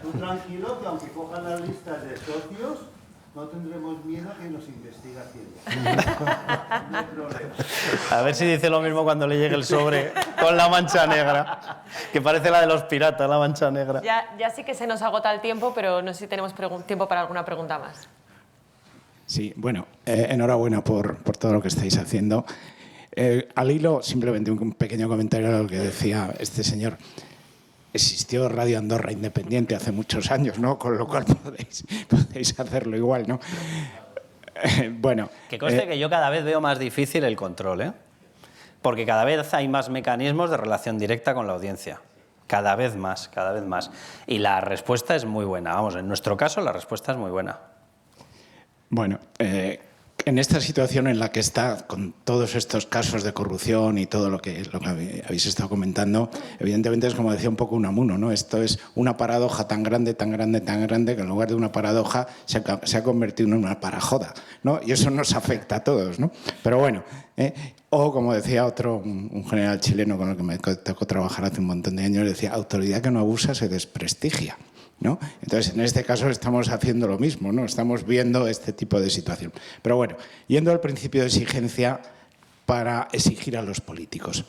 Tú tranquilo, que aunque cojan las listas de socios, no tendremos miedo a que nos investigue Hacienda. No hay problema. A ver si dice lo mismo cuando le llegue el sobre con la mancha negra, que parece la de los piratas, la mancha negra. Ya sí que se nos agota el tiempo, pero no sé si tenemos tiempo para alguna pregunta más. Sí, bueno, enhorabuena por todo lo que estáis haciendo. Al hilo, simplemente un pequeño comentario a lo que decía este señor. Existió Radio Andorra Independiente hace muchos años, ¿no? Con lo cual podéis hacerlo igual, ¿no? Bueno. Que conste que yo cada vez veo más difícil el control, ¿eh? Porque cada vez hay más mecanismos de relación directa con la audiencia. Cada vez más, cada vez más. Y la respuesta es muy buena. Vamos, en nuestro caso la respuesta es muy buena. Bueno, en esta situación en la que está, con todos estos casos de corrupción y todo lo que habéis estado comentando, evidentemente es como decía un poco Unamuno, ¿no? Esto es una paradoja tan grande, que en lugar de una paradoja se ha convertido en una parajoda, ¿no? Y eso nos afecta a todos, ¿no? Pero bueno, o como decía un general chileno con el que me tocó trabajar hace un montón de años, decía, autoridad que no abusa se desprestigia, ¿no? Entonces, en este caso estamos haciendo lo mismo, ¿no? Estamos viendo este tipo de situación. Pero bueno, yendo al principio de exigencia para exigir a los políticos.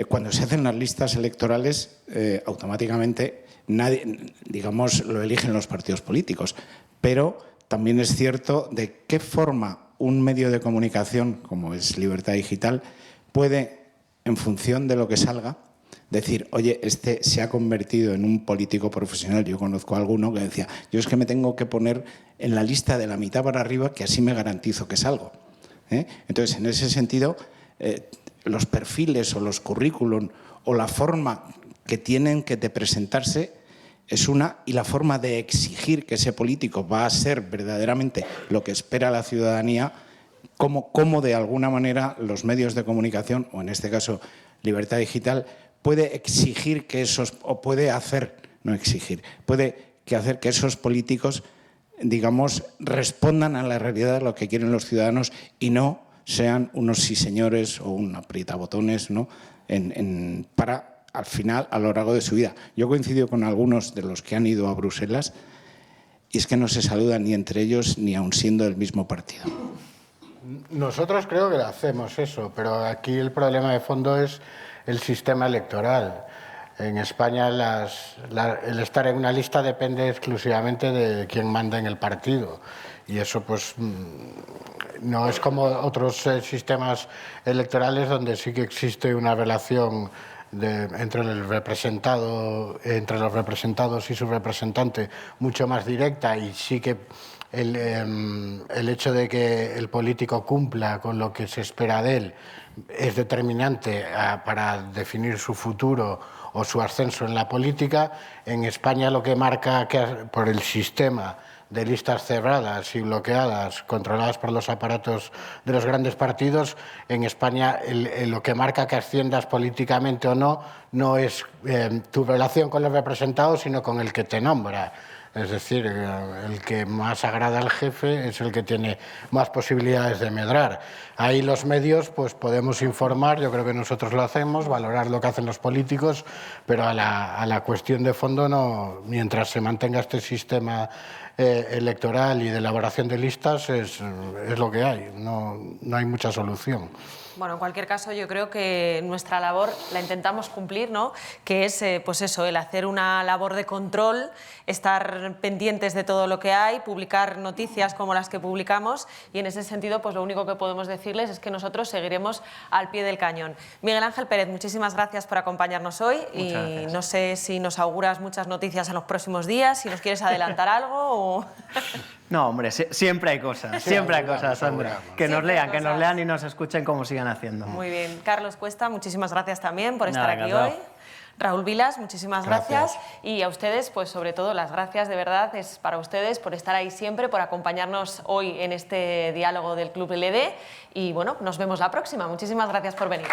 Cuando se hacen las listas electorales, automáticamente nadie, digamos, lo eligen los partidos políticos. Pero también es cierto de qué forma un medio de comunicación, como es Libertad Digital, puede, en función de lo que salga, decir, oye, este se ha convertido en un político profesional. Yo conozco a alguno que decía, yo es que me tengo que poner en la lista de la mitad para arriba, que así me garantizo que salgo. Entonces, en ese sentido, los perfiles o los currículum o la forma que tienen que de presentarse es una, y la forma de exigir que ese político va a ser verdaderamente lo que espera la ciudadanía, como de alguna manera los medios de comunicación, o en este caso Libertad Digital, puede exigir que esos, o puede hacer, no exigir, puede hacer que esos políticos, digamos, respondan a la realidad de lo que quieren los ciudadanos y no sean unos sí señores o un aprietabotones, ¿no? Para, al final, a lo largo de su vida. Yo coincido con algunos de los que han ido a Bruselas y es que no se saludan ni entre ellos ni aun siendo del mismo partido. Nosotros creo que hacemos eso, pero aquí el problema de fondo es el sistema electoral. En España el estar en una lista depende exclusivamente de quién manda en el partido y eso pues no es como otros sistemas electorales donde sí que existe una relación entre los representados y su representante mucho más directa, y sí que el hecho de que el político cumpla con lo que se espera de él es determinante para definir su futuro o su ascenso en la política. En España lo que marca por el sistema de listas cerradas y bloqueadas, controladas por los aparatos de los grandes partidos, en España lo que marca que asciendas políticamente o no, no es tu relación con los representados, sino con el que te nombra. Es decir, el que más agrada al jefe es el que tiene más posibilidades de medrar. Ahí los medios pues podemos informar, yo creo que nosotros lo hacemos, valorar lo que hacen los políticos, pero a la cuestión de fondo no, mientras se mantenga este sistema electoral y de elaboración de listas es lo que hay, no hay mucha solución. Bueno, en cualquier caso, yo creo que nuestra labor la intentamos cumplir, ¿no? Que es, pues eso, el hacer una labor de control, estar pendientes de todo lo que hay, publicar noticias como las que publicamos, y en ese sentido, pues lo único que podemos decirles es que nosotros seguiremos al pie del cañón. Miguel Ángel Pérez, muchísimas gracias por acompañarnos hoy y no sé si nos auguras muchas noticias en los próximos días, si nos quieres adelantar algo o... No, hombre, siempre hay cosas, Sandra. Que nos lean y nos escuchen como sigan haciendo. Muy bien. Carlos Cuesta, muchísimas gracias también por estar aquí hoy. Raúl Vilas, muchísimas gracias. Y a ustedes, pues sobre todo las gracias de verdad es para ustedes por estar ahí siempre, por acompañarnos hoy en este diálogo del Club LD. Y bueno, nos vemos la próxima. Muchísimas gracias por venir.